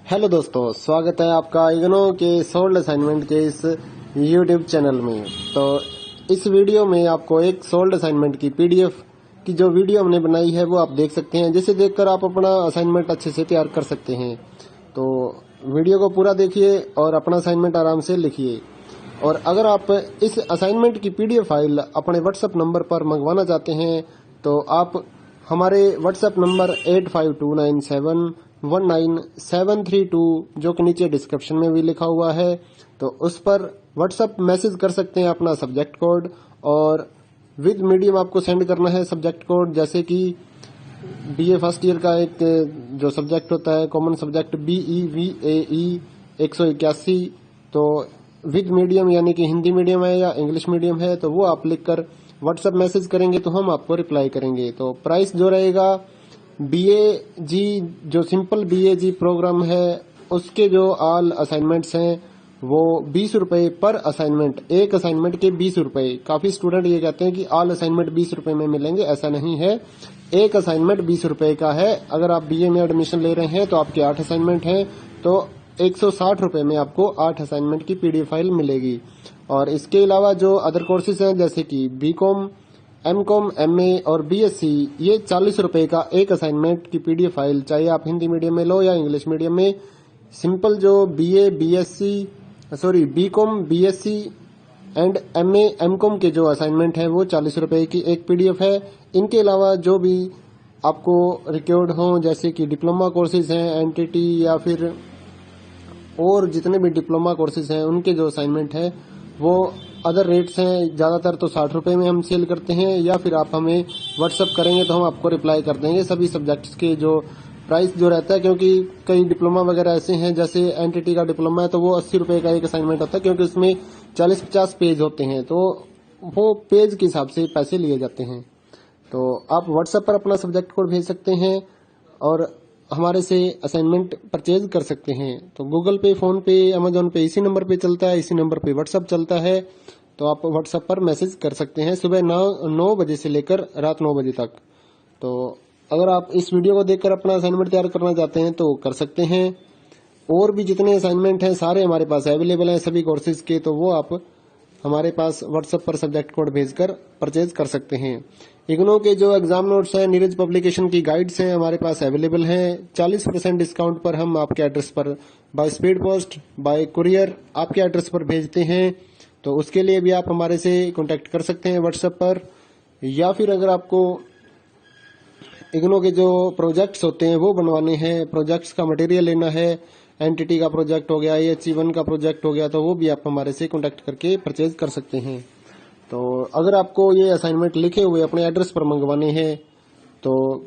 Hello दोस्तों, स्वागत है आपका इग्नो के सोल्ड असाइनमेंट के इस यूट्यूब चैनल में। तो इस वीडियो में आपको एक सोल्ड असाइनमेंट की पीडीएफ की जो वीडियो हमने बनाई है वो आप देख सकते हैं, जिसे देखकर आप अपना असाइनमेंट अच्छे से तैयार कर सकते हैं। तो वीडियो को पूरा देखिए और अपना असाइनमेंट आराम से लिखिए। और अगर आप इस असाइनमेंट की पीडीएफ फाइल अपने व्हाट्सएप नंबर पर मंगवाना चाहते हैं तो आप हमारे व्हाट्सएप नंबर 8529719732 जो कि नीचे डिस्क्रिप्शन में भी लिखा हुआ है, तो उस पर व्हाट्सएप मैसेज कर सकते हैं अपना सब्जेक्ट कोड, और विद मीडियम आपको सेंड करना है सब्जेक्ट कोड। जैसे कि बीए फर्स्ट ईयर का एक जो सब्जेक्ट होता है कॉमन सब्जेक्ट BEVAE 181, तो विद मीडियम यानी कि हिंदी मीडियम है या इंग्लिश मीडियम है तो वो आप लिखकर व्हाट्सएप मैसेज करेंगे तो हम आपको रिप्लाई करेंगे। तो प्राइस जो रहेगा BAG जो सिंपल BAG प्रोग्राम है उसके जो ऑल असाइनमेंट्स हैं वो 20 रुपए पर असाइनमेंट, एक असाइनमेंट के 20 रुपए। काफी स्टूडेंट ये कहते हैं कि ऑल असाइनमेंट 20 रुपए में मिलेंगे, ऐसा नहीं है। एक असाइनमेंट 20 रुपए का है। अगर आप BA में एडमिशन ले रहे हैं तो आपके 8 असाइनमेंट हैं तो 160 रुपए में आपको 8 असाइनमेंट की पीडीएफ फाइल मिलेगी। और इसके अलावा जो अदर कोर्सेज हैं जैसे कि BCom, MCom, MA और BSc, ये 40 रुपए का एक असाइनमेंट की पीडीएफ फाइल, चाहे आप हिंदी मीडियम में लो या इंग्लिश मीडियम में। सिंपल जो BCom, BSc and MA, MCom के जो असाइनमेंट है वो 40 रुपए की एक पीडीएफ है। इनके अलावा जो भी आपको रिक्वायर्ड हो जैसे कि डिप्लोमा कोर्सेज हैं, NTT या फिर और जितने भी डिप्लोमा कोर्सेज हैं उनके जो असाइनमेंट है वो अदर रेट्स हैं। ज्यादातर तो 60 रुपए में हम सेल करते हैं, या फिर आप हमें व्हाट्सअप करेंगे तो हम आपको रिप्लाई कर देंगे सभी सब्जेक्ट्स के जो प्राइस जो रहता है। क्योंकि कई डिप्लोमा वगैरह ऐसे हैं, जैसे NTT का डिप्लोमा है तो वो 80 रुपए का एक असाइनमेंट होता है, क्योंकि उसमें 40-50 पेज होते हैं तो वो पेज के हिसाब से पैसे लिए जाते हैं। तो आप व्हाट्सएप पर अपना सब्जेक्ट कोड भेज सकते हैं और हमारे से असाइनमेंट परचेज कर सकते हैं। तो गूगल पे, फोन पे, अमेजोन पे इसी नंबर पे चलता है, इसी नंबर पे व्हाट्सएप चलता है। तो आप व्हाट्सएप पर मैसेज कर सकते हैं सुबह 9 बजे से लेकर रात 9 बजे तक। तो अगर आप इस वीडियो को देखकर अपना असाइनमेंट तैयार करना चाहते हैं तो कर सकते हैं। और भी जितने असाइनमेंट हैं सारे हमारे पास अवेलेबल हैं सभी कोर्सेज के, तो वो आप हमारे पास व्हाट्सएप पर सब्जेक्ट कोड भेजकर परचेज कर सकते हैं। इग्नो के जो एग्जाम नोट्स हैं, नीरज पब्लिकेशन की गाइड्स हैं हमारे पास अवेलेबल हैं। 40% डिस्काउंट पर हम आपके एड्रेस पर by speed post, bye courier आपके एड्रेस पर भेजते हैं। तो उसके लिए भी आप हमारे से कांटेक्ट कर सकते हैं व्हाट्सएप पर। या फिर अगर आपको इग्नो के जो प्रोजेक्ट्स होते हैं वो बनवाने हैं, प्रोजेक्ट्स का मटेरियल लेना है, NTT का प्रोजेक्ट हो गया, AHE1 का प्रोजेक्ट हो गया, तो वो भी आप हमारे से कांटेक्ट करके परचेज कर सकते हैं। तो अगर आपको ये असाइनमेंट लिखे हुए अपने एड्रेस पर मंगवाने हैं तो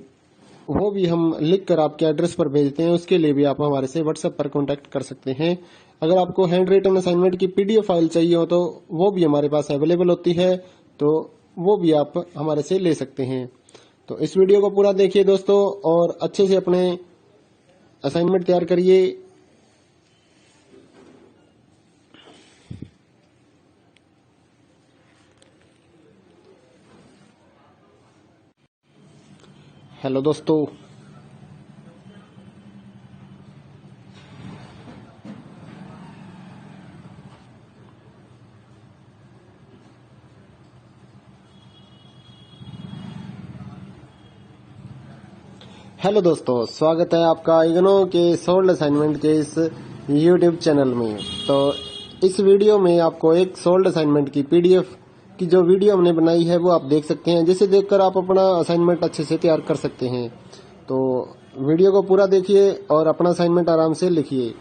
वो भी हम लिख कर आपके एड्रेस पर भेजते हैं, उसके लिए भी आप हमारे से व्हाट्सएप पर कांटेक्ट कर सकते हैं। अगर आपको हैंड रिटन असाइनमेंट की पीडीएफ फाइल चाहिए हो तो वो भी हमारे पास अवेलेबल होती है, तो वो भी आप हमारे से ले सकते हैं। तो इस वीडियो को पूरा देखिए दोस्तों और अच्छे से अपने असाइनमेंट तैयार करिए। हेलो दोस्तों, स्वागत है आपका इग्नो के सोल्ड असाइनमेंट के इस यूट्यूब चैनल में। तो इस वीडियो में आपको एक सोल्ड असाइनमेंट की पीडीएफ की जो वीडियो हमने बनाई है वो आप देख सकते हैं, जिसे देखकर आप अपना असाइनमेंट अच्छे से तैयार कर सकते हैं। तो वीडियो को पूरा देखिए और अपना असाइनमेंट आराम से लिखिए।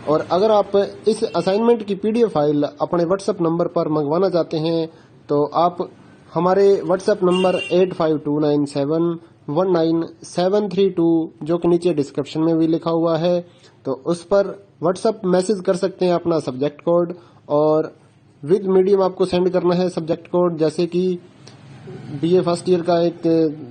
और अगर आप इस असाइनमेंट की पीडीएफ फाइल अपने व्हाट्सएप नंबर पर मंगवाना चाहते हैं तो आप हमारे व्हाट्सएप नंबर 8529719732 जो कि नीचे डिस्क्रिप्शन में भी लिखा हुआ है, तो उस पर व्हाट्सएप मैसेज कर सकते हैं अपना सब्जेक्ट कोड, और विद मीडियम आपको सेंड करना है सब्जेक्ट कोड। जैसे कि BA फर्स्ट ईयर का एक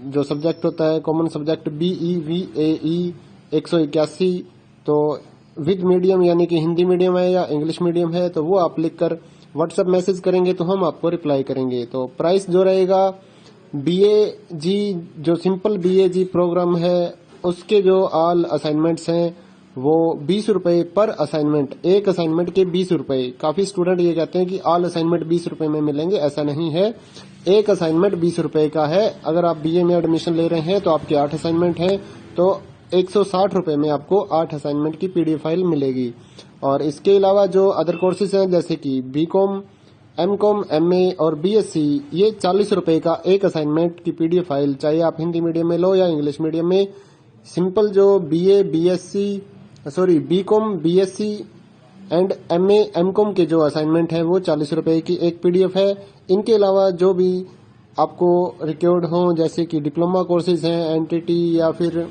जो सब्जेक्ट होता है कॉमन सब्जेक्ट BEVAE 181, तो विद मीडियम यानी कि हिंदी मीडियम है या इंग्लिश मीडियम है तो वो आप लिखकर व्हाट्सएप मैसेज करेंगे तो हम आपको रिप्लाई करेंगे। तो प्राइस जो रहेगा BAG जो सिंपल BAG प्रोग्राम है उसके जो ऑल असाइनमेंट्स हैं वो 20 रुपए पर असाइनमेंट, एक असाइनमेंट के 20 रुपए। काफी स्टूडेंट ये कहते हैं कि ऑल असाइनमेंट 20 रुपए में मिलेंगे, ऐसा नहीं है। एक असाइनमेंट 20 रुपए का है। अगर आप बीए में एडमिशन ले रहे हैं तो आपके 8 असाइनमेंट हैं, तो 160 रुपए में आपको 8 असाइनमेंट की पीडीएफ फाइल मिलेगी। और इसके अलावा जो अदर कोर्सेज हैं जैसे कि बीकॉम, एमकॉम, एमए और बीएससी, ये 40 रुपए का एक असाइनमेंट की पीडीएफ फाइल, चाहे आप हिंदी मीडियम में लो या इंग्लिश मीडियम में। सिंपल जो BCom, BSc and MA, MCom के जो असाइनमेंट है वो 40 रुपए की एक पीडीएफ है। इनके अलावा जो भी आपको रिक्वायर्ड हो जैसे कि डिप्लोमा कोर्सेज हैं, एनटीटी या फिर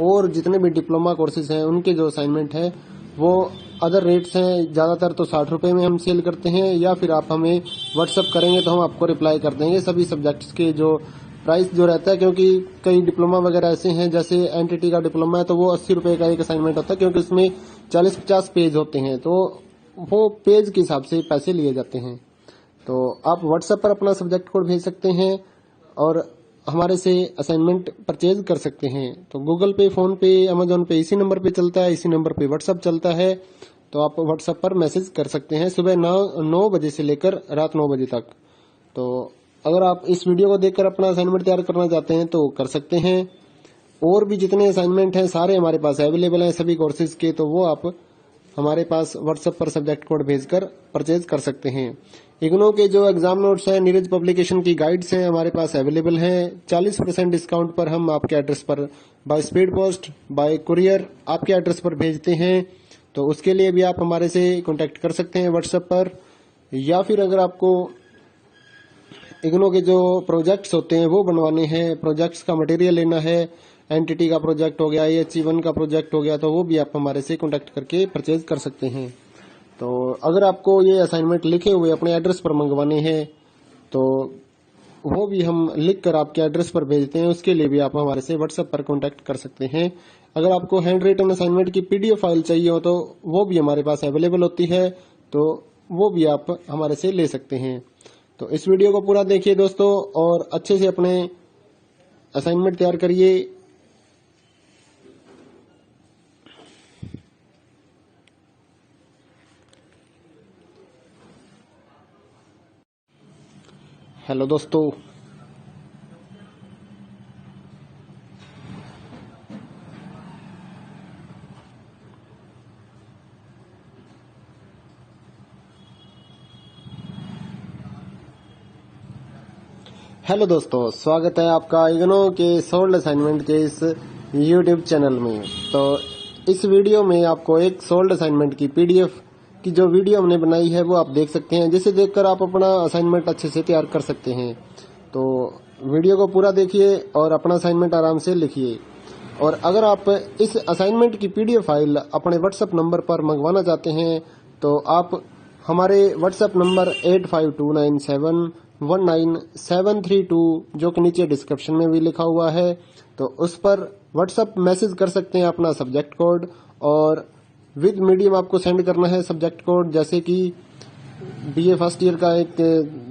और जितने भी डिप्लोमा कोर्सेज हैं उनके जो असाइनमेंट है वो अदर रेट्स हैं। ज्यादातर तो 60 रुपए में हम सेल करते हैं, या फिर आप हमें व्हाट्सअप करेंगे तो हम आपको रिप्लाई कर देंगे सभी सब्जेक्ट्स के जो प्राइस जो रहता है। क्योंकि कई डिप्लोमा वगैरह ऐसे हैं, जैसे एनटीटी का डिप्लोमा है तो वो 80 रुपए का एक असाइनमेंट होता है, क्योंकि उसमें 40-50 पेज होते हैं, तो वो पेज के हिसाब से पैसे लिए जाते हैं। तो आप व्हाट्सएप पर अपना सब्जेक्ट कोड भेज सकते हैं और हमारे से असाइनमेंट परचेज कर सकते हैं। तो गूगल पे, फोन पे, अमेजोन पे इसी नंबर पे चलता है, इसी नंबर पे व्हाट्सएप चलता है। तो आप व्हाट्सएप पर मैसेज कर सकते हैं सुबह 9 बजे से लेकर रात 9 बजे तक। तो अगर आप इस वीडियो को देखकर अपना असाइनमेंट तैयार करना चाहते हैं तो कर सकते हैं। और भी जितने असाइनमेंट हैं सारे हमारे पास अवेलेबल हैं सभी कोर्सेज के, तो वो आप हमारे पास व्हाट्सएप पर सब्जेक्ट कोड भेजकर परचेज कर सकते हैं। इग्नो के जो एग्जाम नोट्स हैं, नीरज पब्लिकेशन की गाइड्स हैं हमारे पास अवेलेबल हैं। 40% डिस्काउंट पर हम आपके एड्रेस पर by speed post, bye courier आपके एड्रेस पर भेजते हैं। तो उसके लिए भी आप हमारे से कांटेक्ट कर सकते हैं व्हाट्सएप पर। या फिर अगर आपको इग्नो के जो प्रोजेक्ट्स होते हैं वो बनवाने हैं, प्रोजेक्ट्स का मटेरियल लेना है, एनटीटी का प्रोजेक्ट हो गया, AHE1 का प्रोजेक्ट हो गया, तो वो भी आप हमारे से कांटेक्ट करके परचेज कर सकते हैं। तो अगर आपको ये असाइनमेंट लिखे हुए अपने एड्रेस पर मंगवाने हैं तो वो भी हम लिख कर आपके एड्रेस पर भेजते हैं, उसके लिए भी आप हमारे से व्हाट्सएप पर कांटेक्ट कर सकते हैं। अगर आपको हैंड रिटन असाइनमेंट की पीडीएफ फाइल चाहिए हो तो वो भी हमारे पास अवेलेबल होती है, तो वो भी आप हमारे से ले सकते हैं। तो इस वीडियो को पूरा देखिए दोस्तों और अच्छे से अपने असाइनमेंट तैयार करिए। हेलो दोस्तों, स्वागत है आपका इग्नो के सोल्ड असाइनमेंट के इस यूट्यूब चैनल में। तो इस वीडियो में आपको एक सोल्ड असाइनमेंट की पीडीएफ की जो वीडियो हमने बनाई है वो आप देख सकते हैं, जिसे देखकर आप अपना असाइनमेंट अच्छे से तैयार कर सकते हैं। तो वीडियो को पूरा देखिए और अपना असाइनमेंट आराम से लिखिए। और अगर आप इस असाइनमेंट की पीडीएफ फाइल अपने व्हाट्सएप नंबर पर मंगवाना चाहते हैं तो आप हमारे व्हाट्सएप नंबर 8529719732 जो कि नीचे डिस्क्रिप्शन में भी लिखा हुआ है, तो उस पर व्हाट्सएप मैसेज कर सकते हैं अपना सब्जेक्ट कोड, और विद मीडियम आपको सेंड करना है सब्जेक्ट कोड। जैसे कि बीए फर्स्ट ईयर का एक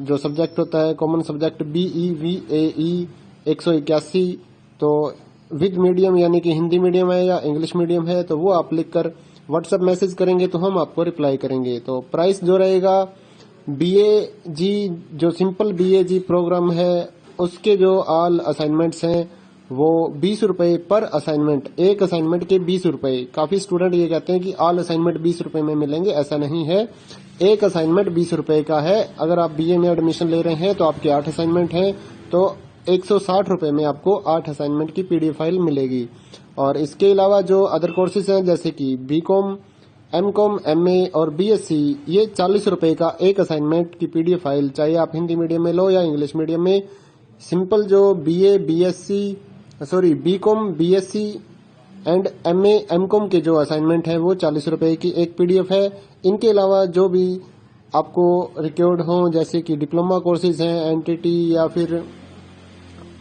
जो सब्जेक्ट होता है कॉमन सब्जेक्ट BEVAE 181, तो विद मीडियम यानी कि हिंदी मीडियम है या इंग्लिश मीडियम है, तो वो आप लिखकर व्हाट्सएप मैसेज करेंगे तो हम आपको रिप्लाई करेंगे। तो प्राइस जो रहेगा BAG जो सिंपल BAG प्रोग्राम है उसके जो ऑल असाइनमेंट्स हैं वो 20 रुपए पर असाइनमेंट, एक असाइनमेंट के 20 रुपए। काफी स्टूडेंट ये कहते हैं कि ऑल असाइनमेंट 20 रुपए में मिलेंगे, ऐसा नहीं है। एक असाइनमेंट 20 रुपए का है। अगर आप बीए में एडमिशन ले रहे हैं तो आपके 8 असाइनमेंट हैं, तो 160 रुपए में आपको 8 असाइनमेंट की पीडीएफ फाइल मिलेगी। और इसके अलावा जो अदर कोर्सेज हैं जैसे कि बीकॉम, एमकॉम, एमए और बीएससी, ये 40 रुपए का एक असाइनमेंट की पीडीएफ फाइल, चाहे आप हिंदी मीडियम में लो या इंग्लिश मीडियम में। सिंपल जो BCom, BSc and MA, MCom के जो असाइनमेंट है वो 40 रुपए की एक पीडीएफ है। इनके अलावा जो भी आपको रिक्वायर्ड हो जैसे कि डिप्लोमा कोर्सेज हैं, एनटीटी या फिर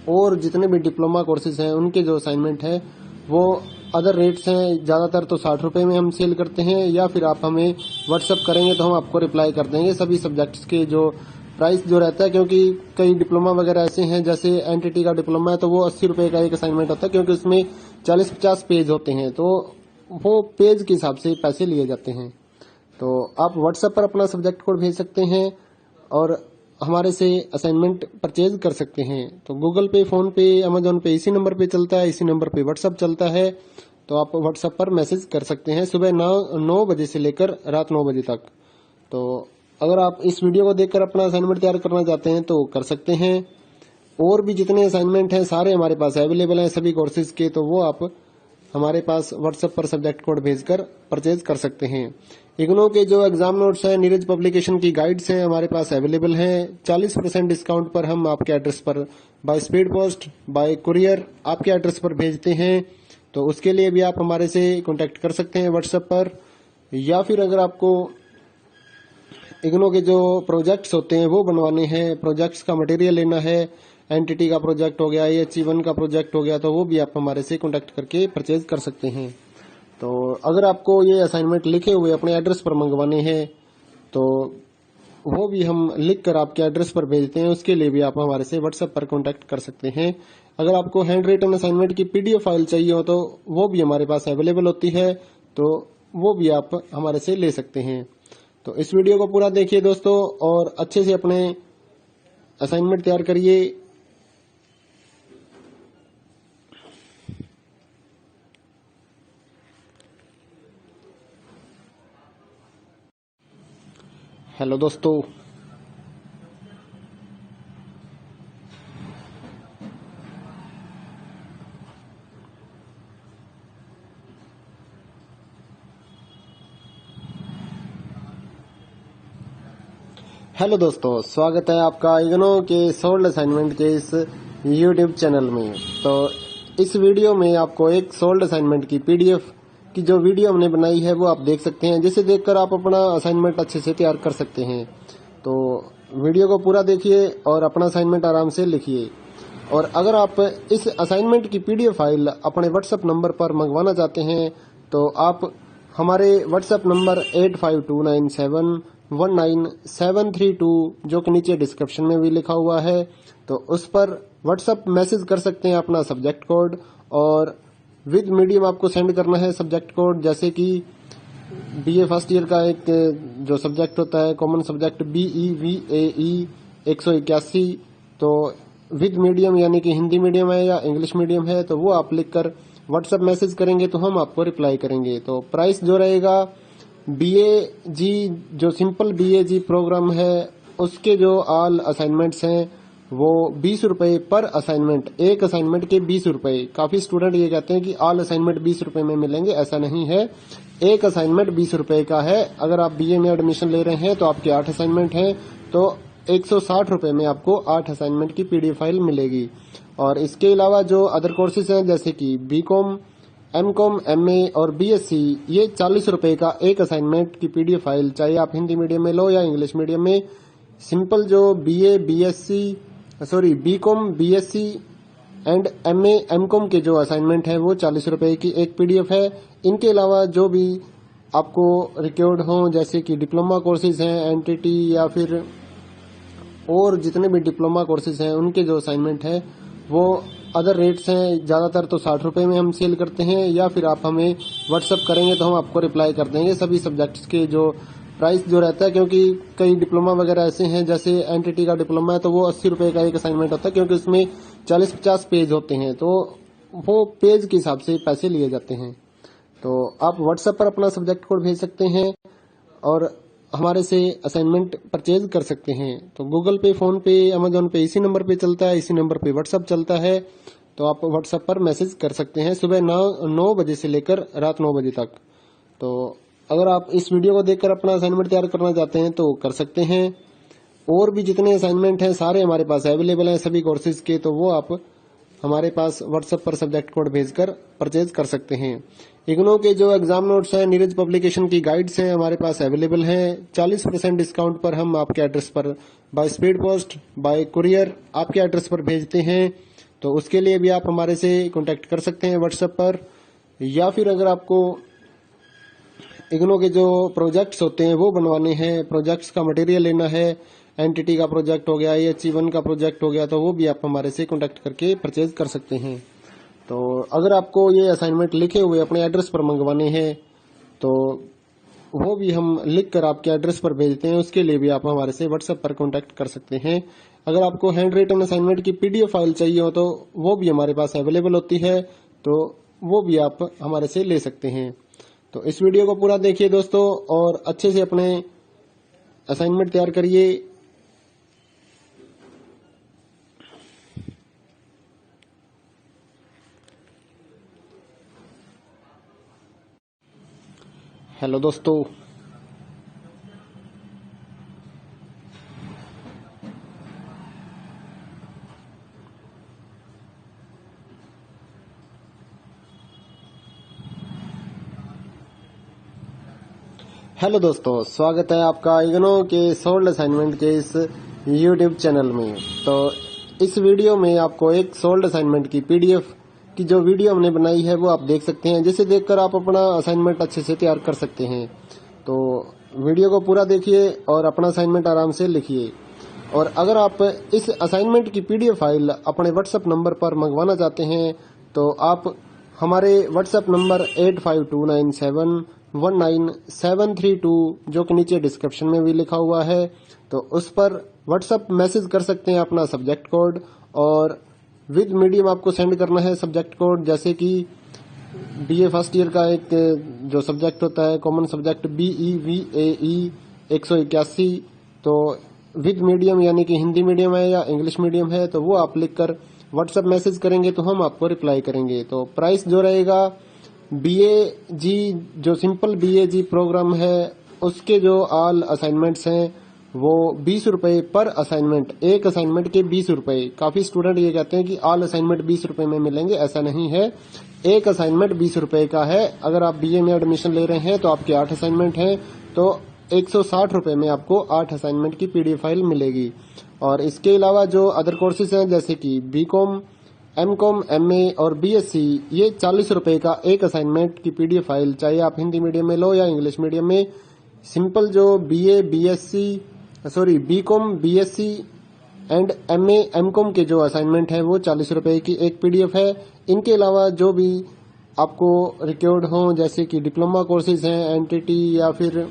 और जितने भी डिप्लोमा कोर्सेज हैं उनके जो असाइनमेंट है वो अदर रेट्स हैं। ज्यादातर तो 60 रुपए में हम सेल करते हैं, या फिर आप हमें व्हाट्सएप करेंगे तो हम आपको रिप्लाई कर देंगे सभी सब्जेक्ट्स के जो प्राइस जो रहता है। क्योंकि कई डिप्लोमा वगैरह ऐसे हैं, जैसे एनटीटी का डिप्लोमा है तो वो 80 रुपए का एक असाइनमेंट होता है, क्योंकि उसमें 40-50 पेज होते हैं, तो वो पेज के हिसाब से पैसे लिए जाते हैं। तो आप व्हाट्सएप पर अपना सब्जेक्ट कोड भेज सकते हैं और हमारे से असाइनमेंट परचेज कर सकते हैं। तो गूगल पे, फोन पे, अमेजोन पे इसी नंबर पे चलता है, इसी नंबर पे व्हाट्सएप चलता है। तो आप व्हाट्सएप पर मैसेज कर सकते हैं सुबह 9 बजे से लेकर रात 9 बजे तक। तो अगर आप इस वीडियो को देखकर अपना असाइनमेंट तैयार करना चाहते हैं तो कर सकते हैं। और भी जितने असाइनमेंट हैं सारे हमारे पास अवेलेबल हैं सभी कोर्सेज के, तो वो आप हमारे पास व्हाट्सएप पर सब्जेक्ट कोड भेजकर परचेज कर सकते हैं। इग्नो के जो एग्जाम नोट्स हैं, नीरज पब्लिकेशन की गाइड्स हैं हमारे पास अवेलेबल हैं। 40% डिस्काउंट पर हम आपके एड्रेस पर by speed post, bye courier आपके एड्रेस पर भेजते हैं। तो उसके लिए भी आप हमारे से कांटेक्ट कर सकते हैं व्हाट्सएप पर। या फिर अगर आपको इग्नो के जो प्रोजेक्ट्स होते हैं वो बनवाने हैं, प्रोजेक्ट्स का मटेरियल लेना है, एंटिटी का प्रोजेक्ट हो गया, EH1 का प्रोजेक्ट हो गया, तो वो भी आप हमारे से कांटेक्ट करके परचेज कर सकते हैं। तो अगर आपको ये असाइनमेंट लिखे हुए अपने एड्रेस पर मंगवाने हैं तो वो भी हम लिख कर आपके एड्रेस पर भेजते हैं। उसके लिए भी आप हमारे से व्हाट्सएप पर कांटेक्ट कर सकते हैं। अगर आपको हैंड रिटन असाइनमेंट की PDF फाइल चाहिए हो तो वो भी हमारे पास अवेलेबल होती है, तो वो भी आप हमारे से ले सकते हैं। तो इस वीडियो को पूरा देखिए दोस्तों और अच्छे से अपने असाइनमेंट तैयार करिए। हेलो दोस्तों, स्वागत है आपका इग्नो के सोल्ड असाइनमेंट के इस YouTube चैनल में। तो इस वीडियो में आपको एक सोल्ड असाइनमेंट की PDF की जो वीडियो हमने बनाई है वो आप देख सकते हैं, जिसे देखकर आप अपना असाइनमेंट अच्छे से तैयार कर सकते हैं। तो वीडियो को पूरा देखिए और अपना असाइनमेंट आराम से लिखिए। और अगर आप इस असाइनमेंट की PDF फाइल अपने व्हाट्सएप नंबर पर मंगवाना चाहते हैं तो आप हमारे व्हाट्सएप नंबर 8529719732 जो कि नीचे डिस्क्रिप्शन में भी लिखा हुआ है, तो उस पर व्हाट्सएप मैसेज कर सकते हैं अपना सब्जेक्ट कोड। और विद मीडियम आपको सेंड करना है सब्जेक्ट कोड, जैसे कि BA फर्स्ट ईयर का एक जो सब्जेक्ट होता है कॉमन सब्जेक्ट BEVAE 181, तो विद मीडियम यानी कि हिंदी मीडियम है या इंग्लिश मीडियम है, तो वो आप लिखकर व्हाट्सएप मैसेज करेंगे तो हम आपको रिप्लाई करेंगे। तो प्राइस जो रहेगा BAG जो सिंपल BAG प्रोग्राम है उसके जो ऑल असाइनमेंट्स हैं वो 20 रुपए पर असाइनमेंट, एक असाइनमेंट के 20 रुपए। काफी स्टूडेंट ये कहते हैं कि ऑल असाइनमेंट 20 रुपए में मिलेंगे, ऐसा नहीं है। एक असाइनमेंट 20 रुपए का है। अगर आप BA में एडमिशन ले रहे हैं तो आपके 8 असाइनमेंट हैं, तो 160 रुपए में आपको 8 असाइनमेंट की PDF फाइल मिलेगी। और इसके अलावा जो अदर कोर्सेज हैं जैसे कि BCom, MCom, MA और BSc, ये 40 रुपए का एक असाइनमेंट की PDF फाइल, चाहे आप हिंदी मीडियम में लो या इंग्लिश मीडियम में। सिंपल जो BCom, BSc and MA, MCom के जो असाइनमेंट है वो 40 रुपए की एक PDF है। इनके अलावा जो भी आपको रिक्वायर्ड हो जैसे कि डिप्लोमा कोर्सेज हैं, एंटिटी या फिर और जितने भी डिप्लोमा कोर्सेज हैं उनके जो असाइनमेंट है वो अदर रेट्स हैं। ज्यादातर तो 60 रुपए में हम सेल करते हैं, या फिर आप हमें व्हाट्सएप करेंगे तो हम आपको रिप्लाई कर देंगे सभी सब्जेक्ट्स के जो प्राइस जो रहता है। क्योंकि कई डिप्लोमा वगैरह ऐसे हैं, जैसे एंटिटी का डिप्लोमा है तो वो 80 रुपए का एक असाइनमेंट होता है, क्योंकि उसमें 40-50 पेज होते हैं, तो वो पेज के हिसाब से पैसे लिए जाते हैं। तो आप व्हाट्सएप पर अपना सब्जेक्ट कोड भेज सकते हैं और हमारे से असाइनमेंट परचेज कर सकते हैं। तो गूगल पे, फोन पे, अमेजोन पे इसी नंबर पे चलता है, इसी नंबर पे व्हाट्सएप चलता है। तो आप व्हाट्सएप पर मैसेज कर सकते हैं सुबह 9 बजे से लेकर रात 9 बजे तक। तो अगर आप इस वीडियो को देखकर अपना असाइनमेंट तैयार करना चाहते हैं तो कर सकते हैं। और भी जितने असाइनमेंट हैं सारे हमारे पास अवेलेबल हैं सभी कोर्सेज के, तो वो आप हमारे पास व्हाट्सएप पर सब्जेक्ट कोड भेजकर परचेज कर सकते हैं। इग्नो के जो एग्जाम नोट्स हैं, नीरज पब्लिकेशन की गाइड्स हैं हमारे पास अवेलेबल हैं। 40% डिस्काउंट पर हम आपके एड्रेस पर by speed post, bye courier आपके एड्रेस पर भेजते हैं। तो उसके लिए भी आप हमारे से कांटेक्ट कर सकते हैं व्हाट्सएप पर। या फिर अगर आपको इग्नो के जो प्रोजेक्ट्स होते हैं वो बनवाने हैं, प्रोजेक्ट्स का मटेरियल लेना है, एंटिटी का प्रोजेक्ट हो गया, EH1 का प्रोजेक्ट हो गया, तो वो भी आप हमारे से कांटेक्ट करके परचेज कर सकते हैं। तो अगर आपको ये असाइनमेंट लिखे हुए अपने एड्रेस पर मंगवाने हैं तो वो भी हम लिख कर आपके एड्रेस पर भेजते हैं। उसके लिए भी आप हमारे से व्हाट्सएप पर कांटेक्ट कर सकते हैं। अगर आपको हैंड रिटन असाइनमेंट की पीडीएफ फाइल चाहिए हो तो वो भी हमारे पास अवेलेबल होती है, तो वो भी आप हमारे से ले सकते हैं। तो इस वीडियो को पूरा देखिए दोस्तों और अच्छे से अपने असाइनमेंट तैयार करिए। हेलो दोस्तों, स्वागत है आपका इग्नो के सोल्ड असाइनमेंट के इस यूट्यूब चैनल में। तो इस वीडियो में आपको एक सोल्ड असाइनमेंट की पीडीएफ की जो वीडियो हमने बनाई है वो आप देख सकते हैं, जिसे देखकर आप अपना असाइनमेंट अच्छे से तैयार कर सकते हैं। तो वीडियो को पूरा देखिए और अपना असाइनमेंट आराम से लिखिए। और अगर आप इस असाइनमेंट की पीडीएफ फाइल अपने व्हाट्सएप नंबर पर मंगवाना चाहते हैं तो आप हमारे व्हाट्सएप नंबर 8529719732 जो कि नीचे डिस्क्रिप्शन में भी लिखा हुआ है, तो उस पर व्हाट्सएप मैसेज कर सकते हैं अपना सब्जेक्ट कोड, और विद मीडियम आपको सेंड करना है सब्जेक्ट कोड। जैसे कि बीए फर्स्ट ईयर का एक जो सब्जेक्ट होता है कॉमन सब्जेक्ट BEVAE 181, तो विद मीडियम यानी कि हिंदी मीडियम है या इंग्लिश मीडियम है तो वो आप लिखकर व्हाट्सएप मैसेज करेंगे तो हम आपको रिप्लाई करेंगे। तो प्राइस जो रहेगा BAG जो सिंपल BAG प्रोग्राम है उसके जो ऑल असाइनमेंट्स हैं वो 20 रुपए पर असाइनमेंट, एक असाइनमेंट के 20 रुपए। काफी स्टूडेंट ये कहते हैं कि ऑल असाइनमेंट 20 रुपए में मिलेंगे, ऐसा नहीं है। एक असाइनमेंट 20 रुपए का है। अगर आप BA में एडमिशन ले रहे हैं तो आपके 8 असाइनमेंट हैं तो 160 रुपए में आपको 8 असाइनमेंट की पीडीएफ फाइल मिलेगी। और इसके अलावा जो अदर कोर्सेज हैं जैसे कि BCom, MCom, MA और BSc, ये 40 रुपए का एक असाइनमेंट की पीडीएफ फाइल, चाहे आप हिंदी मीडियम में लो या इंग्लिश मीडियम में। सिंपल जो BCom, BSc and MA, MCom के जो असाइनमेंट है वो 40 रुपए की एक पीडीएफ है। इनके अलावा जो भी आपको रिक्वायर्ड हो जैसे कि डिप्लोमा कोर्सेज हैं NTT या फिर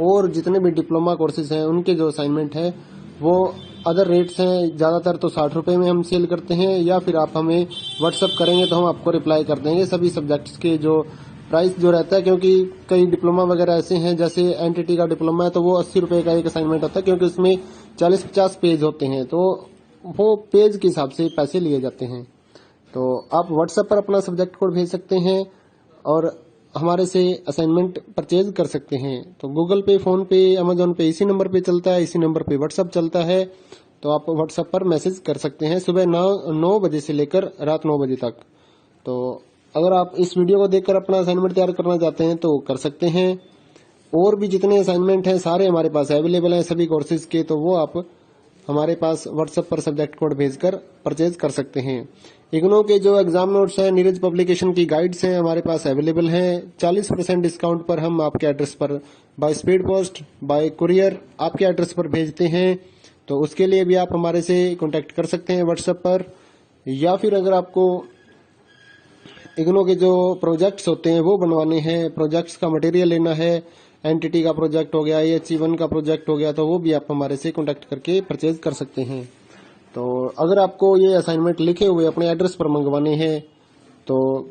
और जितने भी डिप्लोमा कोर्सेज हैं उनके जो असाइनमेंट है वो अदर रेट्स हैं। ज्यादातर तो 60 रुपए में हम सेल करते हैं, या फिर आप हमें व्हाट्सअप करेंगे तो हम आपको रिप्लाई कर देंगे सभी सब्जेक्ट्स के जो प्राइस जो रहता है। क्योंकि कई डिप्लोमा वगैरह ऐसे हैं जैसे NTT का डिप्लोमा है तो वो 80 रुपए का एक असाइनमेंट होता है, क्योंकि उसमें 40-50 पेज होते हैं तो वो पेज के हिसाब से पैसे लिए जाते हैं। तो आप व्हाट्सएप पर अपना सब्जेक्ट कोड भेज सकते हैं और हमारे से असाइनमेंट परचेज कर सकते हैं। तो गूगल पे, फोन पे, अमेजोन पे इसी नंबर पे चलता है, इसी नंबर पे व्हाट्सएप चलता है। तो आप व्हाट्सएप पर मैसेज कर सकते हैं सुबह 9 बजे से लेकर रात 9 बजे तक। तो अगर आप इस वीडियो को देखकर अपना असाइनमेंट तैयार करना चाहते हैं तो कर सकते हैं। और भी जितने असाइनमेंट हैं सारे हमारे पास अवेलेबल हैं सभी कोर्सेज के, तो वो आप हमारे पास व्हाट्सएप पर सब्जेक्ट कोड भेजकर परचेज कर सकते हैं। इग्नो के जो एग्जाम नोट्स हैं, नीरज पब्लिकेशन की गाइड्स हैं हमारे पास अवेलेबल हैं। 40% डिस्काउंट पर हम आपके एड्रेस पर by speed post, bye courier आपके एड्रेस पर भेजते हैं। तो उसके लिए भी आप हमारे से कांटेक्ट कर सकते हैं व्हाट्सएप पर, या फिर अगर आपको इग्नो के जो प्रोजेक्ट्स होते हैं वो बनवाने हैं, प्रोजेक्ट्स का मटेरियल लेना है, NTT का प्रोजेक्ट हो गया, HE1 का प्रोजेक्ट हो गया, तो वो भी आप हमारे से कांटेक्ट करके परचेज कर सकते हैं। तो अगर आपको ये असाइनमेंट लिखे हुए अपने एड्रेस पर मंगवाने हैं तो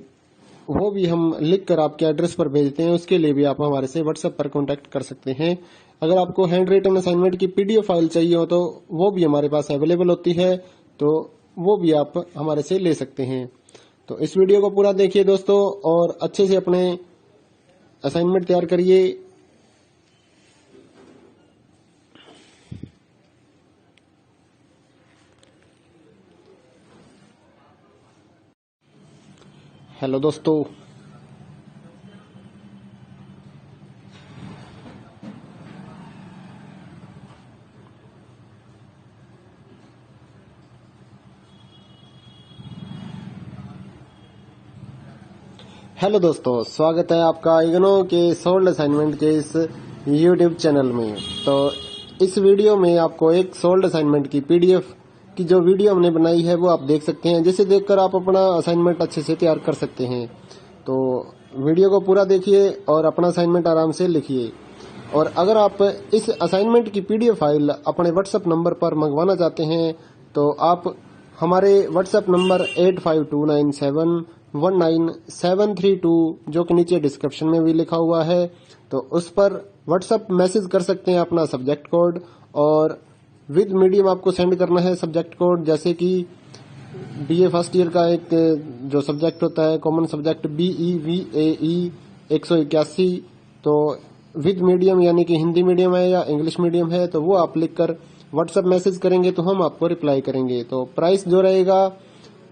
वो भी हम लिख कर आपके एड्रेस पर भेजते हैं। उसके लिए भी आप हमारे से व्हाट्सएप पर कांटेक्ट कर सकते हैं। अगर आपको हैंड रिटन असाइनमेंट की पीडीएफ फाइल चाहिए हो तो वो भी हमारे पास अवेलेबल होती है, तो वो भी आप हमारे से ले सकते हैं। तो इस वीडियो को पूरा देखिए दोस्तों और अच्छे से अपने असाइनमेंट तैयार करिए। हेलो दोस्तों, स्वागत है आपका इग्नो के सोल्ड असाइनमेंट के इस यूट्यूब चैनल में। तो इस वीडियो में आपको एक सोल्ड असाइनमेंट की पीडीएफ की जो वीडियो हमने बनाई है वो आप देख सकते हैं, जिसे देखकर आप अपना असाइनमेंट अच्छे से तैयार कर सकते हैं। तो वीडियो को पूरा देखिए और अपना असाइनमेंट आराम से लिखिए। और अगर आप इस असाइनमेंट की पीडीएफ फाइल अपने व्हाट्सएप नंबर पर मंगवाना चाहते हैं तो आप हमारे व्हाट्सएप नंबर 8529719732 जो कि नीचे डिस्क्रिप्शन में भी लिखा हुआ है, तो उस पर व्हाट्सएप मैसेज कर सकते हैं अपना सब्जेक्ट कोड, और विद मीडियम आपको सेंड करना है सब्जेक्ट कोड। जैसे कि बीए फर्स्ट ईयर का एक जो सब्जेक्ट होता है कॉमन सब्जेक्ट BEVAE 181, तो विद मीडियम यानी कि हिंदी मीडियम है या इंग्लिश मीडियम है, तो वो आप लिखकर व्हाट्सएप मैसेज करेंगे तो हम आपको रिप्लाई करेंगे। तो प्राइस जो रहेगा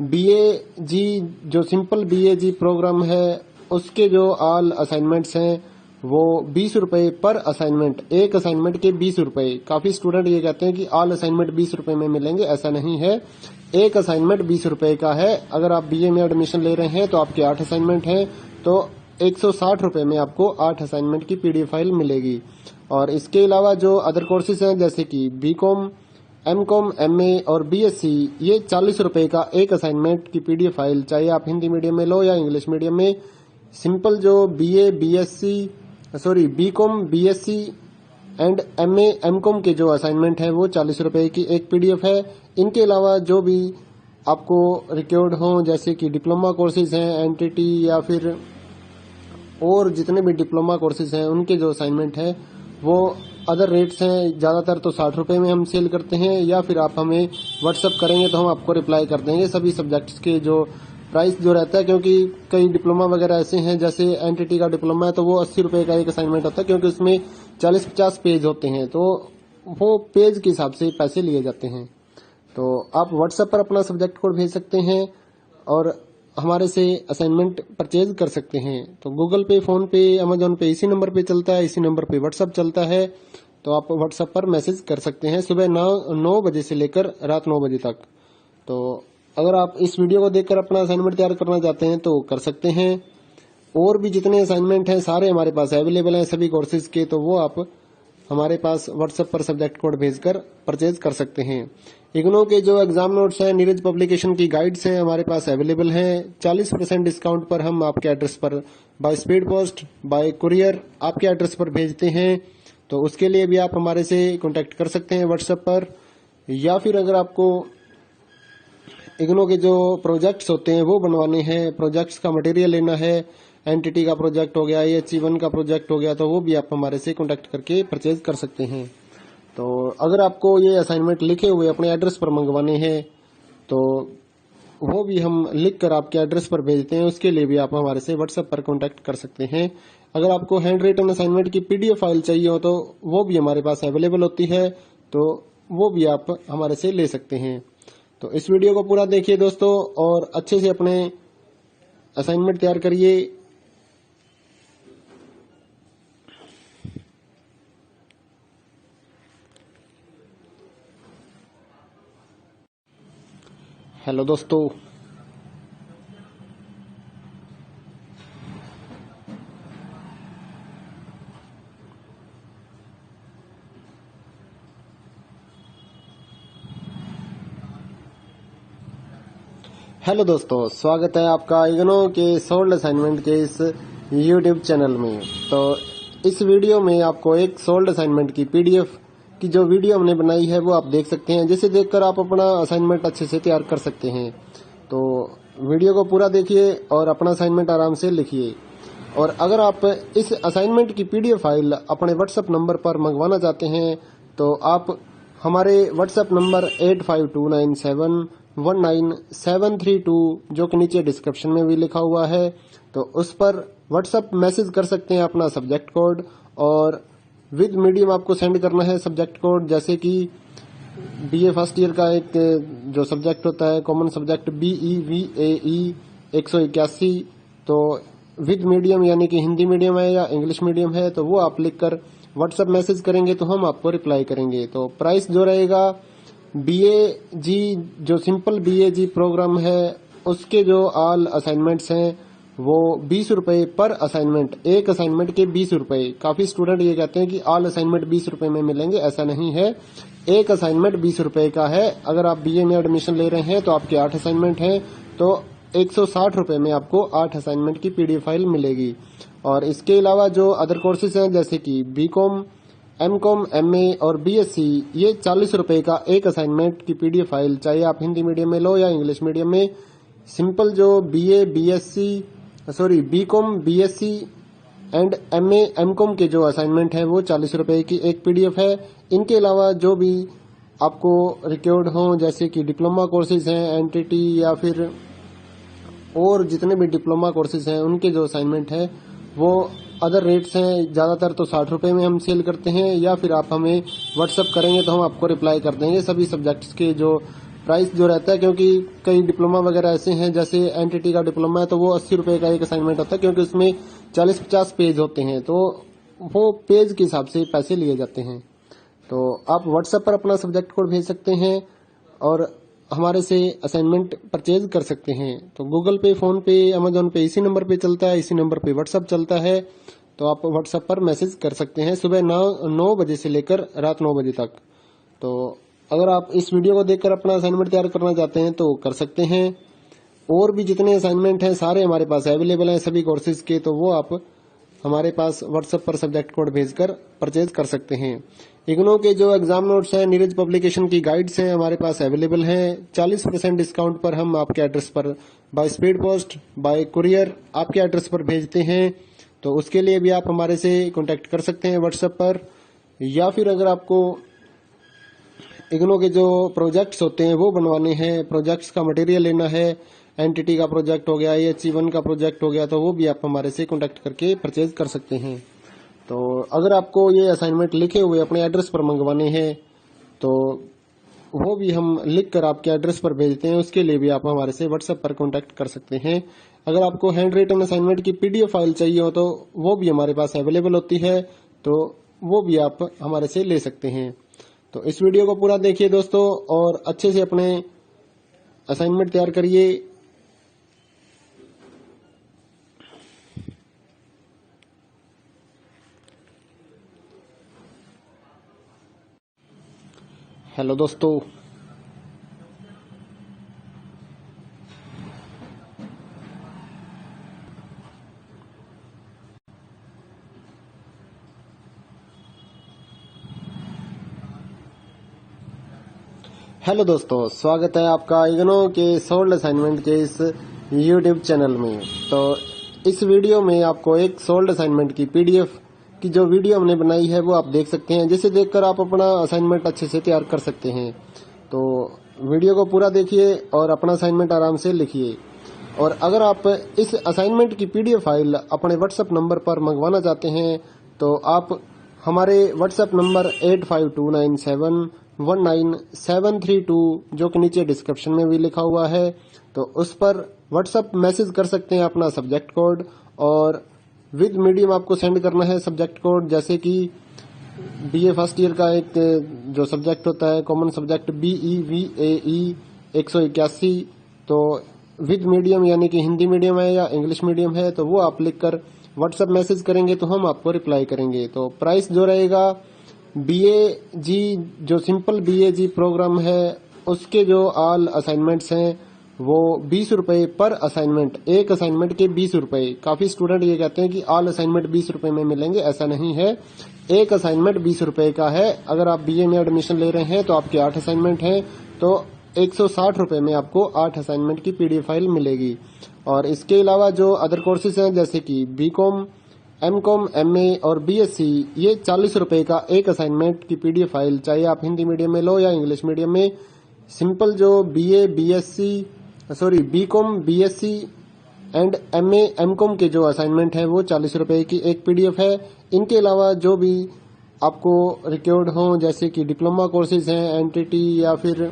BAG जो सिंपल BAG प्रोग्राम है उसके जो ऑल असाइनमेंट्स हैं वो 20 रुपए पर असाइनमेंट, एक असाइनमेंट के 20 रुपए। काफी स्टूडेंट ये कहते हैं कि ऑल असाइनमेंट 20 रुपए में मिलेंगे, ऐसा नहीं है। एक असाइनमेंट 20 रुपए का है। अगर आप BA में एडमिशन ले रहे हैं तो आपके 8 असाइनमेंट हैं, तो 160 रुपए में आपको 8 असाइनमेंट की पीडीएफ फाइल मिलेगी। और इसके अलावा जो अदर कोर्सेज हैं जैसे कि BCom, MCom, MA और BSc, ये 40 रुपए का एक असाइनमेंट की पीडीएफ फाइल, चाहे आप हिंदी मीडियम में लो या इंग्लिश मीडियम में। सिंपल जो BCom, BSc and MA, MCom के जो असाइनमेंट है वो 40 रुपए की एक पीडीएफ है। इनके अलावा जो भी आपको रिक्वायर्ड हो जैसे कि डिप्लोमा कोर्सेज हैं, NTT या फिर और जितने भी डिप्लोमा कोर्सेज हैं उनके जो असाइनमेंट है वो अदर रेट्स हैं। ज्यादातर तो 60 रुपए में हम सेल करते हैं, या फिर आप हमें व्हाट्सअप करेंगे तो हम आपको रिप्लाई कर देंगे सभी सब्जेक्ट्स के जो प्राइस जो रहता है। क्योंकि कई डिप्लोमा वगैरह ऐसे हैं, जैसे NTT का डिप्लोमा है तो वो 80 रुपए का एक असाइनमेंट होता है, क्योंकि उसमें 40-50 पेज होते हैं, तो वो पेज के हिसाब से पैसे लिए जाते हैं। तो आप व्हाट्सएप पर अपना सब्जेक्ट कोड भेज सकते हैं और हमारे से असाइनमेंट परचेज कर सकते हैं। तो गूगल पे, फोन पे, अमेजोन पे इसी नंबर पे चलता है, इसी नंबर पे व्हाट्सएप चलता है। तो आप व्हाट्सएप पर मैसेज कर सकते हैं सुबह 9 बजे से लेकर रात 9 बजे तक। तो अगर आप इस वीडियो को देखकर अपना असाइनमेंट तैयार करना चाहते हैं तो कर सकते हैं। और भी जितने असाइनमेंट हैं सारे हमारे पास अवेलेबल हैं सभी कोर्सेज के, तो वो आप हमारे पास व्हाट्सएप पर सब्जेक्ट कोड भेजकर परचेज कर सकते हैं। इग्नो के जो एग्जाम नोट्स हैं, नीरज पब्लिकेशन की गाइड्स हैं हमारे पास अवेलेबल हैं। 40% डिस्काउंट पर हम आपके एड्रेस पर by speed post, bye courier आपके एड्रेस पर भेजते हैं। तो उसके लिए भी आप हमारे से कांटेक्ट कर सकते हैं व्हाट्सएप पर। या फिर अगर आपको इग्नो के जो प्रोजेक्ट्स होते हैं वो बनवाने हैं, प्रोजेक्ट्स का मटेरियल लेना है, NTT का प्रोजेक्ट हो गया, HE1 का प्रोजेक्ट हो गया, तो वो भी आप हमारे से कांटेक्ट करके परचेज कर सकते हैं। तो अगर आपको ये असाइनमेंट लिखे हुए अपने एड्रेस पर मंगवाने हैं तो वो भी हम लिख कर आपके एड्रेस पर भेजते हैं, उसके लिए भी आप हमारे से व्हाट्सएप पर कांटेक्ट कर सकते हैं। अगर आपको हैंड रिटन असाइनमेंट की पीडीएफ फाइल चाहिए हो तो वो भी हमारे पास अवेलेबल होती है, तो वो भी आप हमारे से ले सकते हैं। तो इस वीडियो को पूरा देखिए दोस्तों और अच्छे से अपने असाइनमेंट तैयार करिए। हेलो दोस्तों, स्वागत है आपका इग्नो के सोल्ड असाइनमेंट के इस YouTube चैनल में। तो इस वीडियो में आपको एक सोल्ड असाइनमेंट की पीडीएफ की जो वीडियो हमने बनाई है वो आप देख सकते हैं, जिसे देखकर आप अपना असाइनमेंट अच्छे से तैयार कर सकते हैं। तो वीडियो को पूरा देखिए और अपना असाइनमेंट आराम से लिखिए। और अगर आप इस असाइनमेंट की पीडीएफ फाइल अपने व्हाट्सएप नंबर पर मंगवाना चाहते हैं तो आप हमारे व्हाट्सएप नंबर 8529719732 जो कि नीचे डिस्क्रिप्शन में भी लिखा हुआ है, तो उस पर व्हाट्सएप मैसेज कर सकते हैं अपना सब्जेक्ट कोड, और विद मीडियम आपको सेंड करना है सब्जेक्ट कोड। जैसे कि BA फर्स्ट ईयर का एक जो सब्जेक्ट होता है कॉमन सब्जेक्ट BEVAE 181, तो विद मीडियम यानी कि हिंदी मीडियम है या इंग्लिश मीडियम है, तो वो आप लिखकर व्हाट्सएप मैसेज करेंगे तो हम आपको रिप्लाई करेंगे। तो प्राइस जो रहेगा BAG जो सिंपल BAG प्रोग्राम है उसके जो ऑल असाइनमेंट्स हैं वो 20 रुपए पर असाइनमेंट, एक असाइनमेंट के 20 रुपए। काफी स्टूडेंट ये कहते हैं कि ऑल असाइनमेंट 20 रुपए में मिलेंगे, ऐसा नहीं है। एक असाइनमेंट 20 रुपए का है। अगर आप बीए में एडमिशन ले रहे हैं तो आपके 8 असाइनमेंट हैं, तो 160 रुपए में आपको 8 असाइनमेंट की पीडीएफ फाइल मिलेगी। और इसके अलावा जो अदर कोर्सेज हैं जैसे कि बीकॉम, एमकॉम, एमए और बीएससी, ये 40 रुपए का एक असाइनमेंट की पीडीएफ फाइल, चाहे आप हिंदी मीडियम में लो या इंग्लिश मीडियम में। सिंपल जो BCom, BSc and MA, MCom के जो असाइनमेंट हैं वो 40 रुपए की एक पीडीएफ है। इनके अलावा जो भी आपको रिक्वायर्ड हो जैसे कि डिप्लोमा कोर्सेज हैं, एनटीटी या फिर और जितने भी डिप्लोमा कोर्सेज हैं उनके जो असाइनमेंट है वो अदर रेट्स हैं। ज़्यादातर तो 60 रुपए में हम सेल करते हैं, या फिर आप हमें व्हाट्सअप करेंगे तो हम आपको रिप्लाई कर देंगे सभी सब्जेक्ट्स के जो प्राइस जो रहता है। क्योंकि कई डिप्लोमा वगैरह ऐसे हैं, जैसे एनटीटी का डिप्लोमा है तो वो 80 रुपए का एक असाइनमेंट होता है, क्योंकि उसमें 40-50 पेज होते हैं, तो वो पेज के हिसाब से पैसे लिए जाते हैं। तो आप व्हाट्सएप पर अपना सब्जेक्ट कोड भेज सकते हैं और हमारे से असाइनमेंट परचेज कर सकते हैं। तो गूगल पे, फोन पे, अमेजोन पे इसी नंबर पे चलता है, इसी नंबर पे व्हाट्सएप चलता है। तो आप व्हाट्सएप पर मैसेज कर सकते हैं सुबह 9 बजे से लेकर रात 9 बजे तक। तो अगर आप इस वीडियो को देखकर अपना असाइनमेंट तैयार करना चाहते हैं तो कर सकते हैं। और भी जितने असाइनमेंट हैं सारे हमारे पास अवेलेबल हैं सभी कोर्सेज के, तो वो आप हमारे पास व्हाट्सएप पर सब्जेक्ट कोड भेजकर परचेज कर सकते हैं। इग्नो के जो एग्जाम नोट्स हैं, नीरज पब्लिकेशन की गाइड्स हैं हमारे पास अवेलेबल हैं। 40% डिस्काउंट पर हम आपके एड्रेस पर by speed post, bye courier आपके एड्रेस पर भेजते हैं। तो उसके लिए भी आप हमारे से कांटेक्ट कर सकते हैं व्हाट्सएप पर। या फिर अगर आपको इग्नो के जो प्रोजेक्ट्स होते हैं वो बनवाने हैं, प्रोजेक्ट्स का मटेरियल लेना है, एनटीटी का प्रोजेक्ट हो गया, AHE1 का प्रोजेक्ट हो गया, तो वो भी आप हमारे से कांटेक्ट करके परचेज कर सकते हैं। तो अगर आपको ये असाइनमेंट लिखे हुए अपने एड्रेस पर मंगवाने हैं तो वो भी हम लिख कर आपके एड्रेस पर भेजते हैं, उसके लिए भी आप हमारे से व्हाट्सएप पर कांटेक्ट कर सकते हैं। अगर आपको हैंड रिटन असाइनमेंट की पीडीएफ फाइल चाहिए हो तो वो भी हमारे पास अवेलेबल होती है, तो वो भी आप हमारे से ले सकते हैं। तो इस वीडियो को पूरा देखिए दोस्तों और अच्छे से अपने असाइनमेंट तैयार करिए। हेलो दोस्तों, स्वागत है आपका इग्नो के सोल्ड असाइनमेंट के इस यूट्यूब चैनल में। तो इस वीडियो में आपको एक सोल्ड असाइनमेंट की पीडीएफ की जो वीडियो हमने बनाई है वो आप देख सकते हैं, जिसे देखकर आप अपना असाइनमेंट अच्छे से तैयार कर सकते हैं। तो वीडियो को पूरा देखिए और अपना असाइनमेंट आराम से लिखिए। और अगर आप इस असाइनमेंट की पीडीएफ फाइल अपने व्हाट्सएप नंबर पर मंगवाना चाहते हैं तो आप हमारे व्हाट्सएप नंबर 8529719732 जो कि नीचे डिस्क्रिप्शन में भी लिखा हुआ है, तो उस पर व्हाट्सएप मैसेज कर सकते हैं अपना सब्जेक्ट कोड, और विद मीडियम आपको सेंड करना है सब्जेक्ट कोड। जैसे कि बीए फर्स्ट ईयर का एक जो सब्जेक्ट होता है कॉमन सब्जेक्ट BEVAE 181, तो विद मीडियम यानी कि हिंदी मीडियम है या इंग्लिश मीडियम है, तो वो आप लिखकर व्हाट्सएप मैसेज करेंगे तो हम आपको रिप्लाई करेंगे। तो प्राइस जो रहेगा BAG जो सिंपल BAG प्रोग्राम है उसके जो ऑल असाइनमेंट्स हैं वो 20 रुपए पर असाइनमेंट, एक असाइनमेंट के 20 रुपए। काफी स्टूडेंट ये कहते हैं कि ऑल असाइनमेंट 20 रुपए में मिलेंगे, ऐसा नहीं है। एक असाइनमेंट 20 रुपए का है। अगर आप बीए में एडमिशन ले रहे हैं तो आपके 8 असाइनमेंट हैं, तो 160 रुपए में आपको 8 असाइनमेंट की पीडीएफ फाइल मिलेगी। और इसके अलावा जो अदर कोर्सेज हैं जैसे कि बीकॉम, एमकॉम, एमए और बीएससी, ये 40 रुपए का एक असाइनमेंट की पीडीएफ फाइल, चाहे आप हिंदी मीडियम में लो या इंग्लिश मीडियम में। सिंपल जो BCom, BSc and MA, MCom के जो असाइनमेंट हैं वो 40 रुपए की एक पीडीएफ है। इनके अलावा जो भी आपको रिक्वायर्ड हो जैसे कि डिप्लोमा कोर्सेज हैं, एनटीटी या फिर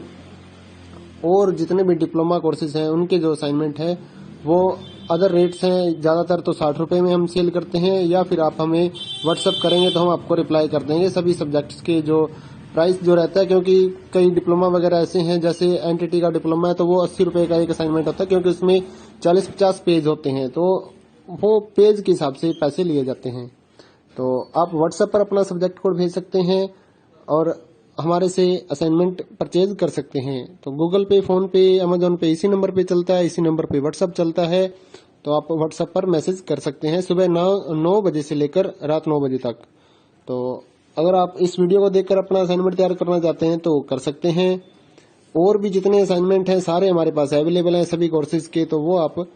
और जितने भी डिप्लोमा कोर्सेज हैं उनके जो असाइनमेंट है वो अदर रेट्स हैं। ज़्यादातर तो 60 रुपए में हम सेल करते हैं, या फिर आप हमें व्हाट्सअप करेंगे तो हम आपको रिप्लाई कर देंगे सभी सब्जेक्ट्स के जो प्राइस जो रहता है। क्योंकि कई डिप्लोमा वगैरह ऐसे हैं, जैसे एनटीटी का डिप्लोमा है तो वो 80 रुपए का एक असाइनमेंट होता है, क्योंकि उसमें 40-50 पेज होते हैं, तो वो पेज के हिसाब से पैसे लिए जाते हैं। तो आप व्हाट्सएप पर अपना सब्जेक्ट कोड भेज सकते हैं और हमारे से असाइनमेंट परचेज कर सकते हैं। तो गूगल पे, फोन पे, अमेजोन पे इसी नंबर पे चलता है, इसी नंबर पे व्हाट्सअप चलता है। तो आप व्हाट्सएप पर मैसेज कर सकते हैं सुबह 9 बजे से लेकर रात 9 बजे तक। तो अगर आप इस वीडियो को देखकर अपना असाइनमेंट तैयार करना चाहते हैं तो कर सकते हैं। और भी जितने असाइनमेंट हैं सारे हमारे पास अवेलेबल हैं सभी कोर्सेज के, तो वो आप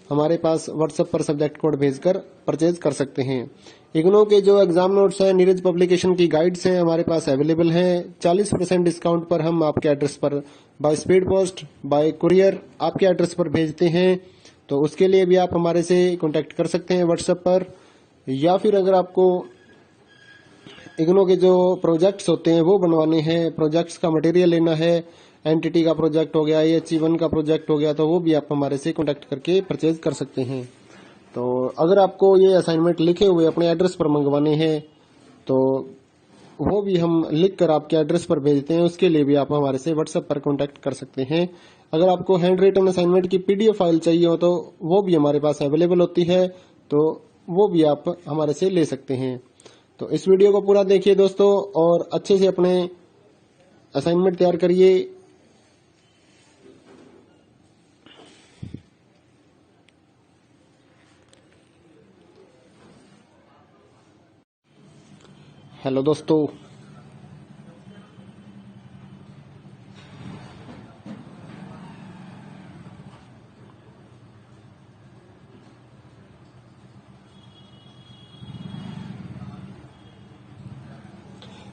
हमारे पास व्हाट्सएप पर सब्जेक्ट कोड भेजकर परचेज कर सकते हैं। इग्नो के जो एग्जाम नोट्स हैं, नीरज पब्लिकेशन की गाइड्स हैं हमारे पास अवेलेबल हैं। 40% डिस्काउंट पर हम आपके एड्रेस पर by speed post, bye courier आपके एड्रेस पर भेजते हैं। तो उसके लिए भी आप हमारे से कांटेक्ट कर सकते हैं व्हाट्सएप पर। या फिर अगर आपको इग्नो के जो प्रोजेक्ट्स होते हैं वो बनवाने हैं, प्रोजेक्ट्स का मटेरियल लेना है, एनटीटी का प्रोजेक्ट हो गया, AHE1 का प्रोजेक्ट हो गया, तो वो भी आप हमारे से कांटेक्ट करके परचेज कर सकते हैं। तो अगर आपको ये असाइनमेंट लिखे हुए अपने एड्रेस पर मंगवाने हैं तो वो भी हम लिख कर आपके एड्रेस पर भेजते हैं। उसके लिए भी आप हमारे से व्हाट्सएप पर कांटेक्ट कर सकते हैं। अगर आपको हैंड रिटन असाइनमेंट की PDF फाइल चाहिए हो तो वो भी हमारे पास अवेलेबल होती है, तो वो भी आप हमारे से ले सकते हैं। तो इस वीडियो को पूरा देखिए दोस्तों और अच्छे से अपने असाइनमेंट तैयार करिए। हेलो दोस्तों,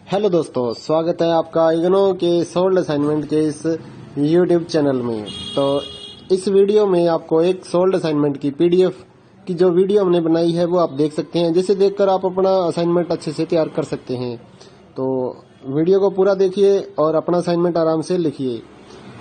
हेलो दोस्तों, स्वागत है आपका इग्नो के सोल्ड असाइनमेंट के इस YouTube चैनल में। तो इस वीडियो में आपको एक सोल्ड असाइनमेंट की PDF की जो वीडियो हमने बनाई है वो आप देख सकते हैं, जिसे देखकर आप अपना असाइनमेंट अच्छे से तैयार कर सकते हैं। तो वीडियो को पूरा देखिए और अपना असाइनमेंट आराम से लिखिए।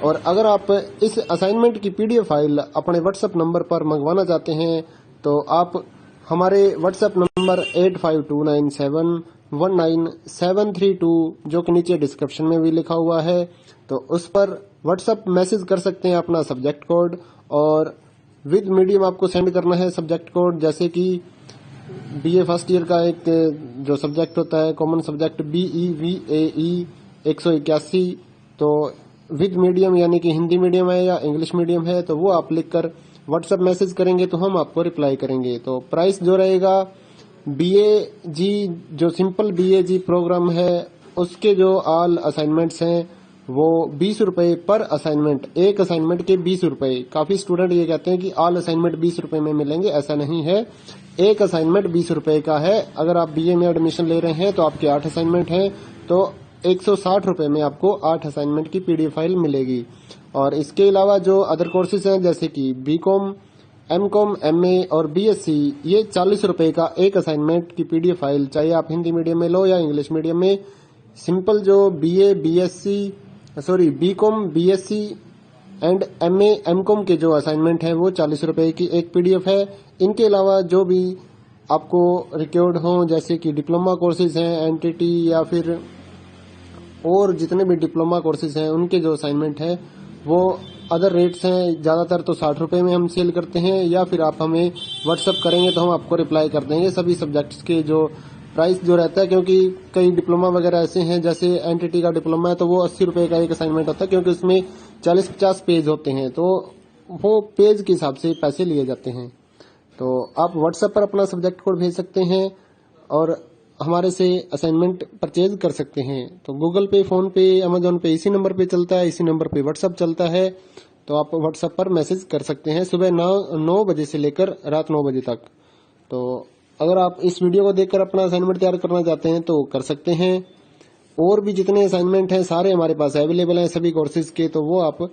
और अगर आप इस असाइनमेंट की PDF फाइल अपने व्हाट्सएप नंबर पर मंगवाना चाहते हैं तो आप हमारे व्हाट्सएप नंबर 8529719732 जो कि नीचे डिस्क्रिप्शन में भी लिखा हुआ है, तो उस पर व्हाट्सएप मैसेज कर सकते हैं अपना सब्जेक्ट कोड, और विद मीडियम आपको सेंड करना है सब्जेक्ट कोड। जैसे कि BA फर्स्ट ईयर का एक जो सब्जेक्ट होता है कॉमन सब्जेक्ट BEVAE 181, तो विद मीडियम यानी कि हिंदी मीडियम है या इंग्लिश मीडियम है, तो वो आप लिखकर व्हाट्सएप मैसेज करेंगे तो हम आपको रिप्लाई करेंगे। तो प्राइस जो रहेगा BAG जो सिंपल BAG प्रोग्राम है उसके जो ऑल असाइनमेंट्स हैं वो 20 रुपए पर असाइनमेंट, एक असाइनमेंट के 20 रुपए। काफी स्टूडेंट ये कहते हैं कि ऑल असाइनमेंट 20 रुपए में मिलेंगे, ऐसा नहीं है। एक असाइनमेंट 20 रुपए का है। अगर आप BA में एडमिशन ले रहे हैं तो आपके 8 असाइनमेंट हैं, तो 160 रुपए में आपको 8 असाइनमेंट की PDF फाइल मिलेगी। और इसके अलावा जो अदर कोर्सेज हैं जैसे कि BCom, MCom, MA और BSc, ये 40 रुपए का एक असाइनमेंट की PDF फाइल, चाहे आप हिंदी मीडियम में लो या इंग्लिश मीडियम में। सिंपल जो BCom, BSc and MA, MCom के जो असाइनमेंट है वो 40 रुपए की एक PDF है। इनके अलावा जो भी आपको रिक्वायर्ड हो जैसे कि डिप्लोमा कोर्सेज हैं, NTT या फिर और जितने भी डिप्लोमा कोर्सेज हैं उनके जो असाइनमेंट है वो अदर रेट्स हैं। ज्यादातर तो 60 रुपए में हम सेल करते हैं, या फिर आप हमें व्हाट्सएप करेंगे तो हम आपको रिप्लाई कर देंगे सभी सब्जेक्ट्स के जो प्राइस जो रहता है। क्योंकि कई डिप्लोमा वगैरह ऐसे हैं, जैसे NTT का डिप्लोमा है तो वो 80 रुपए का एक असाइनमेंट होता है, क्योंकि उसमें 40-50 पेज होते हैं, तो वो पेज के हिसाब से पैसे लिए जाते हैं। तो आप व्हाट्सएप पर अपना सब्जेक्ट कोड भेज सकते हैं और हमारे से असाइनमेंट परचेज कर सकते हैं। तो गूगल पे, फोन पे, अमेजोन पे इसी नंबर पे चलता है, इसी नंबर पे व्हाट्सएप चलता है। तो आप व्हाट्सएप पर मैसेज कर सकते हैं सुबह 9 बजे से लेकर रात 9 बजे तक। तो अगर आप इस वीडियो को देखकर अपना असाइनमेंट तैयार करना चाहते हैं तो कर सकते हैं। और भी जितने असाइनमेंट हैं सारे हमारे पास अवेलेबल हैं सभी कोर्सेज के, तो वो आप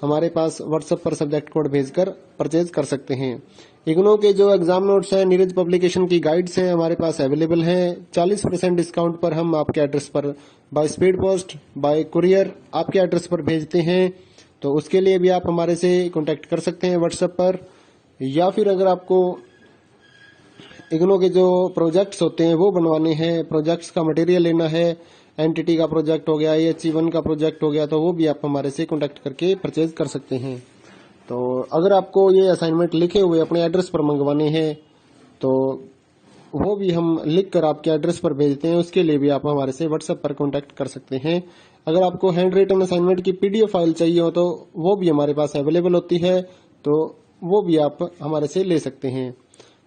हमारे पास व्हाट्सएप पर सब्जेक्ट कोड भेजकर परचेज कर सकते हैं। इग्नो के जो एग्जाम नोट्स हैं, नीरज पब्लिकेशन की गाइड्स हैं हमारे पास अवेलेबल हैं। 40% डिस्काउंट पर हम आपके एड्रेस पर by speed post, bye courier आपके एड्रेस पर भेजते हैं। तो उसके लिए भी आप हमारे से कांटेक्ट कर सकते हैं व्हाट्सएप पर। या फिर अगर आपको इग्नो के जो प्रोजेक्ट्स होते हैं वो बनवाने हैं, प्रोजेक्ट्स का मटेरियल लेना है, एनटीटी का प्रोजेक्ट हो गया, AHE1 का प्रोजेक्ट हो गया, तो वो भी आप हमारे से कांटेक्ट करके परचेज कर सकते हैं। तो अगर आपको ये असाइनमेंट लिखे हुए अपने एड्रेस पर मंगवाने हैं तो वो भी हम लिख कर आपके एड्रेस पर भेजते हैं। उसके लिए भी आप हमारे से व्हाट्सएप पर कांटेक्ट कर सकते हैं। अगर आपको हैंड रिटन असाइनमेंट की पीडीएफ फाइल चाहिए हो तो वो भी हमारे पास अवेलेबल होती है, तो वो भी आप हमारे से ले सकते हैं।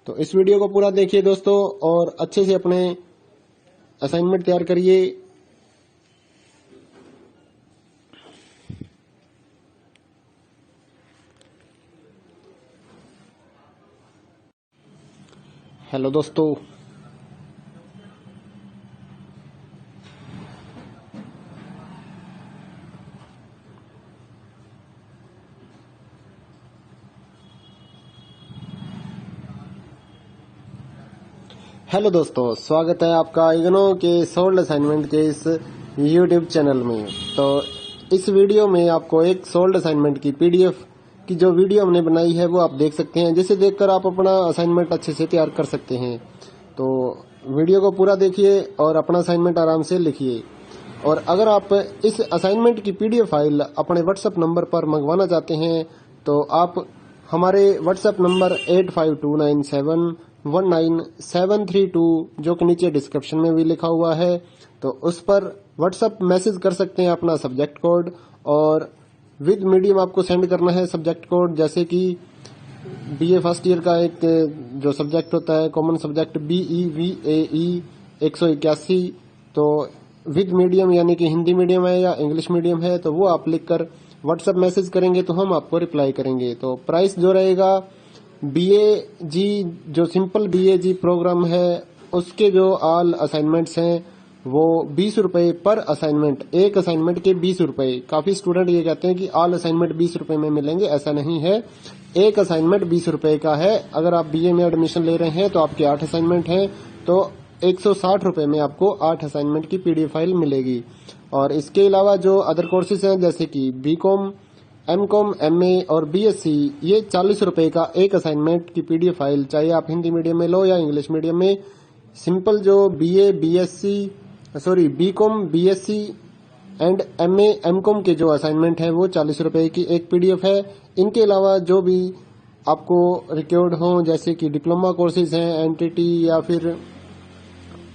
तो इस वीडियो को पूरा देखिए दोस्तों और अच्छे से अपने असाइनमेंट तैयार करिए। हेलो दोस्तों, स्वागत है आपका इग्नो के सोल्ड असाइनमेंट के इस यूट्यूब चैनल में। तो इस वीडियो में आपको एक सोल्ड असाइनमेंट की पीडीएफ की जो वीडियो हमने बनाई है वो आप देख सकते हैं, जिसे देखकर आप अपना असाइनमेंट अच्छे से तैयार कर सकते हैं। तो वीडियो को पूरा देखिए और अपना असाइनमेंट आराम से लिखिए। और अगर आप इस असाइनमेंट की पीडीएफ फाइल अपने व्हाट्सएप नंबर पर मंगवाना चाहते हैं तो आप हमारे व्हाट्सएप नंबर 8529719732 जो कि नीचे डिस्क्रिप्शन में भी लिखा हुआ है, तो उस पर व्हाट्सएप मैसेज कर सकते हैं अपना सब्जेक्ट कोड, और विद मीडियम आपको सेंड करना है सब्जेक्ट कोड। जैसे कि बीए फर्स्ट ईयर का एक जो सब्जेक्ट होता है कॉमन सब्जेक्ट BEVAE 181, तो विद मीडियम यानी कि हिंदी मीडियम है या इंग्लिश मीडियम है तो वो आप लिखकर व्हाट्सएप मैसेज करेंगे तो हम आपको रिप्लाई करेंगे। तो प्राइस जो रहेगा BAG जो सिंपल BAG प्रोग्राम है उसके जो ऑल असाइनमेंट्स हैं वो 20 रुपए पर असाइनमेंट, एक असाइनमेंट के 20 रुपए। काफी स्टूडेंट ये कहते हैं कि ऑल असाइनमेंट 20 रुपए में मिलेंगे, ऐसा नहीं है। एक असाइनमेंट 20 रुपए का है। अगर आप BA में एडमिशन ले रहे हैं तो आपके 8 असाइनमेंट हैं तो 160 रुपए में आपको 8 असाइनमेंट की पीडीएफ फाइल मिलेगी। और इसके अलावा जो अदर कोर्सेज हैं जैसे कि BCom, MCom, MA और BSc, ये 40 रुपए का एक असाइनमेंट की पीडीएफ फाइल, चाहे आप हिंदी मीडियम में लो या इंग्लिश मीडियम में। सिंपल जो BCom, BSc and MA, MCom के जो असाइनमेंट है वो 40 रुपए की एक पीडीएफ है। इनके अलावा जो भी आपको रिक्वायर्ड हो जैसे कि डिप्लोमा कोर्सेज हैं NTT या फिर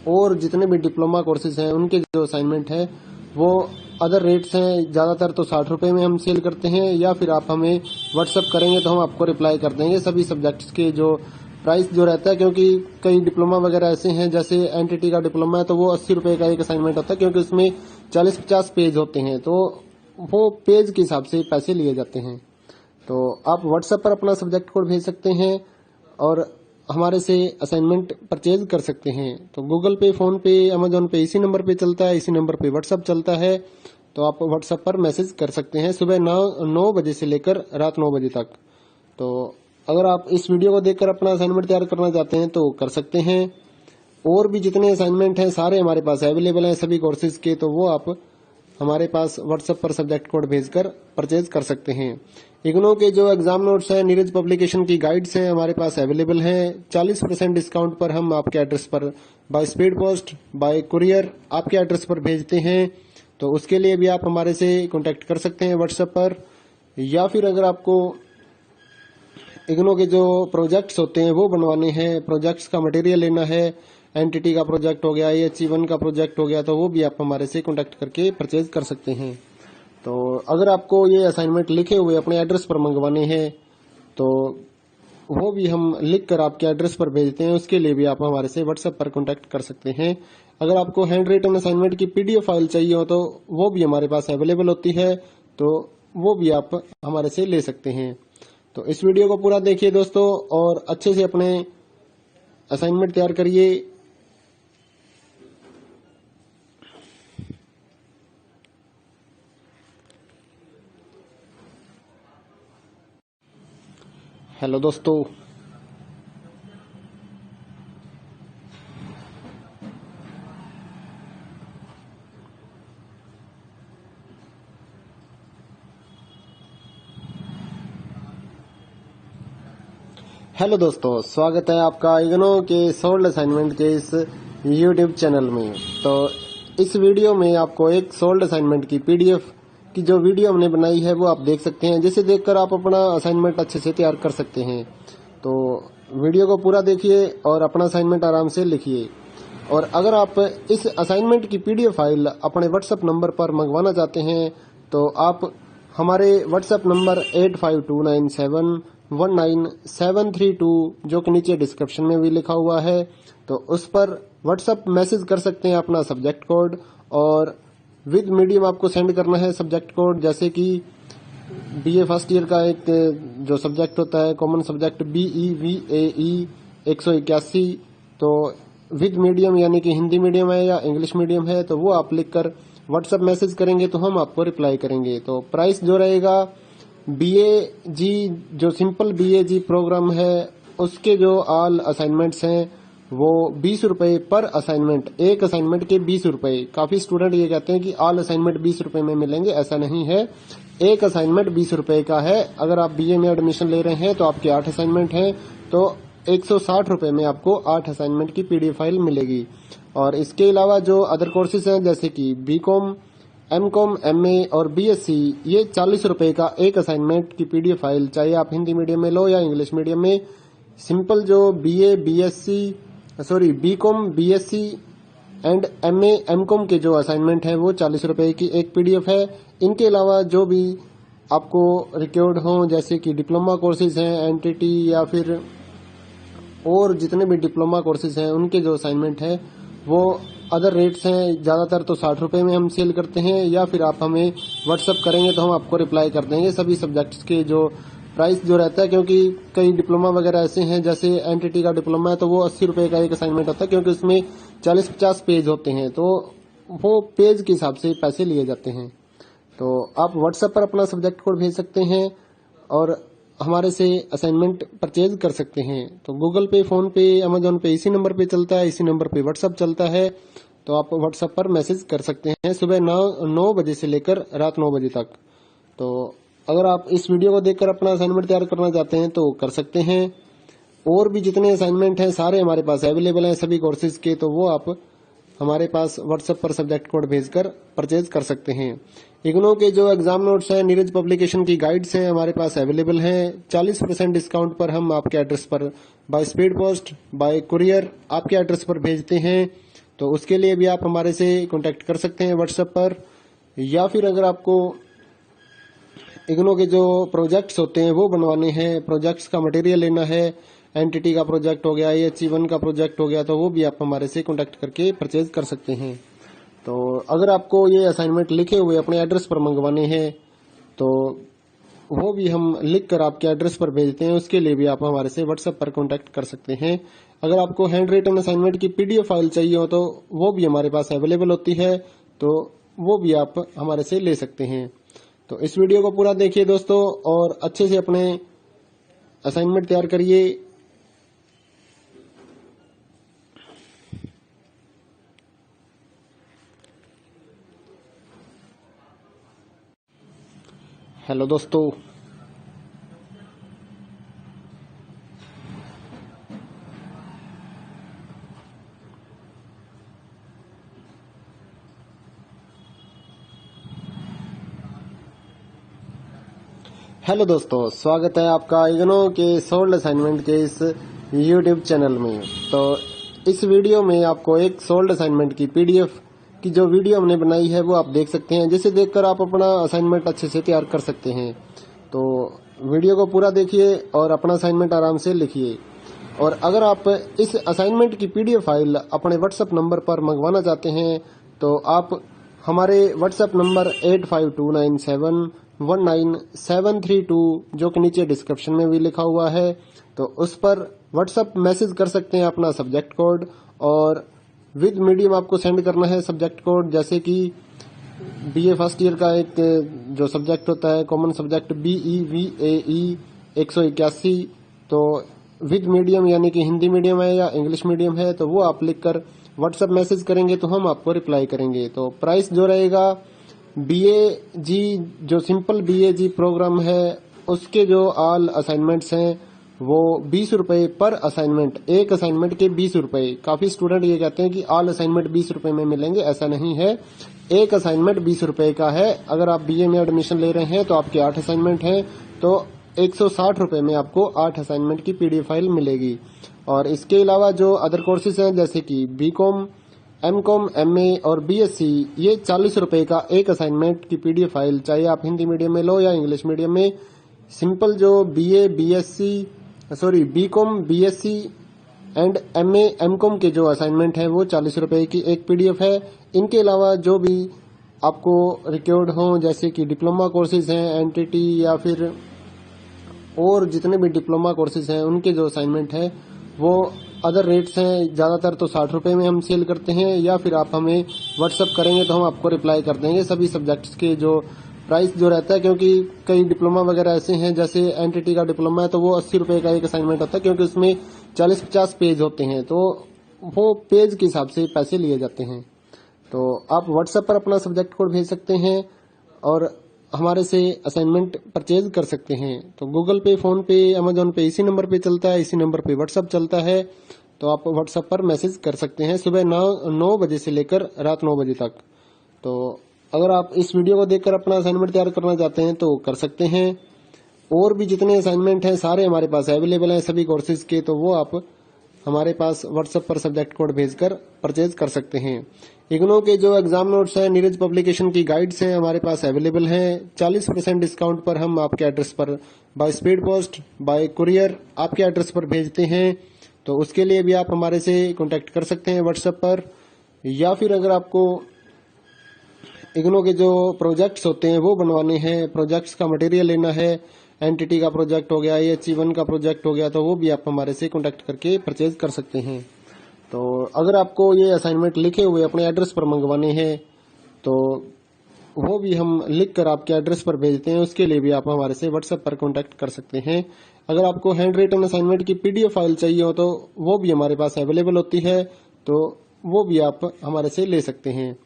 और जितने भी डिप्लोमा कोर्सेज हैं उनके जो असाइनमेंट है वो अदर रेट्स हैं। ज्यादातर तो 60 रुपए में हम सेल करते हैं, या फिर आप हमें व्हाट्सएप करेंगे तो हम आपको रिप्लाई कर देंगे सभी सब्जेक्ट्स के जो प्राइस जो रहता है। क्योंकि कई डिप्लोमा वगैरह ऐसे हैं जैसे NTT का डिप्लोमा है तो वो 80 रुपए का एक असाइनमेंट होता है, क्योंकि उसमें 40-50 पेज होते हैं तो वो पेज के हिसाब से पैसे लिए जाते हैं। तो आप व्हाट्सएप पर अपना सब्जेक्ट कोड भेज सकते हैं और हमारे से असाइनमेंट परचेज कर सकते हैं। तो गूगल पे, फोन पे, अमेजोन पे इसी नंबर पे चलता है, इसी नंबर पे व्हाट्सएप चलता है। तो आप व्हाट्सएप पर मैसेज कर सकते हैं सुबह 9 बजे से लेकर रात 9 बजे तक। तो अगर आप इस वीडियो को देखकर अपना असाइनमेंट तैयार करना चाहते हैं तो कर सकते हैं। और भी जितने असाइनमेंट हैं सारे हमारे पास अवेलेबल हैं सभी कोर्सेज के, तो वो आप हमारे पास व्हाट्सएप पर सब्जेक्ट कोड भेजकर परचेज कर सकते हैं। इग्नो के जो एग्जाम नोट्स हैं, नीरज पब्लिकेशन की गाइड्स हैं हमारे पास अवेलेबल हैं। 40% डिस्काउंट पर हम आपके एड्रेस पर by speed post, bye courier आपके एड्रेस पर भेजते हैं। तो उसके लिए भी आप हमारे से कांटेक्ट कर सकते हैं व्हाट्सएप पर। या फिर अगर आपको इग्नो के जो प्रोजेक्ट्स होते हैं वो बनवाने हैं, प्रोजेक्ट्स का मटेरियल लेना है, NTT का प्रोजेक्ट हो गया, AHE1 का प्रोजेक्ट हो गया, तो वो भी आप हमारे से कांटेक्ट करके परचेज कर सकते हैं। तो अगर आपको ये असाइनमेंट लिखे हुए अपने एड्रेस पर मंगवाने हैं तो वो भी हम लिख कर आपके एड्रेस पर भेजते हैं। उसके लिए भी आप हमारे से व्हाट्सएप पर कांटेक्ट कर सकते हैं। अगर आपको हैंड रिटन असाइनमेंट की पीडीएफ फाइल चाहिए हो तो वो भी हमारे पास अवेलेबल होती है, तो वो भी आप हमारे से ले सकते हैं। तो इस वीडियो को पूरा देखिए दोस्तों और अच्छे से अपने असाइनमेंट तैयार करिए। हेलो दोस्तों, स्वागत है आपका इग्नो के सोल्ड असाइनमेंट के इस यूट्यूब चैनल में। तो इस वीडियो में आपको एक सोल्ड असाइनमेंट की पीडीएफ की जो वीडियो हमने बनाई है वो आप देख सकते हैं, जिसे देखकर आप अपना असाइनमेंट अच्छे से तैयार कर सकते हैं। तो वीडियो को पूरा देखिए और अपना असाइनमेंट आराम से लिखिए। और अगर आप इस असाइनमेंट की पीडीएफ फाइल अपने व्हाट्सएप नंबर पर मंगवाना चाहते हैं तो आप हमारे व्हाट्सएप नंबर 8529719732 जो कि नीचे डिस्क्रिप्शन में भी लिखा हुआ है, तो उस पर व्हाट्सएप मैसेज कर सकते हैं अपना सब्जेक्ट कोड, और विद मीडियम आपको सेंड करना है सब्जेक्ट कोड। जैसे कि बीए फर्स्ट ईयर का एक जो सब्जेक्ट होता है कॉमन सब्जेक्ट BEVAE 181, तो विद मीडियम यानी कि हिंदी मीडियम है या इंग्लिश मीडियम है तो वो आप लिखकर व्हाट्सएप मैसेज करेंगे तो हम आपको रिप्लाई करेंगे। तो प्राइस जो रहेगा BAG जो सिंपल BAG प्रोग्राम है उसके जो ऑल असाइनमेंट्स हैं वो 20 रुपए पर असाइनमेंट, एक असाइनमेंट के 20 रुपए। काफी स्टूडेंट ये कहते हैं कि ऑल असाइनमेंट 20 रुपए में मिलेंगे, ऐसा नहीं है। एक असाइनमेंट 20 रुपए का है। अगर आप BA में एडमिशन ले रहे हैं तो आपके 8 असाइनमेंट हैं तो 160 रुपए में आपको 8 असाइनमेंट की पीडीएफ फाइल मिलेगी। और इसके अलावा जो अदर कोर्सेज हैं जैसे कि BCom, MCom, MA और BSc, ये 40 रुपए का एक असाइनमेंट की पीडीएफ फाइल, चाहे आप हिंदी मीडियम में लो या इंग्लिश मीडियम में। सिंपल जो BCom, BSc and MA, MCom के जो असाइनमेंट है वो 40 रुपए की एक पीडीएफ है। इनके अलावा जो भी आपको रिक्वायर्ड हो जैसे कि डिप्लोमा कोर्सेज हैं, एनटीटी या फिर और जितने भी डिप्लोमा कोर्सेज हैं उनके जो असाइनमेंट है वो अदर रेट्स हैं। ज्यादातर तो 60 रुपए में हम सेल करते हैं, या फिर आप हमें व्हाट्सअप करेंगे तो हम आपको रिप्लाई कर देंगे सभी सब्जेक्ट्स के जो प्राइस जो रहता है। क्योंकि कई डिप्लोमा वगैरह ऐसे हैं, जैसे एनटीटी का डिप्लोमा है तो वो 80 रुपए का एक असाइनमेंट होता है, क्योंकि उसमें 40-50 पेज होते हैं तो वो पेज के हिसाब से पैसे लिए जाते हैं। तो आप व्हाट्सएप पर अपना सब्जेक्ट कोड भेज सकते हैं और हमारे से असाइनमेंट परचेज कर सकते हैं। तो गूगल पे, फोन पे, अमेजोन पे इसी नंबर पे चलता है, इसी नंबर पे व्हाट्सएप चलता है। तो आप व्हाट्सएप पर मैसेज कर सकते हैं सुबह 9 बजे से लेकर रात 9 बजे तक। तो अगर आप इस वीडियो को देखकर अपना असाइनमेंट तैयार करना चाहते हैं तो कर सकते हैं। और भी जितने असाइनमेंट हैं सारे हमारे पास अवेलेबल हैं सभी कोर्सेज के, तो वो आप हमारे पास व्हाट्सएप पर सब्जेक्ट कोड भेजकर परचेज कर सकते हैं। इग्नो के जो एग्जाम नोट्स हैं, नीरज पब्लिकेशन की गाइड्स हैं हमारे पास अवेलेबल हैं। 40% डिस्काउंट पर हम आपके एड्रेस पर by speed post, bye courier आपके एड्रेस पर भेजते हैं। तो उसके लिए भी आप हमारे से कांटेक्ट कर सकते हैं व्हाट्सएप पर। या फिर अगर आपको इग्नो के जो प्रोजेक्ट्स होते हैं वो बनवाने हैं, प्रोजेक्ट्स का मटेरियल लेना है, एनटीटी का प्रोजेक्ट हो गया, HE1 का प्रोजेक्ट हो गया, तो वो भी आप हमारे से कांटेक्ट करके परचेज कर सकते हैं। तो अगर आपको ये असाइनमेंट लिखे हुए अपने एड्रेस पर मंगवाने हैं तो वो भी हम लिख कर आपके एड्रेस पर भेजते हैं, उसके लिए भी आप हमारे से व्हाट्सएप पर कांटेक्ट कर सकते हैं। अगर आपको हैंड रिटन असाइनमेंट की पीडीएफ फाइल चाहिए हो तो वो भी हमारे पास अवेलेबल होती है, तो वो भी आप हमारे से ले सकते हैं। तो इस वीडियो को पूरा देखिए दोस्तों और अच्छे से अपने असाइनमेंट तैयार करिए। हेलो दोस्तों, स्वागत है आपका इग्नो के सोल्ड असाइनमेंट के इस यूट्यूब चैनल में। तो इस वीडियो में आपको एक सोल्ड असाइनमेंट की पीडीएफ की जो वीडियो हमने बनाई है वो आप देख सकते हैं, जिसे देखकर आप अपना असाइनमेंट अच्छे से तैयार कर सकते हैं। तो वीडियो को पूरा देखिए और अपना असाइनमेंट आराम से लिखिए। और अगर आप इस असाइनमेंट की पीडीएफ फाइल अपने व्हाट्सएप नंबर पर मंगवाना चाहते हैं तो आप हमारे व्हाट्सएप नंबर 8529719732 जो कि नीचे डिस्क्रिप्शन में भी लिखा हुआ है, तो उस पर व्हाट्सएप मैसेज कर सकते हैं अपना सब्जेक्ट कोड, और विद मीडियम आपको सेंड करना है सब्जेक्ट कोड। जैसे कि BA फर्स्ट ईयर का एक जो सब्जेक्ट होता है कॉमन सब्जेक्ट BEVAE 181, तो विद मीडियम यानी कि हिंदी मीडियम है या इंग्लिश मीडियम है तो वो आप लिखकर व्हाट्सएप मैसेज करेंगे तो हम आपको रिप्लाई करेंगे। तो प्राइस जो रहेगा BAG जो सिंपल BAG प्रोग्राम है उसके जो ऑल असाइनमेंट्स हैं वो 20 रुपए पर असाइनमेंट, एक असाइनमेंट के 20 रुपए। काफी स्टूडेंट ये कहते हैं कि ऑल असाइनमेंट 20 रुपए में मिलेंगे, ऐसा नहीं है। एक असाइनमेंट 20 रुपए का है। अगर आप BA में एडमिशन ले रहे हैं तो आपके 8 असाइनमेंट हैं तो 160 रुपये में आपको 8 असाइनमेंट की PDF फाइल मिलेगी। और इसके अलावा जो अदर कोर्सेज हैं जैसे कि BCom, MCom, MA और BSc, ये 40 रुपये का एक असाइनमेंट की PDF फाइल, चाहे आप हिंदी मीडियम में लो या इंग्लिश मीडियम में। सिंपल जो BCom, BSc and MA, MCom के जो असाइनमेंट है वो 40 रुपये की एक PDF है। इनके अलावा जो भी आपको रिक्वायर्ड हो जैसे कि डिप्लोमा कोर्सेज हैं, NTT या फिर और जितने भी डिप्लोमा कोर्सेज हैं उनके जो असाइनमेंट है वो अदर रेट्स हैं। ज़्यादातर तो 60 रुपये में हम सेल करते हैं, या फिर आप हमें व्हाट्सअप करेंगे तो हम आपको रिप्लाई कर देंगे सभी सब्जेक्ट्स के जो प्राइस जो रहता है। क्योंकि कई डिप्लोमा वगैरह ऐसे हैं, जैसे NTT का डिप्लोमा है तो वो 80 रुपये का एक असाइनमेंट होता है, क्योंकि उसमें 40-50 पेज होते हैं, तो वो पेज के हिसाब से पैसे लिए जाते हैं। तो आप व्हाट्सएप पर अपना सब्जेक्ट कोड भेज सकते हैं और हमारे से असाइनमेंट परचेज कर सकते हैं। तो गूगल पे, फोन पे, अमेजोन पे इसी नंबर पे चलता है, इसी नंबर पे व्हाट्सएप चलता है। तो आप व्हाट्सएप पर मैसेज कर सकते हैं सुबह 9 बजे से लेकर रात 9 बजे तक। तो अगर आप इस वीडियो को देखकर अपना असाइनमेंट तैयार करना चाहते हैं तो कर सकते हैं। और भी जितने असाइनमेंट हैं सारे हमारे पास अवेलेबल हैं सभी कोर्सेज के, तो वो आप हमारे पास व्हाट्सएप पर सब्जेक्ट कोड भेजकर परचेज कर सकते हैं। इग्नो के जो एग्जाम नोट्स हैं, नीरज पब्लिकेशन की गाइड्स हैं हमारे पास अवेलेबल हैं। 40% डिस्काउंट पर हम आपके एड्रेस पर by speed post, bye courier आपके एड्रेस पर भेजते हैं। तो उसके लिए भी आप हमारे से कांटेक्ट कर सकते हैं व्हाट्सएप पर। या फिर अगर आपको इग्नो के जो प्रोजेक्ट्स होते हैं वो बनवाने हैं, प्रोजेक्ट्स का मटेरियल लेना है, NTT का प्रोजेक्ट हो गया, IHE1 का प्रोजेक्ट हो गया, तो वो भी आप हमारे से कांटेक्ट करके परचेज कर सकते हैं। तो अगर आपको ये असाइनमेंट लिखे हुए अपने एड्रेस पर मंगवाने हैं तो वो भी हम लिख कर आपके एड्रेस पर भेजते हैं, उसके लिए भी आप हमारे से व्हाट्सएप पर कांटेक्ट कर सकते हैं। अगर आपको हैंड रिटन असाइनमेंट की PDF फाइल चाहिए हो तो वो भी हमारे पास अवेलेबल होती है, तो वो भी आप हमारे से ले सकते हैं।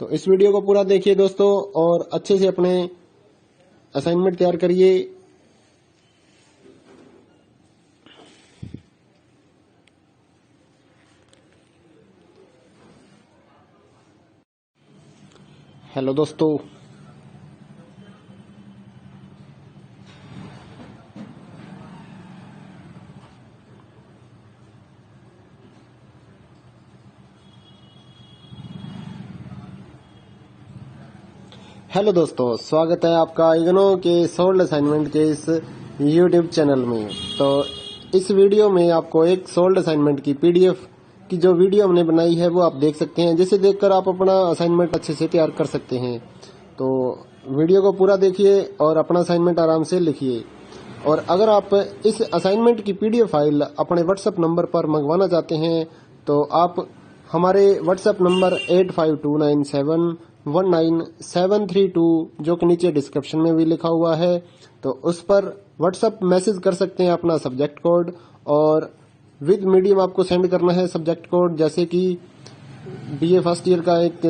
तो इस वीडियो को पूरा देखिए दोस्तों और अच्छे से अपने असाइनमेंट तैयार करिए। हेलो दोस्तों, स्वागत है आपका इग्नो के सोल्ड असाइनमेंट के इस YouTube चैनल में। तो इस वीडियो में आपको एक सोल्ड असाइनमेंट की PDF की जो वीडियो हमने बनाई है वो आप देख सकते हैं, जिसे देखकर आप अपना असाइनमेंट अच्छे से तैयार कर सकते हैं। तो वीडियो को पूरा देखिए और अपना असाइनमेंट आराम से लिखिए। और अगर आप इस असाइनमेंट की PDF फाइल अपने व्हाट्सएप नंबर पर मंगवाना चाहते हैं तो आप हमारे व्हाट्सएप नंबर 8529719732 जो कि नीचे डिस्क्रिप्शन में भी लिखा हुआ है, तो उस पर व्हाट्सएप मैसेज कर सकते हैं अपना सब्जेक्ट कोड, और विद मीडियम आपको सेंड करना है सब्जेक्ट कोड। जैसे कि BA फर्स्ट ईयर का एक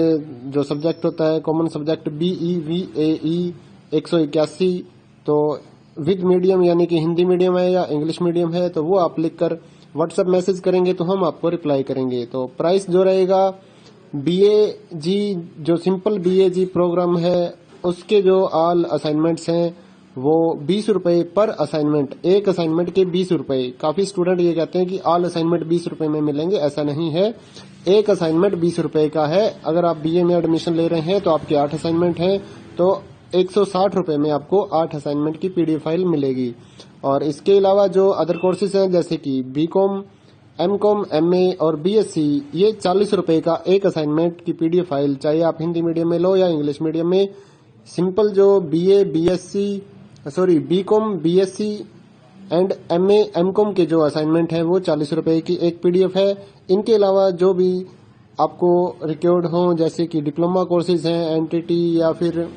जो सब्जेक्ट होता है कॉमन सब्जेक्ट BEVAE 181, तो विद मीडियम यानी कि हिंदी मीडियम है या इंग्लिश मीडियम है, तो वो आप लिखकर व्हाट्सएप मैसेज करेंगे तो हम आपको रिप्लाई करेंगे। तो प्राइस जो रहेगा BAG जो सिंपल BAG प्रोग्राम है उसके जो ऑल असाइनमेंट्स हैं वो 20 रुपए पर असाइनमेंट, एक असाइनमेंट के 20 रुपए। काफी स्टूडेंट ये कहते हैं कि ऑल असाइनमेंट 20 रुपए में मिलेंगे, ऐसा नहीं है। एक असाइनमेंट 20 रुपए का है। अगर आप BA में एडमिशन ले रहे हैं तो आपके 8 असाइनमेंट हैं, तो 160 रुपए में आपको 8 असाइनमेंट की PDF फाइल मिलेगी। और इसके अलावा जो अदर कोर्सेज हैं जैसे कि BCom, MCom, MA और BSc, ये 40 रुपए का एक असाइनमेंट की PDF फाइल, चाहे आप हिंदी मीडियम में लो या इंग्लिश मीडियम में। सिंपल जो BCom, BSc and MA, MCom के जो असाइनमेंट है वो 40 रुपए की एक PDF है। इनके अलावा जो भी आपको रिक्वायर्ड हो जैसे कि डिप्लोमा कोर्सेज हैं, NTT या फिर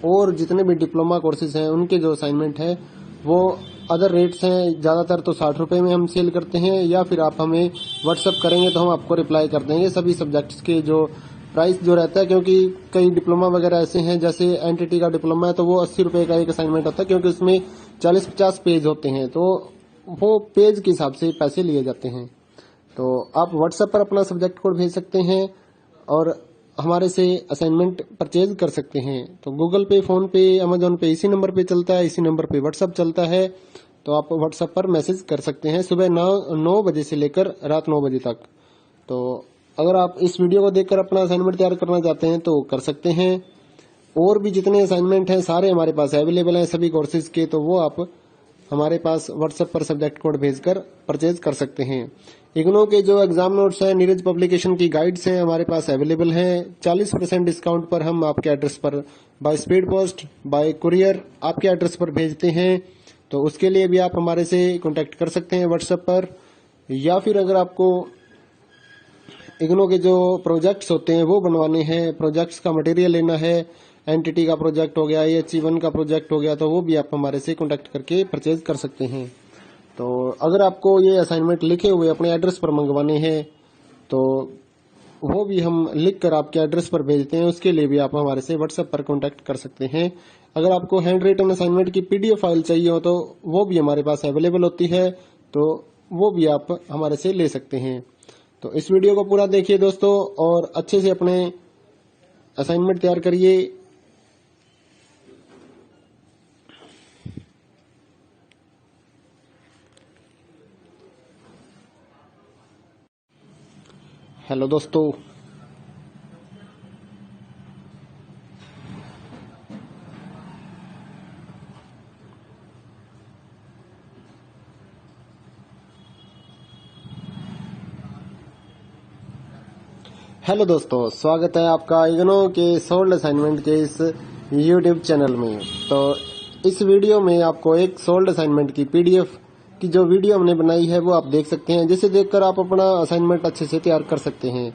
और जितने भी डिप्लोमा कोर्सेज हैं उनके जो असाइनमेंट है वो अदर रेट्स हैं। ज़्यादातर तो 60 रुपये में हम सेल करते हैं, या फिर आप हमें व्हाट्सएप करेंगे तो हम आपको रिप्लाई कर देंगे सभी सब्जेक्ट्स के जो प्राइस जो रहता है। क्योंकि कई डिप्लोमा वगैरह ऐसे हैं, जैसे NTT का डिप्लोमा है तो वो 80 रुपये का एक असाइनमेंट होता है, क्योंकि उसमें 40-50 पेज होते हैं, तो वो पेज के हिसाब से पैसे लिए जाते हैं। तो आप व्हाट्सएप पर अपना सब्जेक्ट कोड भेज सकते हैं और हमारे से असाइनमेंट परचेज कर सकते हैं। तो गूगल पे, फोन पे, अमेजोन पे इसी नंबर पे चलता है, इसी नंबर पे व्हाट्सअप चलता है। तो आप व्हाट्सएप पर मैसेज कर सकते हैं सुबह 9 बजे से लेकर रात 9 बजे तक। तो अगर आप इस वीडियो को देखकर अपना असाइनमेंट तैयार करना चाहते हैं तो कर सकते हैं। और भी जितने असाइनमेंट हैं सारे हमारे पास अवेलेबल हैं सभी कोर्सेज के, तो वो आप हमारे पास व्हाट्सएप पर सब्जेक्ट कोड भेजकर परचेज कर सकते हैं। इग्नो के जो एग्जाम नोट्स हैं, नीरज पब्लिकेशन की गाइड्स हैं हमारे पास अवेलेबल हैं। 40% डिस्काउंट पर हम आपके एड्रेस पर by speed post, bye courier आपके एड्रेस पर भेजते हैं। तो उसके लिए भी आप हमारे से कांटेक्ट कर सकते हैं व्हाट्सएप पर। या फिर अगर आपको इग्नो के जो प्रोजेक्ट्स होते हैं वो बनवाने हैं, प्रोजेक्ट्स का मटेरियल लेना है, एनटीटी का प्रोजेक्ट हो गया, EHC1 का प्रोजेक्ट हो गया, तो वो भी आप हमारे से कांटेक्ट करके परचेज कर सकते हैं। तो अगर आपको ये असाइनमेंट लिखे हुए अपने एड्रेस पर मंगवाने हैं तो वो भी हम लिख कर आपके एड्रेस पर भेजते हैं। उसके लिए भी आप हमारे से व्हाट्सएप पर कांटेक्ट कर सकते हैं। अगर आपको हैंड रिटन असाइनमेंट की PDF फाइल चाहिए हो तो वो भी हमारे पास अवेलेबल होती है, तो वो भी आप हमारे से ले सकते हैं। तो इस वीडियो को पूरा देखिए दोस्तों और अच्छे से अपने असाइनमेंट तैयार करिए। हेलो दोस्तों, स्वागत है आपका इग्नो के सोल्ड असाइनमेंट के इस YouTube चैनल में। तो इस वीडियो में आपको एक सोल्ड असाइनमेंट की PDF की जो वीडियो हमने बनाई है वो आप देख सकते हैं, जिसे देखकर आप अपना असाइनमेंट अच्छे से तैयार कर सकते हैं।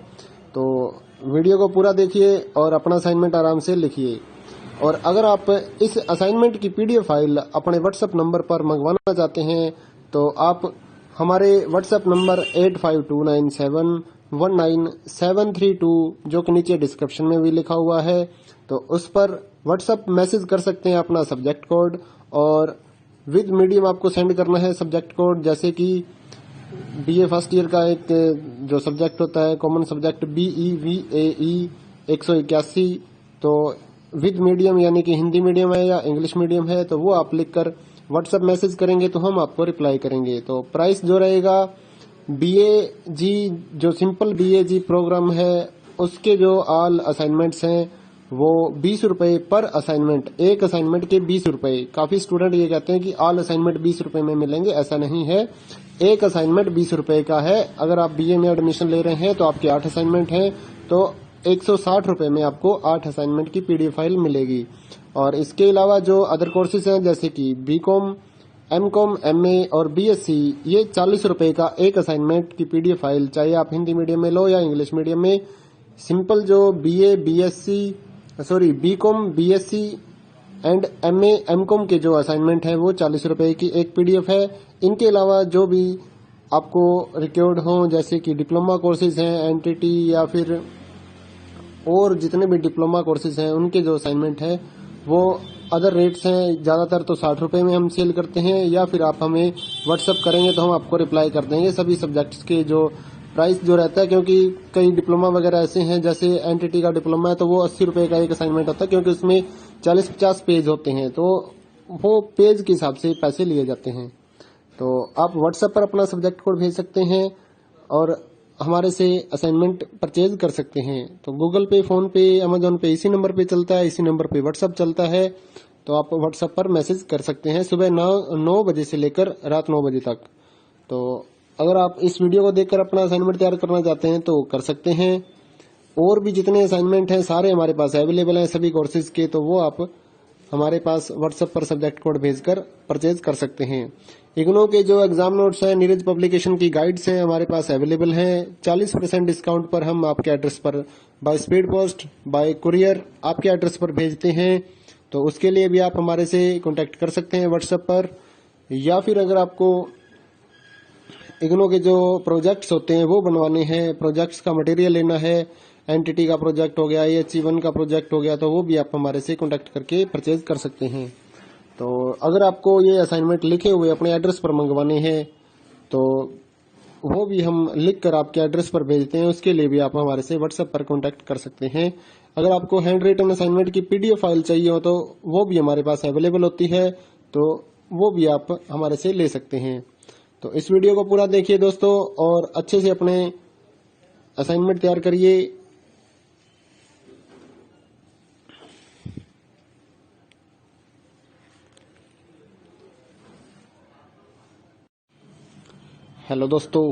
तो वीडियो को पूरा देखिए और अपना असाइनमेंट आराम से लिखिए। और अगर आप इस असाइनमेंट की PDF फाइल अपने व्हाट्सएप नंबर पर मंगवाना चाहते हैं तो आप हमारे व्हाट्सएप नंबर 8529719732 जो कि नीचे डिस्क्रिप्शन में भी लिखा हुआ है, तो उस पर व्हाट्सएप मैसेज कर सकते हैं अपना सब्जेक्ट कोड। और विद मीडियम आपको सेंड करना है सब्जेक्ट कोड, जैसे कि BA फर्स्ट ईयर का एक जो सब्जेक्ट होता है कॉमन सब्जेक्ट BEVAE 181, तो विद मीडियम यानी कि हिंदी मीडियम है या इंग्लिश मीडियम है, तो वो आप लिखकर व्हाट्सएप मैसेज करेंगे तो हम आपको रिप्लाई करेंगे। तो प्राइस जो रहेगा BAG जो सिंपल BAG प्रोग्राम है उसके जो ऑल असाइनमेंट्स हैं वो 20 रुपए पर असाइनमेंट, एक असाइनमेंट के 20 रुपए। काफी स्टूडेंट ये कहते हैं कि ऑल असाइनमेंट 20 रुपए में मिलेंगे, ऐसा नहीं है। एक असाइनमेंट 20 रुपए का है। अगर आप BA में एडमिशन ले रहे हैं तो आपके 8 असाइनमेंट हैं तो 160 रुपए में आपको 8 असाइनमेंट की PDF फाइल मिलेगी। और इसके अलावा जो अदर कोर्सेज हैं जैसे कि BCom, MCom, MA और BSc, ये 40 रुपए का एक असाइनमेंट की PDF फाइल, चाहे आप हिंदी मीडियम में लो या इंग्लिश मीडियम में। सिंपल जो BCom, BSc and MA, MCom के जो असाइनमेंट है वो 40 रुपए की एक PDF है। इनके अलावा जो भी आपको रिक्वायर्ड हो जैसे कि डिप्लोमा कोर्सेज हैं, NTT या फिर और जितने भी डिप्लोमा कोर्सेज हैं उनके जो असाइनमेंट है वो अदर रेट्स हैं। ज्यादातर तो 60 रुपए में हम सेल करते हैं, या फिर आप हमें व्हाट्सएप करेंगे तो हम आपको रिप्लाई कर देंगे सभी सब्जेक्ट्स के जो प्राइस जो रहता है। क्योंकि कई डिप्लोमा वगैरह ऐसे हैं, जैसे NTT का डिप्लोमा है तो वो 80 रुपए का एक असाइनमेंट होता है, क्योंकि उसमें 40-50 पेज होते हैं, तो वो पेज के हिसाब से पैसे लिए जाते हैं। तो आप व्हाट्सएप पर अपना सब्जेक्ट कोड भेज सकते हैं और हमारे से असाइनमेंट परचेज कर सकते हैं। तो गूगल पे, फोन पे, अमेजोन पे इसी नंबर पे चलता है, इसी नंबर पे व्हाट्सएप चलता है। तो आप व्हाट्सएप पर मैसेज कर सकते हैं सुबह 9 बजे से लेकर रात 9 बजे तक। तो अगर आप इस वीडियो को देखकर अपना असाइनमेंट तैयार करना चाहते हैं तो कर सकते हैं। और भी जितने असाइनमेंट हैं सारे हमारे पास अवेलेबल हैं सभी कोर्सेज के, तो वो आप हमारे पास व्हाट्सएप पर सब्जेक्ट कोड भेजकर परचेज कर सकते हैं। इग्नो के जो एग्जाम नोट्स हैं, नीरज पब्लिकेशन की गाइड्स हैं हमारे पास अवेलेबल हैं। 40% डिस्काउंट पर हम आपके एड्रेस पर by speed post, bye courier आपके एड्रेस पर भेजते हैं। तो उसके लिए भी आप हमारे से कांटेक्ट कर सकते हैं व्हाट्सएप पर। या फिर अगर आपको इग्नो के जो प्रोजेक्ट्स होते हैं वो बनवाने हैं, प्रोजेक्ट्स का मटेरियल लेना है, NTT का प्रोजेक्ट हो गया, EHC1 का प्रोजेक्ट हो गया, तो वो भी आप हमारे से कांटेक्ट करके परचेज कर सकते हैं। तो अगर आपको ये असाइनमेंट लिखे हुए अपने एड्रेस पर मंगवाने हैं तो वो भी हम लिख कर आपके एड्रेस पर भेजते हैं। उसके लिए भी आप हमारे से व्हाट्सएप पर कांटेक्ट कर सकते हैं। अगर आपको हैंड रिटन असाइनमेंट की पीडीएफ फाइल चाहिए हो तो वो भी हमारे पास अवेलेबल होती है, तो वो भी आप हमारे से ले सकते हैं। तो इस वीडियो को पूरा देखिए दोस्तों और अच्छे से अपने असाइनमेंट तैयार करिए। हेलो दोस्तों,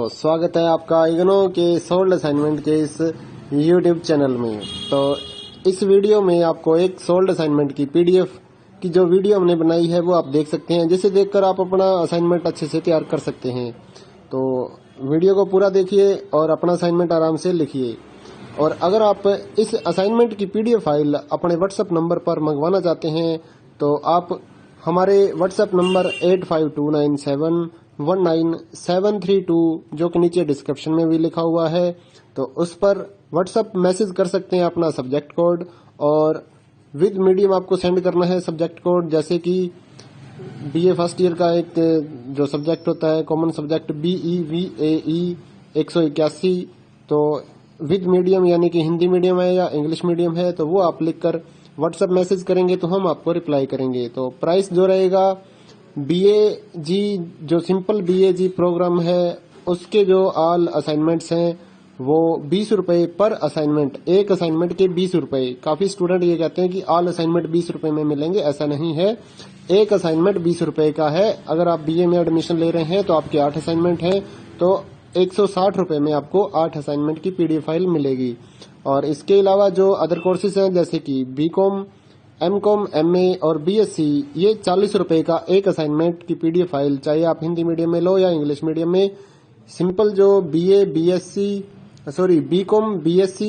स्वागत है आपका इग्नो के सोल्ड असाइनमेंट के इस यूट्यूब चैनल में। तो इस वीडियो में आपको एक सोल्ड असाइनमेंट की पीडीएफ की जो वीडियो हमने बनाई है वो आप देख सकते हैं, जिसे देखकर आप अपना असाइनमेंट अच्छे से तैयार कर सकते हैं। तो वीडियो को पूरा देखिए और अपना असाइनमेंट आराम से लिखिए। और अगर आप इस असाइनमेंट की पीडीएफ फाइल अपने व्हाट्सएप नंबर पर मंगवाना चाहते हैं तो आप हमारे व्हाट्सएप नंबर 8529719732 जो कि नीचे डिस्क्रिप्शन में भी लिखा हुआ है, तो उस पर व्हाट्सएप मैसेज कर सकते हैं अपना सब्जेक्ट कोड, और विद मीडियम आपको सेंड करना है सब्जेक्ट कोड। जैसे कि बीए फर्स्ट ईयर का एक जो सब्जेक्ट होता है कॉमन सब्जेक्ट BEVAE 181, तो विद मीडियम यानी कि हिंदी मीडियम है या इंग्लिश मीडियम है, तो वो आप लिखकर व्हाट्सएप मैसेज करेंगे तो हम आपको रिप्लाई करेंगे। तो प्राइस जो रहेगा BAG जो सिंपल BAG प्रोग्राम है उसके जो ऑल असाइनमेंट्स हैं वो 20 रुपए पर असाइनमेंट, एक असाइनमेंट के 20 रुपए। काफी स्टूडेंट ये कहते हैं कि ऑल असाइनमेंट 20 रुपए में मिलेंगे, ऐसा नहीं है। एक असाइनमेंट 20 रुपए का है। अगर आप BA में एडमिशन ले रहे हैं तो आपके 8 असाइनमेंट हैं, तो 160 रुपए में आपको 8 असाइनमेंट की पीडीएफ फाइल मिलेगी। और इसके अलावा जो अदर कोर्सेज हैं जैसे कि BCom, MCom, MA और BSc, ये 40 रुपए का एक असाइनमेंट की पीडीएफ फाइल, चाहे आप हिंदी मीडियम में लो या इंग्लिश मीडियम में। सिंपल जो BCom, BSc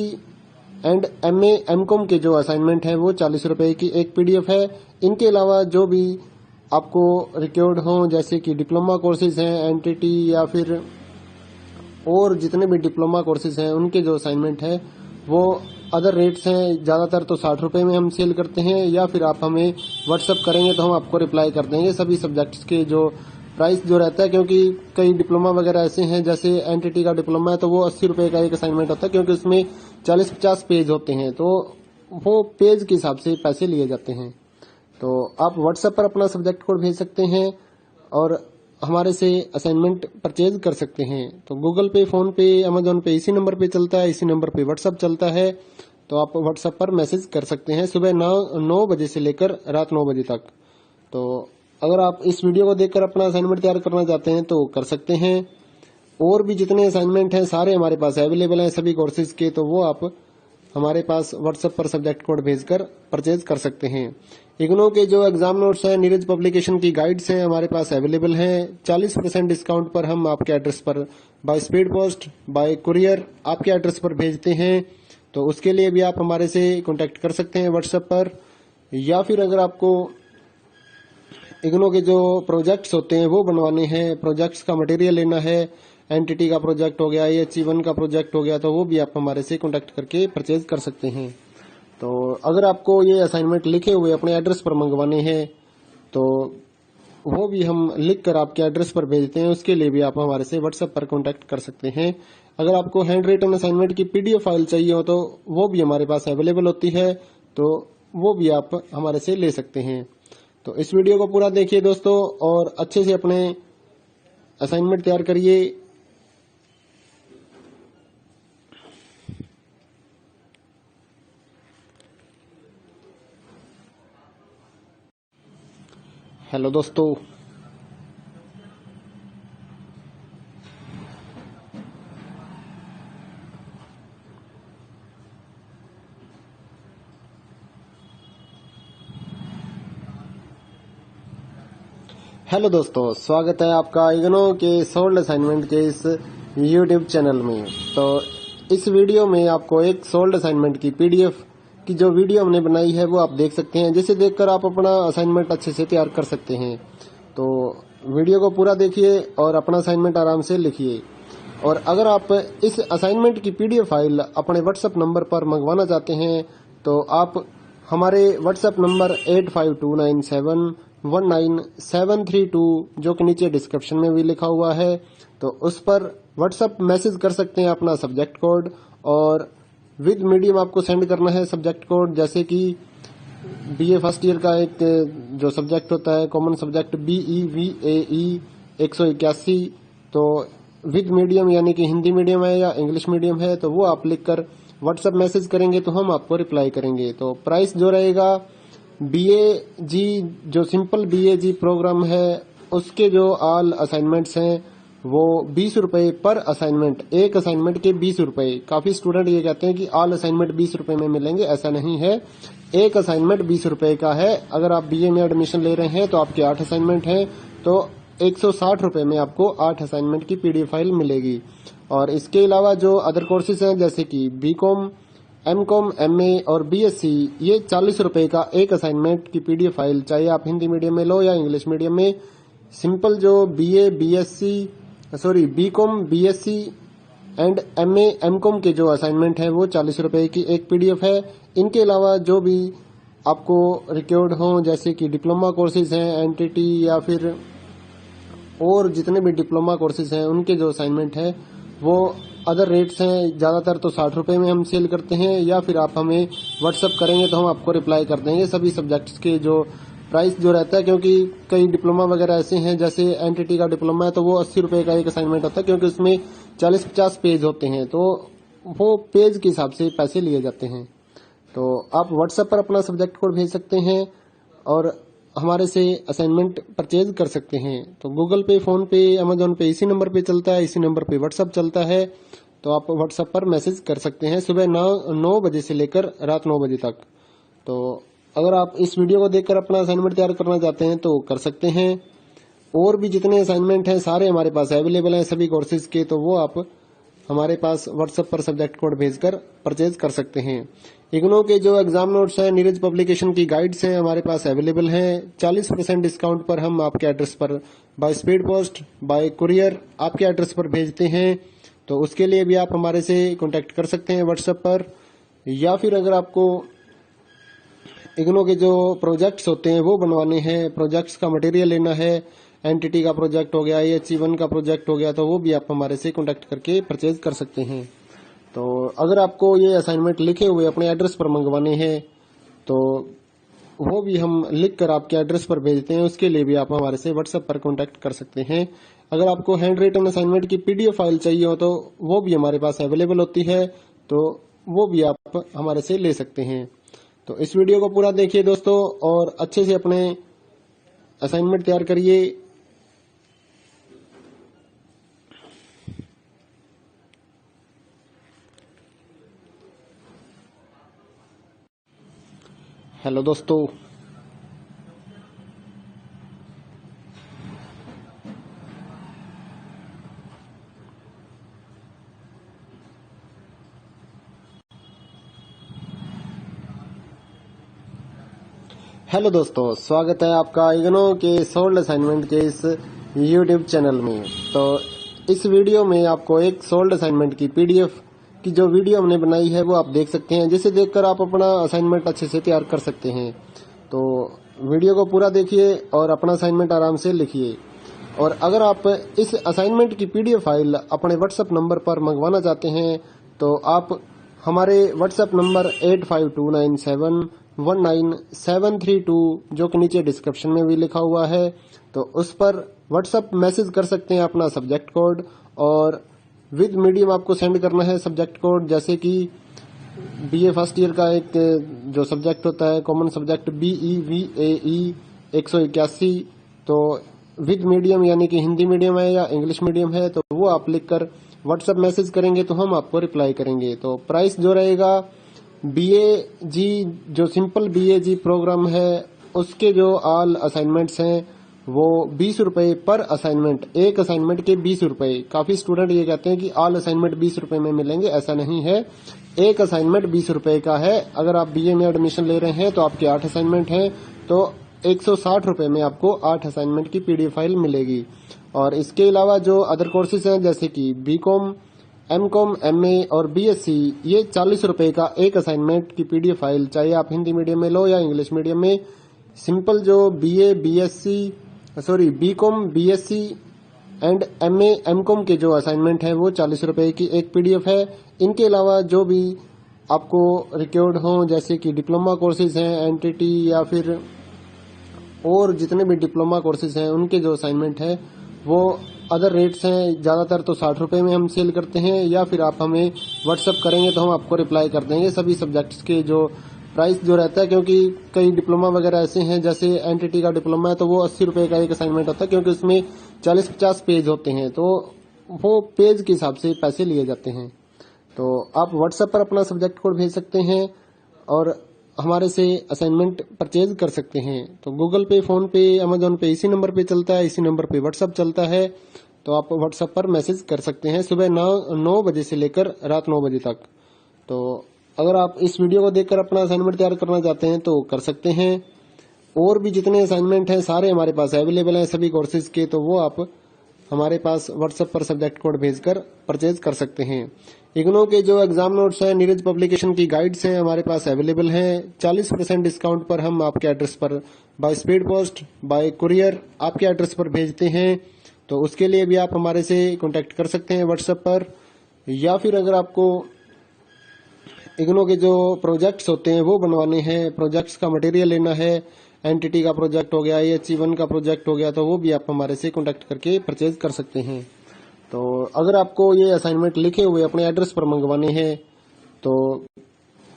and MA, MCom के जो असाइनमेंट हैं वो 40 रुपए की एक पीडीएफ है। इनके अलावा जो भी आपको रिक्वायर्ड हो जैसे कि डिप्लोमा कोर्सेज हैं, एनटीटी या फिर और जितने भी डिप्लोमा कोर्सेज हैं उनके जो असाइनमेंट है वो अदर रेट्स हैं। ज्यादातर तो 60 रुपए में हम सेल करते हैं, या फिर आप हमें व्हाट्सएप करेंगे तो हम आपको रिप्लाई कर देंगे सभी सब्जेक्ट्स के जो प्राइस जो रहता है। क्योंकि कई डिप्लोमा वगैरह ऐसे हैं, जैसे एनटीटी का डिप्लोमा है तो वो 80 रुपए का एक असाइनमेंट होता है, क्योंकि उसमें 40-50 पेज होते हैं, तो वो पेज के हिसाब से पैसे लिए जाते हैं। तो आप व्हाट्सएप पर अपना सब्जेक्ट कोड भेज सकते हैं और हमारे से असाइनमेंट परचेज कर सकते हैं। तो गूगल पे, फोन पे, अमेजोन पे इसी नंबर पे चलता है, इसी नंबर पे व्हाट्सएप चलता है। तो आप व्हाट्सएप पर मैसेज कर सकते हैं सुबह 9 बजे से लेकर रात 9 बजे तक। तो अगर आप इस वीडियो को देखकर अपना असाइनमेंट तैयार करना चाहते हैं तो कर सकते हैं। और भी जितने असाइनमेंट हैं सारे हमारे पास अवेलेबल हैं सभी कोर्सेज के, तो वो आप हमारे पास व्हाट्सएप पर सब्जेक्ट कोड भेजकर परचेज कर सकते हैं। इग्नो के जो एग्जाम नोट्स हैं, नीरज पब्लिकेशन की गाइड्स हैं हमारे पास अवेलेबल हैं। 40% डिस्काउंट पर हम आपके एड्रेस पर by speed post, bye courier आपके एड्रेस पर भेजते हैं। तो उसके लिए भी आप हमारे से कांटेक्ट कर सकते हैं व्हाट्सएप पर। या फिर अगर आपको इग्नो के जो प्रोजेक्ट्स होते हैं वो बनवाने हैं, प्रोजेक्ट्स का मटेरियल लेना है, एनटीटी का प्रोजेक्ट हो गया, AHE1 का प्रोजेक्ट हो गया, तो वो भी आप हमारे से कांटेक्ट करके परचेज कर सकते हैं। तो अगर आपको ये असाइनमेंट लिखे हुए अपने एड्रेस पर मंगवाने हैं तो वो भी हम लिख कर आपके एड्रेस पर भेजते हैं। उसके लिए भी आप हमारे से व्हाट्सएप पर कांटेक्ट कर सकते हैं। अगर आपको हैंड रिटन असाइनमेंट की पीडीएफ फाइल चाहिए हो तो वो भी हमारे पास अवेलेबल होती है, तो वो भी आप हमारे से ले सकते हैं। तो इस वीडियो को पूरा देखिए दोस्तों और अच्छे से अपने असाइनमेंट तैयार करिए। हेलो दोस्तों, स्वागत है आपका इग्नो के सोल्ड असाइनमेंट के इस यूट्यूब चैनल में। तो इस वीडियो में आपको एक सोल्ड असाइनमेंट की पीडीएफ की जो वीडियो हमने बनाई है वो आप देख सकते हैं, जिसे देखकर आप अपना असाइनमेंट अच्छे से तैयार कर सकते हैं। तो वीडियो को पूरा देखिए और अपना असाइनमेंट आराम से लिखिए। और अगर आप इस असाइनमेंट की पीडीएफ फाइल अपने व्हाट्सएप नंबर पर मंगवाना चाहते हैं तो आप हमारे व्हाट्सएप नंबर 8529719732 जो कि नीचे डिस्क्रिप्शन में भी लिखा हुआ है, तो उस पर व्हाट्सएप मैसेज कर सकते हैं अपना सब्जेक्ट कोड, और विद मीडियम आपको सेंड करना है सब्जेक्ट कोड। जैसे कि बीए फर्स्ट ईयर का एक जो सब्जेक्ट होता है कॉमन सब्जेक्ट BEVAE 181, तो विद मीडियम यानी कि हिंदी मीडियम है या इंग्लिश मीडियम है, तो वो आप लिखकर व्हाट्सएप मैसेज करेंगे तो हम आपको रिप्लाई करेंगे। तो प्राइस जो रहेगा BAG जो सिंपल BAG प्रोग्राम है उसके जो ऑल असाइनमेंट्स हैं वो 20 रुपए पर असाइनमेंट, एक असाइनमेंट के 20 रुपए। काफी स्टूडेंट ये कहते हैं कि ऑल असाइनमेंट 20 रुपए में मिलेंगे, ऐसा नहीं है। एक असाइनमेंट 20 रुपए का है। अगर आप BA में एडमिशन ले रहे हैं तो आपके 8 असाइनमेंट हैं, तो 160 रुपए में आपको 8 असाइनमेंट की पीडीएफ फाइल मिलेगी। और इसके अलावा जो अदर कोर्सेज हैं जैसे कि BCom, MCom, MA और BSc, ये 40 रुपए का एक असाइनमेंट की पीडीएफ फाइल, चाहे आप हिंदी मीडियम में लो या इंग्लिश मीडियम में। सिंपल जो BCom, BSc and MA, MCom के जो असाइनमेंट है वो 40 रुपए की एक पीडीएफ है। इनके अलावा जो भी आपको रिक्वायर्ड हो जैसे कि डिप्लोमा कोर्सेज हैं, एनटीटी या फिर और जितने भी डिप्लोमा कोर्सेज हैं उनके जो असाइनमेंट है वो अदर रेट्स हैं। ज्यादातर तो 60 रुपए में हम सेल करते हैं, या फिर आप हमें व्हाट्सएप करेंगे तो हम आपको रिप्लाई कर देंगे सभी सब्जेक्ट्स के जो प्राइस जो रहता है। क्योंकि कई डिप्लोमा वगैरह ऐसे हैं, जैसे एनटीटी का डिप्लोमा है तो वो 80 रुपए का एक असाइनमेंट होता है, क्योंकि उसमें 40-50 पेज होते हैं, तो वो पेज के हिसाब से पैसे लिए जाते हैं। तो आप व्हाट्सएप पर अपना सब्जेक्ट कोड भेज सकते हैं और हमारे से असाइनमेंट परचेज कर सकते हैं। तो गूगल पे, फोन पे, अमेजोन पे इसी नंबर पे चलता है, इसी नंबर पे व्हाट्सएप चलता है। तो आप व्हाट्सएप पर मैसेज कर सकते हैं सुबह 9 बजे से लेकर रात 9 बजे तक। तो अगर आप इस वीडियो को देखकर अपना असाइनमेंट तैयार करना चाहते हैं तो कर सकते हैं। और भी जितने असाइनमेंट हैं सारे हमारे पास अवेलेबल हैं सभी कोर्सेज के, तो वो आप हमारे पास व्हाट्सएप पर सब्जेक्ट कोड भेजकर परचेज कर सकते हैं। इग्नो के जो एग्जाम नोट्स हैं, नीरज पब्लिकेशन की गाइड्स हैं हमारे पास अवेलेबल हैं। 40% डिस्काउंट पर हम आपके एड्रेस पर by speed post, bye courier आपके एड्रेस पर भेजते हैं। तो उसके लिए भी आप हमारे से कांटेक्ट कर सकते हैं व्हाट्सएप पर। या फिर अगर आपको इग्नो के जो प्रोजेक्ट्स होते हैं वो बनवाने हैं, प्रोजेक्ट्स का मटेरियल लेना है, एनटीटी का प्रोजेक्ट हो गया, HE1 का प्रोजेक्ट हो गया, तो वो भी आप हमारे से कांटेक्ट करके परचेज कर सकते हैं। तो अगर आपको ये असाइनमेंट लिखे हुए अपने एड्रेस पर मंगवाने हैं तो वो भी हम लिखकर आपके एड्रेस पर भेजते हैं, उसके लिए भी आप हमारे से व्हाट्सएप पर कांटेक्ट कर सकते हैं। अगर आपको हैंड रिटन असाइनमेंट की पीडीएफ फाइल चाहिए हो तो वो भी हमारे पास अवेलेबल होती है, तो वो भी आप हमारे से ले सकते हैं। तो इस वीडियो को पूरा देखिए दोस्तों और अच्छे से अपने असाइनमेंट तैयार करिए। हेलो दोस्तों, स्वागत है आपका इग्नो के सोल्ड असाइनमेंट के इस यूट्यूब चैनल में। तो इस वीडियो में आपको एक सोल्ड असाइनमेंट की पीडीएफ की जो वीडियो हमने बनाई है वो आप देख सकते हैं, जिसे देखकर आप अपना असाइनमेंट अच्छे से तैयार कर सकते हैं। तो वीडियो को पूरा देखिए और अपना असाइनमेंट आराम से लिखिए। और अगर आप इस असाइनमेंट की पीडीएफ फाइल अपने व्हाट्सएप नंबर पर मंगवाना चाहते हैं तो आप हमारे व्हाट्सएप नंबर 8529719732 जो कि नीचे डिस्क्रिप्शन में भी लिखा हुआ है, तो उस पर व्हाट्सएप मैसेज कर सकते हैं अपना सब्जेक्ट कोड, और विद मीडियम आपको सेंड करना है सब्जेक्ट कोड। जैसे कि BA फर्स्ट ईयर का एक जो सब्जेक्ट होता है कॉमन सब्जेक्ट BEVAE 181, तो विद मीडियम यानी कि हिंदी मीडियम है या इंग्लिश मीडियम है, तो वो आप लिखकर व्हाट्सएप मैसेज करेंगे तो हम आपको रिप्लाई करेंगे। तो प्राइस जो रहेगा BAG जो सिंपल BAG प्रोग्राम है उसके जो ऑल असाइनमेंट्स हैं वो 20 रुपए पर असाइनमेंट, एक असाइनमेंट के 20 रुपए। काफी स्टूडेंट ये कहते हैं कि ऑल असाइनमेंट 20 रुपए में मिलेंगे, ऐसा नहीं है। एक असाइनमेंट 20 रुपए का है। अगर आप BA में एडमिशन ले रहे हैं तो आपके 8 असाइनमेंट हैं, तो 160 में आपको 8 असाइनमेंट की पीडीएफ फाइल मिलेगी। और इसके अलावा जो अदर कोर्सेज हैं जैसे कि बीकॉम, एमकॉम, एमए और बीएससी, ये 40 रुपए का एक असाइनमेंट की पीडीएफ फाइल, चाहे आप हिंदी मीडियम में लो या इंग्लिश मीडियम में। सिंपल जो BCom, BSc and MA, MCom के जो असाइनमेंट है वो 40 रुपए की एक पीडीएफ है। इनके अलावा जो भी आपको रिक्वायर्ड हो जैसे कि डिप्लोमा कोर्सेज हैं, एनटीटी या फिर और जितने भी डिप्लोमा कोर्सेज हैं उनके जो असाइनमेंट है वो अदर रेट्स हैं। ज़्यादातर तो 60 रुपए में हम सेल करते हैं, या फिर आप हमें व्हाट्सअप करेंगे तो हम आपको रिप्लाई कर देंगे सभी सब्जेक्ट्स के जो प्राइस जो रहता है। क्योंकि कई डिप्लोमा वगैरह ऐसे हैं, जैसे एनटीटी का डिप्लोमा है तो वो 80 रुपए का एक असाइनमेंट होता है, क्योंकि उसमें 40-50 पेज होते हैं, तो वो पेज के हिसाब से पैसे लिए जाते हैं। तो आप व्हाट्सएप पर अपना सब्जेक्ट कोड भेज सकते हैं और हमारे से असाइनमेंट परचेज कर सकते हैं। तो गूगल पे, फोन पे, अमेजोन पे इसी नंबर पे चलता है, इसी नंबर पे व्हाट्सएप चलता है। तो आप व्हाट्सएप पर मैसेज कर सकते हैं सुबह 9 बजे से लेकर रात 9 बजे तक। तो अगर आप इस वीडियो को देखकर अपना असाइनमेंट तैयार करना चाहते हैं तो कर सकते हैं। और भी जितने असाइनमेंट हैं सारे हमारे पास अवेलेबल हैं सभी कोर्सेज के, तो वो आप हमारे पास व्हाट्सएप पर सब्जेक्ट कोड भेजकर परचेज कर सकते हैं। इग्नो के जो एग्जाम नोट्स हैं, नीरज पब्लिकेशन की गाइड्स हैं हमारे पास अवेलेबल हैं। 40% डिस्काउंट पर हम आपके एड्रेस पर by speed post, bye courier आपके एड्रेस पर भेजते हैं। तो उसके लिए भी आप हमारे से कांटेक्ट कर सकते हैं व्हाट्सएप पर। या फिर अगर आपको इग्नो के जो प्रोजेक्ट्स होते हैं वो बनवाने हैं, प्रोजेक्ट्स का मटेरियल लेना है, एनटीटी का प्रोजेक्ट हो गया, AHE1 का प्रोजेक्ट हो गया, तो वो भी आप हमारे से कांटेक्ट करके परचेज कर सकते हैं। तो अगर आपको ये असाइनमेंट लिखे हुए अपने एड्रेस पर मंगवाने हैं तो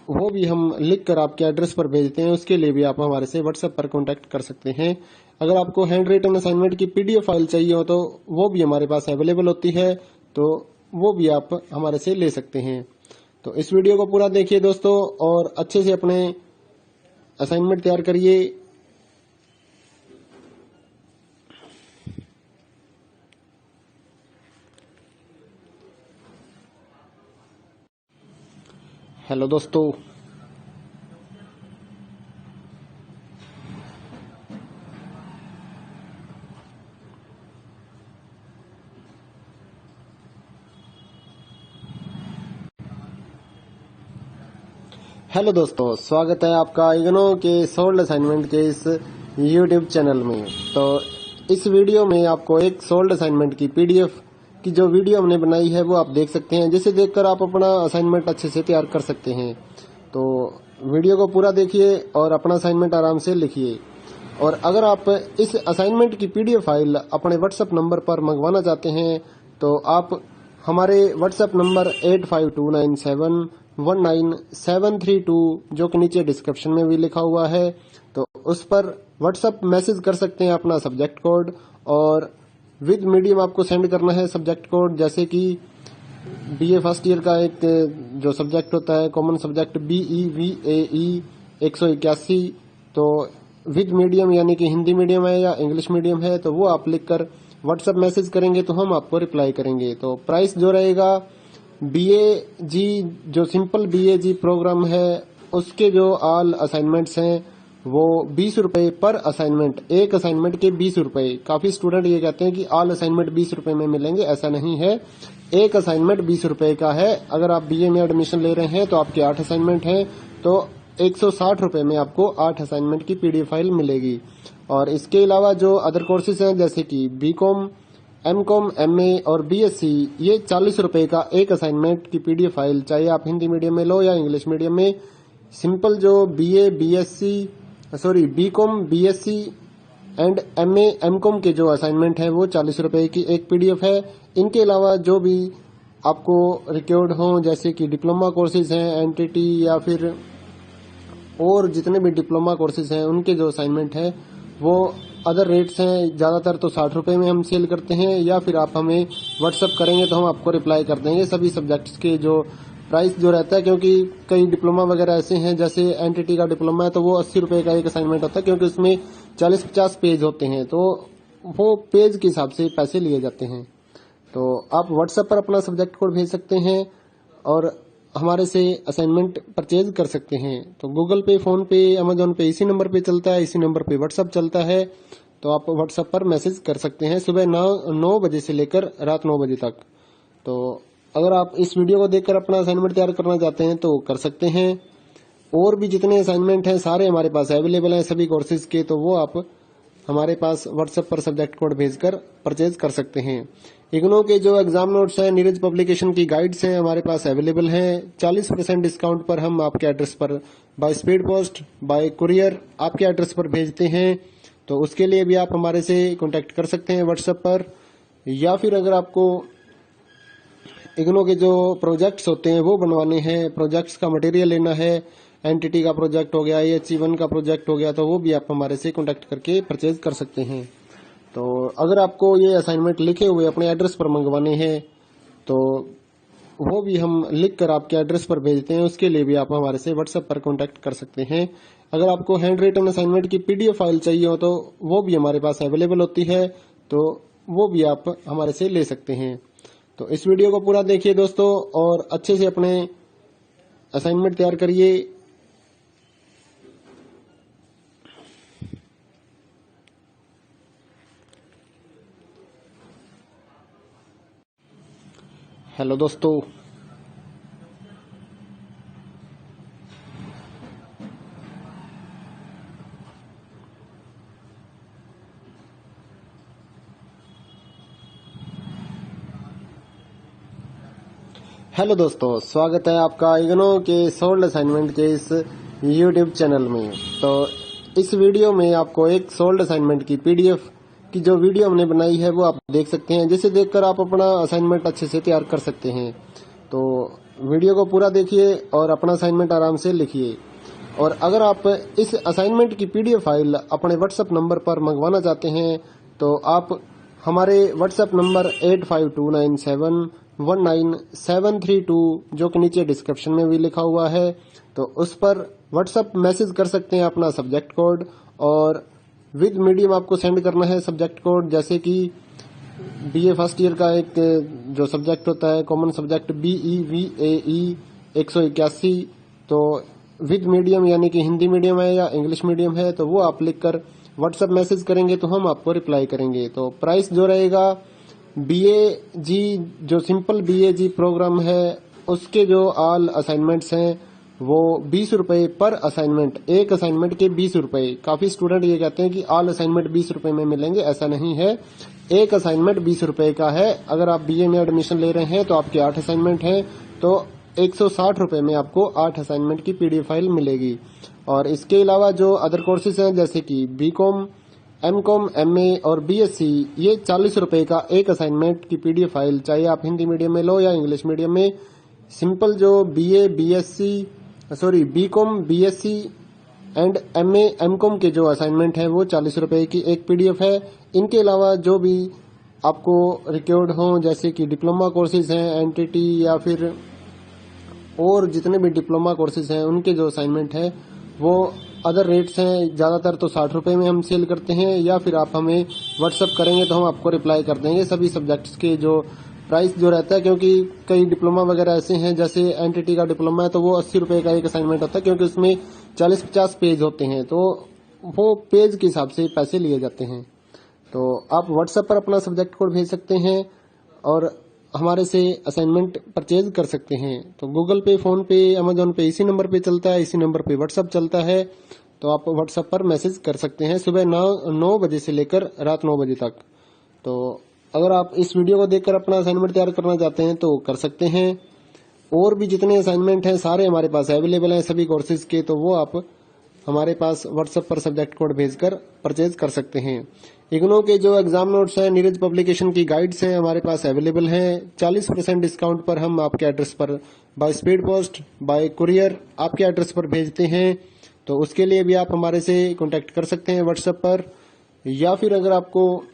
वो भी हम लिख कर आपके एड्रेस पर भेजते हैं, उसके लिए भी आप हमारे से व्हाट्सएप पर कांटेक्ट कर सकते हैं। अगर आपको हैंड रिटन असाइनमेंट की पीडीएफ फाइल चाहिए हो तो वो भी हमारे पास अवेलेबल होती है, तो वो भी आप हमारे से ले सकते हैं। तो इस वीडियो को पूरा देखिए दोस्तों और अच्छे से अपने असाइनमेंट तैयार करिए। हेलो दोस्तों, स्वागत है आपका इग्नो के सोल्ड असाइनमेंट के इस यूट्यूब चैनल में। तो इस वीडियो में आपको एक सोल्ड असाइनमेंट की पीडीएफ की जो वीडियो हमने बनाई है वो आप देख सकते हैं, जिसे देखकर आप अपना असाइनमेंट अच्छे से तैयार कर सकते हैं। तो वीडियो को पूरा देखिए और अपना असाइनमेंट आराम से लिखिए। और अगर आप इस असाइनमेंट की पीडीएफ फाइल अपने व्हाट्सएप नंबर पर मंगवाना चाहते हैं तो आप हमारे व्हाट्सएप नंबर 8529719732 जो कि नीचे डिस्क्रिप्शन में भी लिखा हुआ है, तो उस पर व्हाट्सएप मैसेज कर सकते हैं अपना सब्जेक्ट कोड, और विद मीडियम आपको सेंड करना है सब्जेक्ट कोड। जैसे कि बीए फर्स्ट ईयर का एक जो सब्जेक्ट होता है कॉमन सब्जेक्ट BEVAE 181, तो विद मीडियम यानी कि हिंदी मीडियम है या इंग्लिश मीडियम है, तो वो आप लिखकर व्हाट्सएप मैसेज करेंगे तो हम आपको रिप्लाई करेंगे। तो प्राइस जो रहेगा BAG जो सिंपल BAG प्रोग्राम है उसके जो ऑल असाइनमेंट्स हैं वो 20 रुपए पर असाइनमेंट, एक असाइनमेंट के 20 रुपए। काफी स्टूडेंट ये कहते हैं कि ऑल असाइनमेंट 20 रुपए में मिलेंगे, ऐसा नहीं है। एक असाइनमेंट 20 रुपए का है। अगर आप BA में एडमिशन ले रहे हैं तो आपके 8 असाइनमेंट हैं, तो 160 रुपए में आपको 8 असाइनमेंट की पीडीएफ फाइल मिलेगी। और इसके अलावा जो अदर कोर्सेज हैं जैसे कि बीकॉम, एमकॉम, MA और BSc, ये 40 रुपए का एक असाइनमेंट की पीडीएफ फाइल, चाहे आप हिंदी मीडियम में लो या इंग्लिश मीडियम में। सिंपल जो BCom, BSc and MA, MCom के जो असाइनमेंट है वो 40 रुपए की एक पीडीएफ है। इनके अलावा जो भी आपको रिक्वायर्ड हो जैसे कि डिप्लोमा कोर्सेज हैं, एनटीटी या फिर और जितने भी डिप्लोमा कोर्सेज हैं उनके जो असाइनमेंट है वो अदर रेट्स हैं। ज़्यादातर तो 60 रुपए में हम सेल करते हैं, या फिर आप हमें व्हाट्सअप करेंगे तो हम आपको रिप्लाई कर देंगे सभी सब्जेक्ट्स के जो प्राइस जो रहता है। क्योंकि कई डिप्लोमा वगैरह ऐसे हैं, जैसे एनटीटी का डिप्लोमा है तो वो 80 रुपए का एक असाइनमेंट होता है, क्योंकि उसमें 40-50 पेज होते हैं, तो वो पेज के हिसाब से पैसे लिए जाते हैं। तो आप व्हाट्सएप पर अपना सब्जेक्ट कोड भेज सकते हैं और हमारे से असाइनमेंट परचेज कर सकते हैं। तो गूगल पे, फोन पे, अमेजोन पे इसी नंबर पे चलता है, इसी नंबर पे व्हाट्सअप चलता है। तो आप व्हाट्सएप पर मैसेज कर सकते हैं सुबह 9 बजे से लेकर रात 9 बजे तक। तो अगर आप इस वीडियो को देखकर अपना असाइनमेंट तैयार करना चाहते हैं तो कर सकते हैं। और भी जितने असाइनमेंट हैं सारे हमारे पास अवेलेबल हैं सभी कोर्सेज के, तो वो आप हमारे पास व्हाट्सएप पर सब्जेक्ट कोड भेजकर परचेज कर सकते हैं। इग्नो के जो एग्जाम नोट्स हैं, नीरज पब्लिकेशन की गाइड्स हैं हमारे पास अवेलेबल हैं। 40% डिस्काउंट पर हम आपके एड्रेस पर by speed post, bye courier आपके एड्रेस पर भेजते हैं। तो उसके लिए भी आप हमारे से कांटेक्ट कर सकते हैं व्हाट्सएप पर। या फिर अगर आपको इग्नो के जो प्रोजेक्ट्स होते हैं वो बनवाने हैं, प्रोजेक्ट्स का मटेरियल लेना है, एनटीटी का प्रोजेक्ट हो गया, AHE1 का प्रोजेक्ट हो गया, तो वो भी आप हमारे से कांटेक्ट करके परचेज कर सकते हैं। तो अगर आपको ये असाइनमेंट लिखे हुए अपने एड्रेस पर मंगवाने हैं तो वो भी हम लिख कर आपके एड्रेस पर भेजते हैं। उसके लिए भी आप हमारे से व्हाट्सएप पर कांटेक्ट कर सकते हैं। अगर आपको हैंड रिटन असाइनमेंट की PDF फाइल चाहिए हो तो वो भी हमारे पास अवेलेबल होती है, तो वो भी आप हमारे से ले सकते हैं। तो इस वीडियो को पूरा देखिए दोस्तों और अच्छे से अपने असाइनमेंट तैयार करिए। हेलो दोस्तों, स्वागत है आपका इग्नो के सोल्ड असाइनमेंट के इस YouTube चैनल में। तो इस वीडियो में आपको एक सोल्ड असाइनमेंट की PDF की जो वीडियो हमने बनाई है वो आप देख सकते हैं, जिसे देखकर आप अपना असाइनमेंट अच्छे से तैयार कर सकते हैं। तो वीडियो को पूरा देखिए और अपना असाइनमेंट आराम से लिखिए। और अगर आप इस असाइनमेंट की PDF फाइल अपने व्हाट्सएप नंबर पर मंगवाना चाहते हैं तो आप हमारे व्हाट्सएप नंबर 8529719732 जो कि नीचे डिस्क्रिप्शन में भी लिखा हुआ है, तो उस पर व्हाट्सएप मैसेज कर सकते हैं अपना सब्जेक्ट कोड, और विद मीडियम आपको सेंड करना है सब्जेक्ट कोड। जैसे कि BA फर्स्ट ईयर का एक जो सब्जेक्ट होता है कॉमन सब्जेक्ट BEVAE 181, तो विद मीडियम यानी कि हिंदी मीडियम है या इंग्लिश मीडियम है, तो वो आप लिखकर व्हाट्सएप मैसेज करेंगे तो हम आपको रिप्लाई करेंगे। तो प्राइस जो रहेगा BAG जो सिंपल BAG प्रोग्राम है उसके जो ऑल असाइनमेंट्स हैं वो 20 रुपए पर असाइनमेंट, एक असाइनमेंट के 20 रुपए। काफी स्टूडेंट ये कहते हैं कि ऑल असाइनमेंट 20 रुपए में मिलेंगे, ऐसा नहीं है। एक असाइनमेंट 20 रुपए का है। अगर आप BA में एडमिशन ले रहे हैं तो आपके 8 असाइनमेंट हैं, तो 160 रुपए में आपको 8 असाइनमेंट की PDF फाइल मिलेगी। और इसके अलावा जो अदर कोर्सेज हैं जैसे कि BCom, MCom, MA और BSc, ये 40 रुपए का एक असाइनमेंट की PDF फाइल, चाहे आप हिंदी मीडियम में लो या इंग्लिश मीडियम में। सिंपल जो BCom, BSc and MA, MCom के जो असाइनमेंट हैं वो 40 रुपए की एक PDF है। इनके अलावा जो भी आपको रिक्वायर्ड हो जैसे कि डिप्लोमा कोर्सेज हैं, NTT या फिर और जितने भी डिप्लोमा कोर्सेज हैं उनके जो असाइनमेंट है वो अदर रेट्स हैं। ज्यादातर तो 60 रुपए में हम सेल करते हैं, या फिर आप हमें व्हाट्सएप करेंगे तो हम आपको रिप्लाई कर देंगे सभी सब्जेक्ट्स के जो प्राइस जो रहता है। क्योंकि कई डिप्लोमा वगैरह ऐसे हैं, जैसे NTT का डिप्लोमा है तो वो 80 रुपए का एक असाइनमेंट होता है, क्योंकि उसमें 40-50 पेज होते हैं, तो वो पेज के हिसाब से पैसे लिए जाते हैं। तो आप व्हाट्सएप पर अपना सब्जेक्ट कोड भेज सकते हैं और हमारे से असाइनमेंट परचेज कर सकते हैं। तो गूगल पे, फोन पे, अमेजोन पे इसी नंबर पे चलता है, इसी नंबर पे व्हाट्सएप चलता है। तो आप व्हाट्सएप पर मैसेज कर सकते हैं सुबह 9 बजे से लेकर रात 9 बजे तक। तो अगर आप इस वीडियो को देखकर अपना असाइनमेंट तैयार करना चाहते हैं तो कर सकते हैं। और भी जितने असाइनमेंट हैं सारे हमारे पास अवेलेबल हैं सभी कोर्सेज के, तो वो आप हमारे पास व्हाट्सएप पर सब्जेक्ट कोड भेजकर परचेज कर सकते हैं। इग्नो के जो एग्जाम नोट्स हैं, नीरज पब्लिकेशन की गाइड्स हैं हमारे पास अवेलेबल हैं। 40% डिस्काउंट पर हम आपके एड्रेस पर by speed post, bye courier आपके एड्रेस पर भेजते हैं। तो उसके लिए भी आप हमारे से कांटेक्ट कर सकते हैं व्हाट्सएप पर। या फिर अगर आपको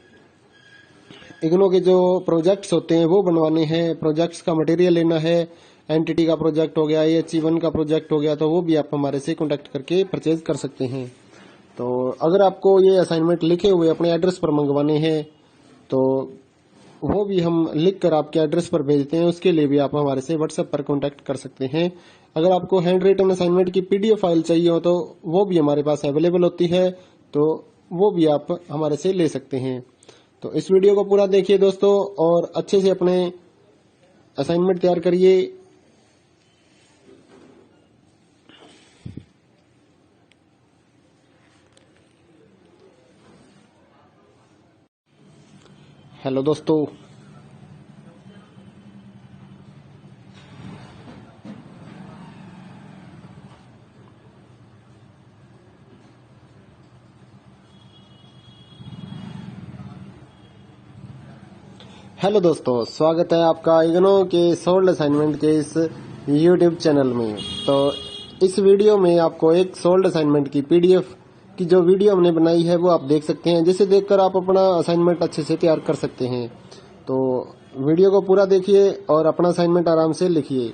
इग्नो के जो प्रोजेक्ट्स होते हैं वो बनवाने हैं, प्रोजेक्ट्स का मटेरियल लेना है, NTT का प्रोजेक्ट हो गया, AHE1 का प्रोजेक्ट हो गया, तो वो भी आप हमारे से कांटेक्ट करके परचेज कर सकते हैं। तो अगर आपको ये असाइनमेंट लिखे हुए अपने एड्रेस पर मंगवाने हैं तो वो भी हम लिख कर आपके एड्रेस पर भेजते हैं। उसके लिए भी आप हमारे से व्हाट्सएप पर कांटेक्ट कर सकते हैं। अगर आपको हैंड रिटन असाइनमेंट की पीडीएफ फाइल चाहिए हो तो वो भी हमारे पास अवेलेबल होती है, तो वो भी आप हमारे से ले सकते हैं। तो इस वीडियो को पूरा देखिए दोस्तों और अच्छे से अपने असाइनमेंट तैयार करिए। हेलो दोस्तों, स्वागत है आपका इग्नो के सोल्ड असाइनमेंट के इस यूट्यूब चैनल में। तो इस वीडियो में आपको एक सोल्ड असाइनमेंट की पीडीएफ की जो वीडियो हमने बनाई है वो आप देख सकते हैं, जिसे देखकर आप अपना असाइनमेंट अच्छे से तैयार कर सकते हैं। तो वीडियो को पूरा देखिए और अपना असाइनमेंट आराम से लिखिए।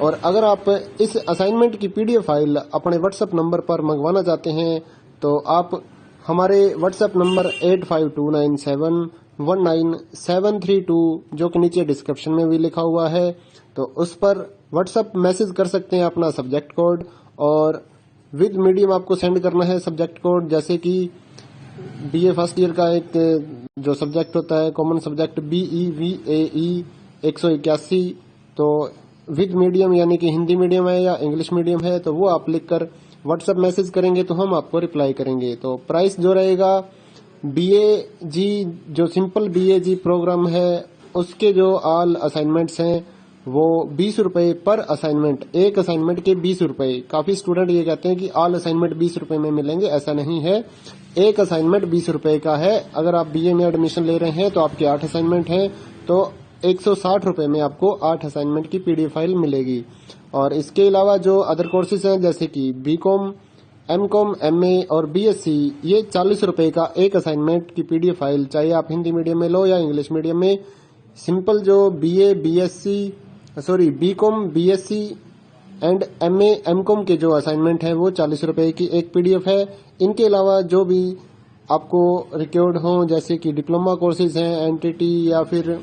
और अगर आप इस असाइनमेंट की पीडीएफ फाइल अपने व्हाट्सएप नंबर पर मंगवाना चाहते हैं तो आप हमारे व्हाट्सएप नंबर 8529719732 जो कि नीचे डिस्क्रिप्शन में भी लिखा हुआ है, तो उस पर व्हाट्सएप मैसेज कर सकते हैं अपना सब्जेक्ट कोड, और विद मीडियम आपको सेंड करना है सब्जेक्ट कोड। जैसे कि बीए फर्स्ट ईयर का एक जो सब्जेक्ट होता है कॉमन सब्जेक्ट BEVAE 181, तो विद मीडियम यानी कि हिंदी मीडियम है या इंग्लिश मीडियम है, तो वो आप लिखकर व्हाट्सएप मैसेज करेंगे तो हम आपको रिप्लाई करेंगे। तो प्राइस जो रहेगा BAG जो सिंपल BAG प्रोग्राम है उसके जो ऑल असाइनमेंट्स हैं वो 20 रुपए पर असाइनमेंट, एक असाइनमेंट के 20 रुपए। काफी स्टूडेंट ये कहते हैं कि ऑल असाइनमेंट 20 रुपए में मिलेंगे, ऐसा नहीं है। एक असाइनमेंट 20 रुपए का है। अगर आप BA में एडमिशन ले रहे हैं तो आपके 8 असाइनमेंट हैं, तो 160 रुपए में आपको 8 असाइनमेंट की पीडीएफ फाइल मिलेगी। और इसके अलावा जो अदर कोर्सेज हैं जैसे कि BCom, MCom, MA और BSc, ये 40 रुपए का एक असाइनमेंट की पीडीएफ फाइल, चाहे आप हिंदी मीडियम में लो या इंग्लिश मीडियम में। सिंपल जो BCom, BSc and MA, MCom के जो असाइनमेंट है वो 40 रुपए की एक पीडीएफ है। इनके अलावा जो भी आपको रिक्वायर्ड हो जैसे कि डिप्लोमा कोर्सेज हैं, NTT या फिर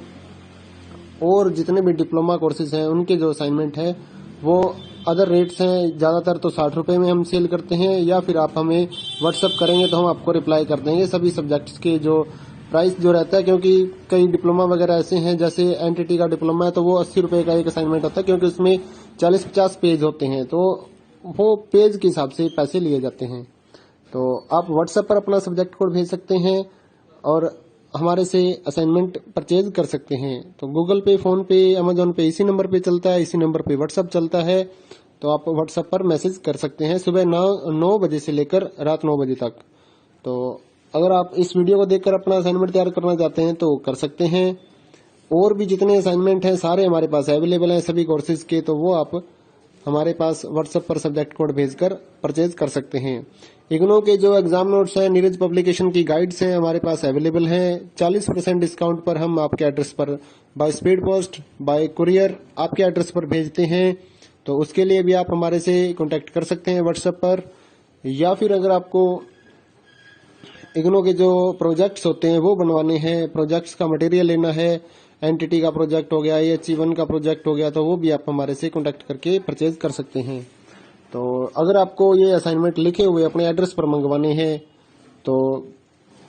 और जितने भी डिप्लोमा कोर्सेज हैं उनके जो असाइनमेंट है वो अदर रेट्स हैं। ज्यादातर तो 60 रुपए में हम सेल करते हैं, या फिर आप हमें व्हाट्सएप करेंगे तो हम आपको रिप्लाई कर देंगे सभी सब्जेक्ट्स के जो प्राइस जो रहता है। क्योंकि कई डिप्लोमा वगैरह ऐसे हैं, जैसे NTT का डिप्लोमा है तो वो 80 रुपए का एक असाइनमेंट होता है, क्योंकि उसमें 40-50 पेज होते हैं, तो वो पेज के हिसाब से पैसे लिए जाते हैं। तो आप व्हाट्सएप पर अपना सब्जेक्ट कोड भेज सकते हैं और हमारे से असाइनमेंट परचेज कर सकते हैं। तो गूगल पे, फोन पे, अमेजोन पे इसी नंबर पे चलता है, इसी नंबर पे व्हाट्सएप चलता है। तो आप व्हाट्सएप पर मैसेज कर सकते हैं सुबह 9 बजे से लेकर रात 9 बजे तक। तो अगर आप इस वीडियो को देखकर अपना असाइनमेंट तैयार करना चाहते हैं तो कर सकते हैं। और भी जितने असाइनमेंट हैं सारे हमारे पास अवेलेबल हैं सभी कोर्सेज के, तो वो आप हमारे पास व्हाट्सएप पर सब्जेक्ट कोड भेजकर परचेज कर सकते हैं। इग्नो के जो एग्जाम नोट्स हैं, नीरज पब्लिकेशन की गाइड्स हैं हमारे पास अवेलेबल हैं। 40% डिस्काउंट पर हम आपके एड्रेस पर by speed post, bye courier आपके एड्रेस पर भेजते हैं। तो उसके लिए भी आप हमारे से कांटेक्ट कर सकते हैं व्हाट्सएप पर। या फिर अगर आपको इग्नो के जो प्रोजेक्ट्स होते हैं वो बनवाने हैं, प्रोजेक्ट्स का मटेरियल लेना है, NTT का प्रोजेक्ट हो गया, HE1 का प्रोजेक्ट हो गया, तो वो भी आप हमारे से कांटेक्ट करके परचेज कर सकते हैं। तो अगर आपको ये असाइनमेंट लिखे हुए अपने एड्रेस पर मंगवाने हैं तो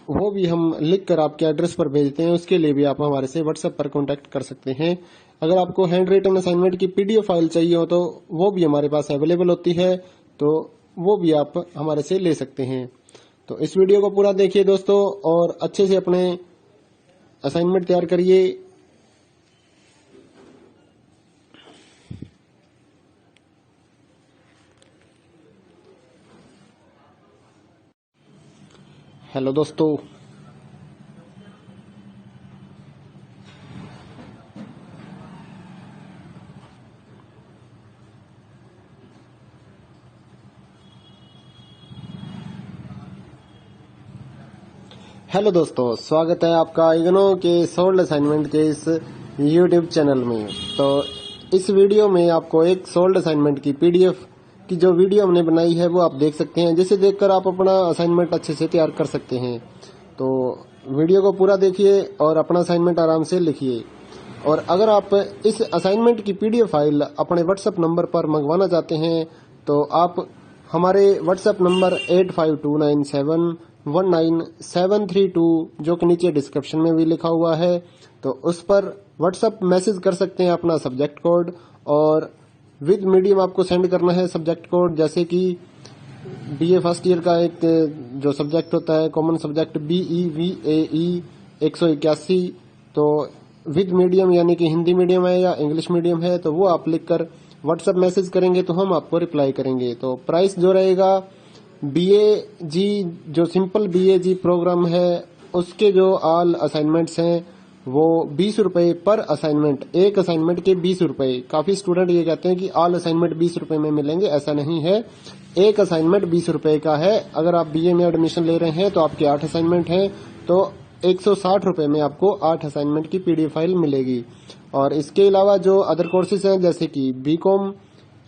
वो भी हम लिख कर आपके एड्रेस पर भेजते हैं। उसके लिए भी आप हमारे से व्हाट्सएप पर कांटेक्ट कर सकते हैं। अगर आपको हैंड रिटन असाइनमेंट की पीडीएफ फाइल चाहिए हो तो वो भी हमारे पास अवेलेबल होती है, तो वो भी आप हमारे से ले सकते हैं। तो इस वीडियो को पूरा देखिए दोस्तों और अच्छे से अपने असाइनमेंट तैयार करिए। हेलो दोस्तों, स्वागत है आपका इग्नो के सोल्ड असाइनमेंट के इस यूट्यूब चैनल में। तो इस वीडियो में आपको एक सोल्ड असाइनमेंट की पीडीएफ की जो वीडियो हमने बनाई है वो आप देख सकते हैं, जिसे देखकर आप अपना असाइनमेंट अच्छे से तैयार कर सकते हैं। तो वीडियो को पूरा देखिए और अपना असाइनमेंट आराम से लिखिए। और अगर आप इस असाइनमेंट की पीडीएफ फाइल अपने व्हाट्सएप नंबर पर मंगवाना चाहते हैं तो आप हमारे व्हाट्सएप नंबर 8529719732 जो कि नीचे डिस्क्रिप्शन में भी लिखा हुआ है, तो उस पर व्हाट्सएप मैसेज कर सकते हैं अपना सब्जेक्ट कोड, और विद मीडियम आपको सेंड करना है सब्जेक्ट कोड। जैसे कि बीए फर्स्ट ईयर का एक जो सब्जेक्ट होता है कॉमन सब्जेक्ट BEVAE 181, तो विद मीडियम यानी कि हिंदी मीडियम है या इंग्लिश मीडियम है, तो वो आप लिखकर व्हाट्सएप मैसेज करेंगे तो हम आपको रिप्लाई करेंगे। तो प्राइस जो रहेगा BAG जो सिंपल BAG प्रोग्राम है उसके जो ऑल असाइनमेंट्स हैं वो 20 रुपए पर असाइनमेंट, एक असाइनमेंट के 20 रुपए। काफी स्टूडेंट ये कहते हैं कि ऑल असाइनमेंट 20 रुपए में मिलेंगे, ऐसा नहीं है। एक असाइनमेंट 20 रुपए का है। अगर आप BA में एडमिशन ले रहे हैं तो आपके 8 असाइनमेंट हैं, तो 160 रुपए में आपको 8 असाइनमेंट की पीडीएफ फाइल मिलेगी। और इसके अलावा जो अदर कोर्सेज हैं जैसे कि BCom,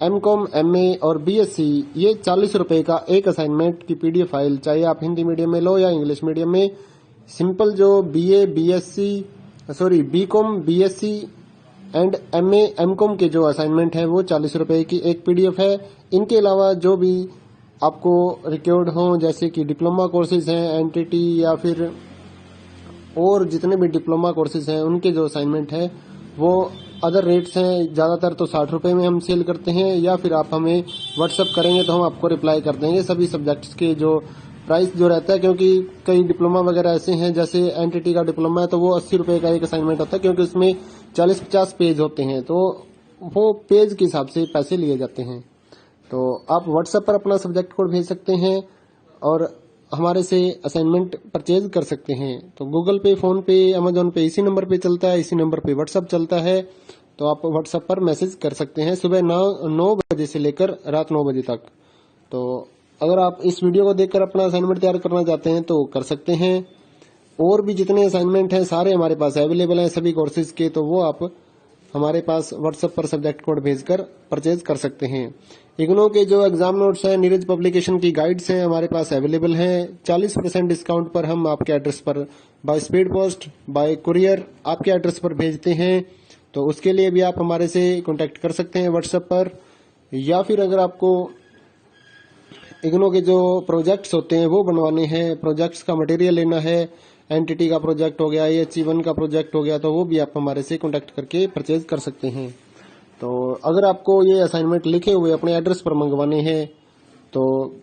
MCom, MA और BSc, ये 40 रुपए का एक असाइनमेंट की पीडीएफ फाइल, चाहे आप हिंदी मीडियम में लो या इंग्लिश मीडियम में। सिंपल जो BCom, BSc and MA, MCom के जो असाइनमेंट है वो 40 रुपए की एक पीडीएफ है। इनके अलावा जो भी आपको रिक्वायर्ड हो जैसे कि डिप्लोमा कोर्सेज हैं, NTT या फिर और जितने भी डिप्लोमा कोर्सेज हैं उनके जो असाइनमेंट है वो अदर रेट्स हैं। ज्यादातर तो 60 रुपए में हम सेल करते हैं, या फिर आप हमें व्हाट्सएप करेंगे तो हम आपको रिप्लाई कर देंगे सभी सब्जेक्ट्स के जो प्राइस जो रहता है। क्योंकि कई डिप्लोमा वगैरह ऐसे हैं, जैसे NTT का डिप्लोमा है तो वो 80 रुपए का एक असाइनमेंट होता है, क्योंकि उसमें 40-50 पेज होते हैं, तो वो पेज के हिसाब से पैसे लिए जाते हैं। तो आप व्हाट्सएप पर अपना सब्जेक्ट कोड भेज सकते हैं और हमारे से असाइनमेंट परचेज कर सकते हैं। तो गूगल पे, फोन पे, अमेजोन पे इसी नंबर पे चलता है, इसी नंबर पे व्हाट्सएप चलता है, तो आप व्हाट्सएप पर मैसेज कर सकते हैं सुबह 9 बजे से लेकर रात 9 बजे तक। तो अगर आप इस वीडियो को देखकर अपना असाइनमेंट तैयार करना चाहते हैं तो कर सकते हैं। और भी जितने असाइनमेंट हैं सारे हमारे पास अवेलेबल हैं सभी कोर्सेज के, तो वो आप हमारे पास व्हाट्सएप पर सब्जेक्ट कोड भेजकर परचेज कर सकते हैं। इग्नो के जो एग्जाम नोट्स हैं, नीरज पब्लिकेशन की गाइड्स हैं हमारे पास अवेलेबल हैं। 40% डिस्काउंट पर हम आपके एड्रेस पर by speed post, bye courier आपके एड्रेस पर भेजते हैं। तो उसके लिए भी आप हमारे से कांटेक्ट कर सकते हैं व्हाट्सएप पर। या फिर अगर आपको इग्नो के जो प्रोजेक्ट्स होते हैं वो बनवाने हैं, प्रोजेक्ट्स का मटेरियल लेना है, NTT का प्रोजेक्ट हो गया, AHE1 का प्रोजेक्ट हो गया, तो वो भी आप हमारे से कांटेक्ट करके परचेज कर सकते हैं। तो अगर आपको ये असाइनमेंट लिखे हुए अपने एड्रेस पर मंगवाने हैं तो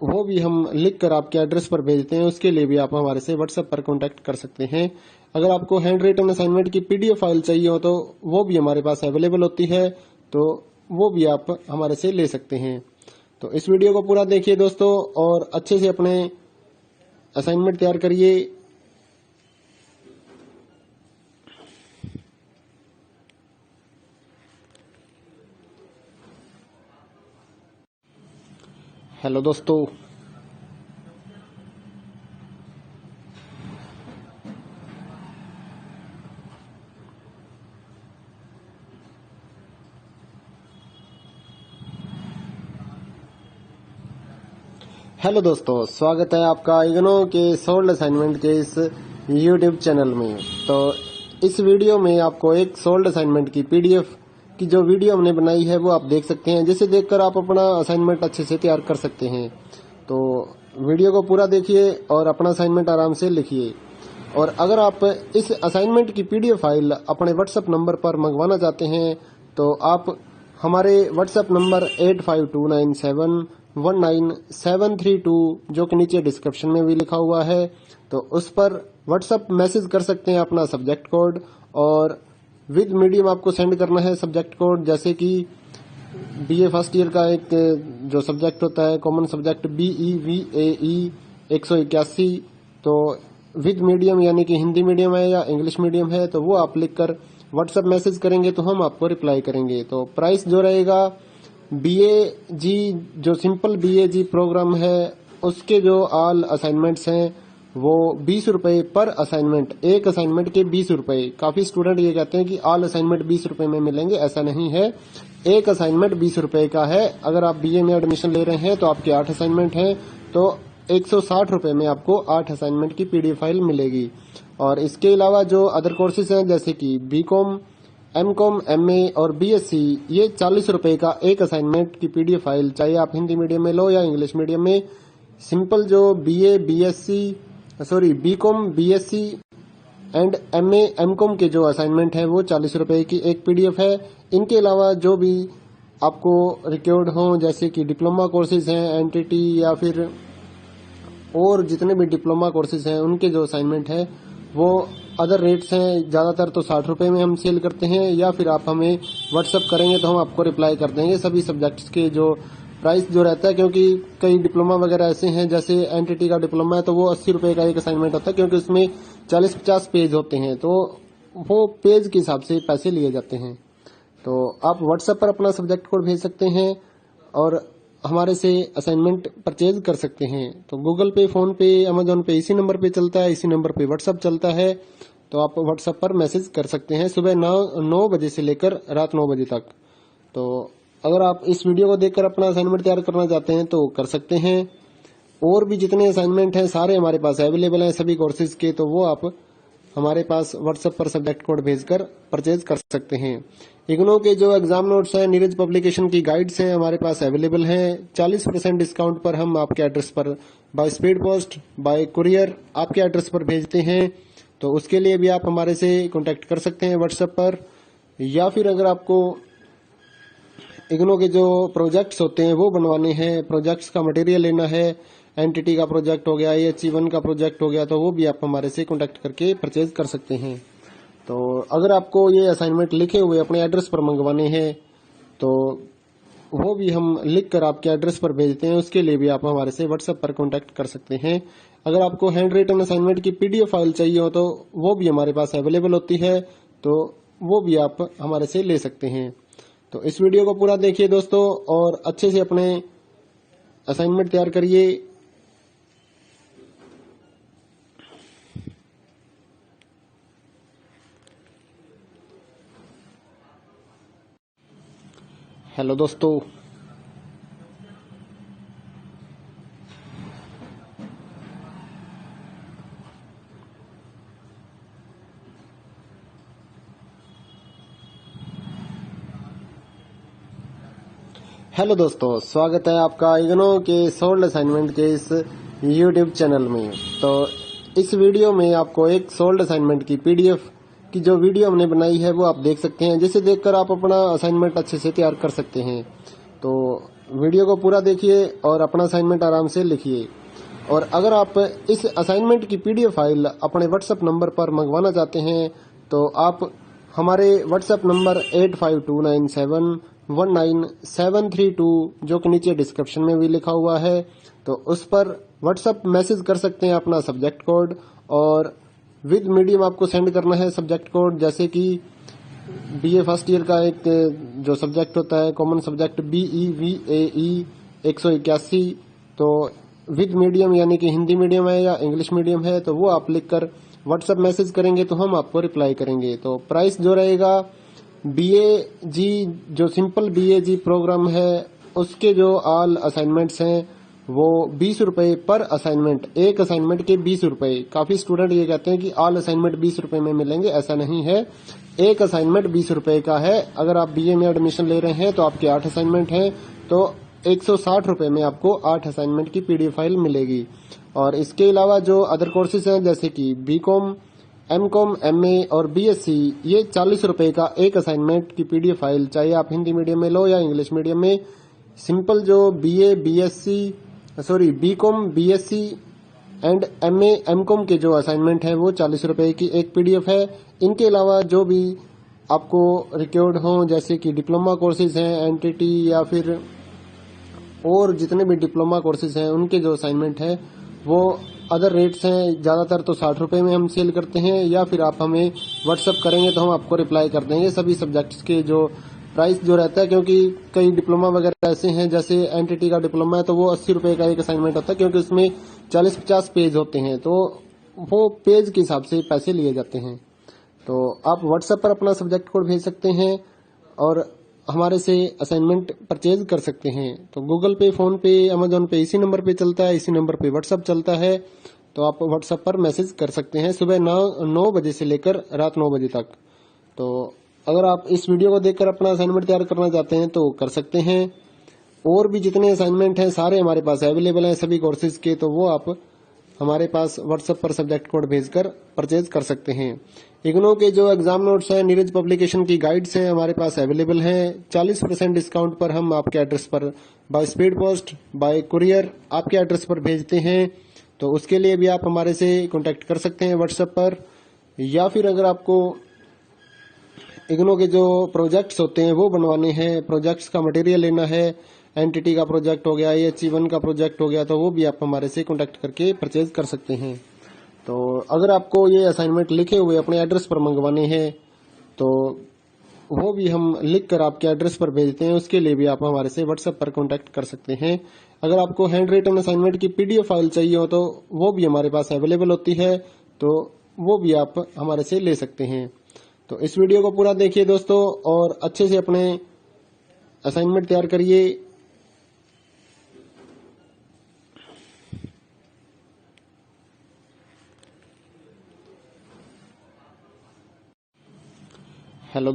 वो भी हम लिख कर आपके एड्रेस पर भेजते हैं, उसके लिए भी आप हमारे से व्हाट्सएप पर कांटेक्ट कर सकते हैं। अगर आपको हैंड रिटन असाइनमेंट की पीडीएफ फाइल चाहिए हो तो वो भी हमारे पास अवेलेबल होती है, तो वो भी आप हमारे से ले सकते हैं। तो इस वीडियो को पूरा देखिए दोस्तों और अच्छे से अपने असाइनमेंट तैयार करिए। हेलो दोस्तों, स्वागत है आपका इग्नो के सोल्ड असाइनमेंट के इस यूट्यूब चैनल में। तो इस वीडियो में आपको एक सोल्ड असाइनमेंट की पीडीएफ की जो वीडियो हमने बनाई है वो आप देख सकते हैं, जिसे देखकर आप अपना असाइनमेंट अच्छे से तैयार कर सकते हैं। तो वीडियो को पूरा देखिए और अपना असाइनमेंट आराम से लिखिए। और अगर आप इस असाइनमेंट की पीडीएफ फाइल अपने व्हाट्सएप नंबर पर मंगवाना चाहते हैं तो आप हमारे व्हाट्सएप नंबर 8529719732 जो कि नीचे डिस्क्रिप्शन में भी लिखा हुआ है, तो उस पर व्हाट्सएप मैसेज कर सकते हैं अपना सब्जेक्ट कोड, और विद मीडियम आपको सेंड करना है सब्जेक्ट कोड। जैसे कि BA फर्स्ट ईयर का एक जो सब्जेक्ट होता है कॉमन सब्जेक्ट BEVAE 181, तो विद मीडियम यानी कि हिंदी मीडियम है या इंग्लिश मीडियम है, तो वो आप लिखकर व्हाट्सएप मैसेज करेंगे तो हम आपको रिप्लाई करेंगे। तो प्राइस जो रहेगा BAG जो सिंपल BAG प्रोग्राम है उसके जो ऑल असाइनमेंट्स हैं वो 20 रुपए पर असाइनमेंट, एक असाइनमेंट के 20 रुपए। काफी स्टूडेंट ये कहते हैं कि ऑल असाइनमेंट 20 रुपए में मिलेंगे, ऐसा नहीं है। एक असाइनमेंट 20 रुपए का है। अगर आप BA में एडमिशन ले रहे हैं तो आपके 8 असाइनमेंट हैं, तो 160 रुपये में आपको 8 असाइनमेंट की PDF फाइल मिलेगी। और इसके अलावा जो अदर कोर्सेज हैं जैसे कि BCom, MCom, MA और BSc, ये 40 रुपये का एक असाइनमेंट की PDF फाइल, चाहे आप हिंदी मीडियम में लो या इंग्लिश मीडियम में। सिंपल जो BCom, BSc and MA, MCom के जो असाइनमेंट है वो 40 रुपये की एक PDF है। इनके अलावा जो भी आपको रिक्वायर्ड हो जैसे कि डिप्लोमा कोर्सेज हैं, NTT या फिर और जितने भी डिप्लोमा कोर्सेज हैं उनके जो असाइनमेंट है वो अदर रेट्स हैं। ज़्यादातर तो 60 रुपये में हम सेल करते हैं, या फिर आप हमें व्हाट्सअप करेंगे तो हम आपको रिप्लाई कर देंगे सभी सब्जेक्ट्स के जो प्राइस जो रहता है। क्योंकि कई डिप्लोमा वगैरह ऐसे हैं, जैसे NTT का डिप्लोमा है तो वो 80 रुपये का एक असाइनमेंट होता है, क्योंकि उसमें 40-50 पेज होते हैं, तो वो पेज के हिसाब से पैसे लिए जाते हैं। तो आप व्हाट्सएप पर अपना सब्जेक्ट कोड भेज सकते हैं और हमारे से असाइनमेंट परचेज कर सकते हैं। तो गूगल पे, फोन पे, अमेजोन पे इसी नंबर पे चलता है, इसी नंबर पे व्हाट्सएप चलता है। तो आप व्हाट्सएप पर मैसेज कर सकते हैं सुबह 9 बजे से लेकर रात 9 बजे तक। तो अगर आप इस वीडियो को देखकर अपना असाइनमेंट तैयार करना चाहते हैं तो कर सकते हैं। और भी जितने असाइनमेंट हैं सारे हमारे पास अवेलेबल हैं सभी कोर्सेज के, तो वो आप हमारे पास व्हाट्सएप पर सब्जेक्ट कोड भेजकर परचेज कर सकते हैं। इग्नो के जो एग्जाम नोट्स हैं, नीरज पब्लिकेशन की गाइड्स हैं हमारे पास अवेलेबल हैं। 40% डिस्काउंट पर हम आपके एड्रेस पर by speed post, bye courier आपके एड्रेस पर भेजते हैं। तो उसके लिए भी आप हमारे से कांटेक्ट कर सकते हैं व्हाट्सएप पर। या फिर अगर आपको इग्नो के जो प्रोजेक्ट्स होते हैं वो बनवाने हैं, प्रोजेक्ट्स का मटेरियल लेना है, NTT का प्रोजेक्ट हो गया, AHE1 का प्रोजेक्ट हो गया, तो वो भी आप हमारे से कांटेक्ट करके परचेज कर सकते हैं। तो अगर आपको ये असाइनमेंट लिखे हुए अपने एड्रेस पर मंगवाने हैं तो वो भी हम लिख कर आपके एड्रेस पर भेजते हैं, उसके लिए भी आप हमारे से व्हाट्सएप पर कांटेक्ट कर सकते हैं। अगर आपको हैंड रिटन असाइनमेंट की PDF फाइल चाहिए हो तो वो भी हमारे पास अवेलेबल होती है, तो वो भी आप हमारे से ले सकते हैं। तो इस वीडियो को पूरा देखिए दोस्तों और अच्छे से अपने असाइनमेंट तैयार करिए। हेलो दोस्तों, स्वागत है आपका इग्नो के सोल्ड असाइनमेंट के इस YouTube चैनल में। तो इस वीडियो में आपको एक सोल्ड असाइनमेंट की PDF की जो वीडियो हमने बनाई है वो आप देख सकते हैं, जिसे देखकर आप अपना असाइनमेंट अच्छे से तैयार कर सकते हैं। तो वीडियो को पूरा देखिए और अपना असाइनमेंट आराम से लिखिए। और अगर आप इस असाइनमेंट की PDF फाइल अपने व्हाट्सएप नंबर पर मंगवाना चाहते हैं तो आप हमारे व्हाट्सएप नंबर 8529719732 जो कि नीचे डिस्क्रिप्शन में भी लिखा हुआ है, तो उस पर व्हाट्सएप मैसेज कर सकते हैं अपना सब्जेक्ट कोड, और विद मीडियम आपको सेंड करना है सब्जेक्ट कोड। जैसे कि BA फर्स्ट ईयर का एक जो सब्जेक्ट होता है कॉमन सब्जेक्ट BEVAE 181, तो विद मीडियम यानी कि हिंदी मीडियम है या इंग्लिश मीडियम है, तो वो आप लिखकर व्हाट्सएप मैसेज करेंगे तो हम आपको रिप्लाई करेंगे। तो प्राइस जो रहेगा BAG जो सिंपल BAG प्रोग्राम है उसके जो ऑल असाइनमेंट्स हैं वो 20 रुपए पर असाइनमेंट, एक असाइनमेंट के 20 रुपए। काफी स्टूडेंट ये कहते हैं कि ऑल असाइनमेंट 20 रुपए में मिलेंगे, ऐसा नहीं है। एक असाइनमेंट 20 रुपए का है। अगर आप BA में एडमिशन ले रहे हैं तो आपके 8 असाइनमेंट हैं, तो 160 रुपए में आपको 8 असाइनमेंट की PDF फाइल मिलेगी। और इसके अलावा जो अदर कोर्सेज हैं जैसे कि BCom, MCom, MA और BSc, ये 40 रुपए का एक असाइनमेंट की PDF फाइल, चाहे आप हिंदी मीडियम में लो या इंग्लिश मीडियम में। सिंपल जो BCom, BSc and MA, MCom के जो असाइनमेंट हैं वो 40 रुपए की एक PDF है। इनके अलावा जो भी आपको रिक्वायर्ड हो जैसे कि डिप्लोमा कोर्सेज हैं, NTT या फिर और जितने भी डिप्लोमा कोर्सेज हैं उनके जो असाइनमेंट है वो अदर रेट्स हैं। ज़्यादातर तो 60 रुपये में हम सेल करते हैं, या फिर आप हमें व्हाट्सअप करेंगे तो हम आपको रिप्लाई कर देंगे सभी सब्जेक्ट्स के जो प्राइस जो रहता है। क्योंकि कई डिप्लोमा वगैरह ऐसे हैं, जैसे NTT का डिप्लोमा है तो वो 80 रुपये का एक असाइनमेंट होता है, क्योंकि उसमें 40-50 पेज होते हैं, तो वो पेज के हिसाब से पैसे लिए जाते हैं। तो आप व्हाट्सएप पर अपना सब्जेक्ट कोड भेज सकते हैं और हमारे से असाइनमेंट परचेज कर सकते हैं। तो गूगल पे, फोन पे, अमेजोन पे इसी नंबर पे चलता है, इसी नंबर पे व्हाट्सअप चलता है। तो आप व्हाट्सएप पर मैसेज कर सकते हैं सुबह 9 बजे से लेकर रात 9 बजे तक। तो अगर आप इस वीडियो को देखकर अपना असाइनमेंट तैयार करना चाहते हैं तो कर सकते हैं। और भी जितने असाइनमेंट हैं सारे हमारे पास अवेलेबल हैं सभी कोर्सेज के, तो वो आप हमारे पास व्हाट्सएप पर सब्जेक्ट कोड भेजकर परचेज कर सकते हैं। इग्नो के जो एग्जाम नोट्स हैं, नीरज पब्लिकेशन की गाइड्स हैं हमारे पास अवेलेबल हैं। 40% डिस्काउंट पर हम आपके एड्रेस पर by speed post, bye courier आपके एड्रेस पर भेजते हैं। तो उसके लिए भी आप हमारे से कांटेक्ट कर सकते हैं व्हाट्सएप पर। या फिर अगर आपको इग्नो के जो प्रोजेक्ट्स होते हैं वो बनवाने हैं, प्रोजेक्ट्स का मटेरियल लेना है, एनटीटी का प्रोजेक्ट हो गया, AHE1 का प्रोजेक्ट हो गया, तो वो भी आप हमारे से कांटेक्ट करके परचेज कर सकते हैं। तो अगर आपको ये असाइनमेंट लिखे हुए अपने एड्रेस पर मंगवाने हैं तो वो भी हम लिख कर आपके एड्रेस पर भेजते हैं। उसके लिए भी आप हमारे से व्हाट्सएप पर कांटेक्ट कर सकते हैं। अगर आपको हैंड रिटन असाइनमेंट की PDF फाइल चाहिए हो तो वो भी हमारे पास अवेलेबल होती है, तो वो भी आप हमारे से ले सकते हैं। तो इस वीडियो को पूरा देखिए दोस्तों और अच्छे से अपने असाइनमेंट तैयार करिए। हेलो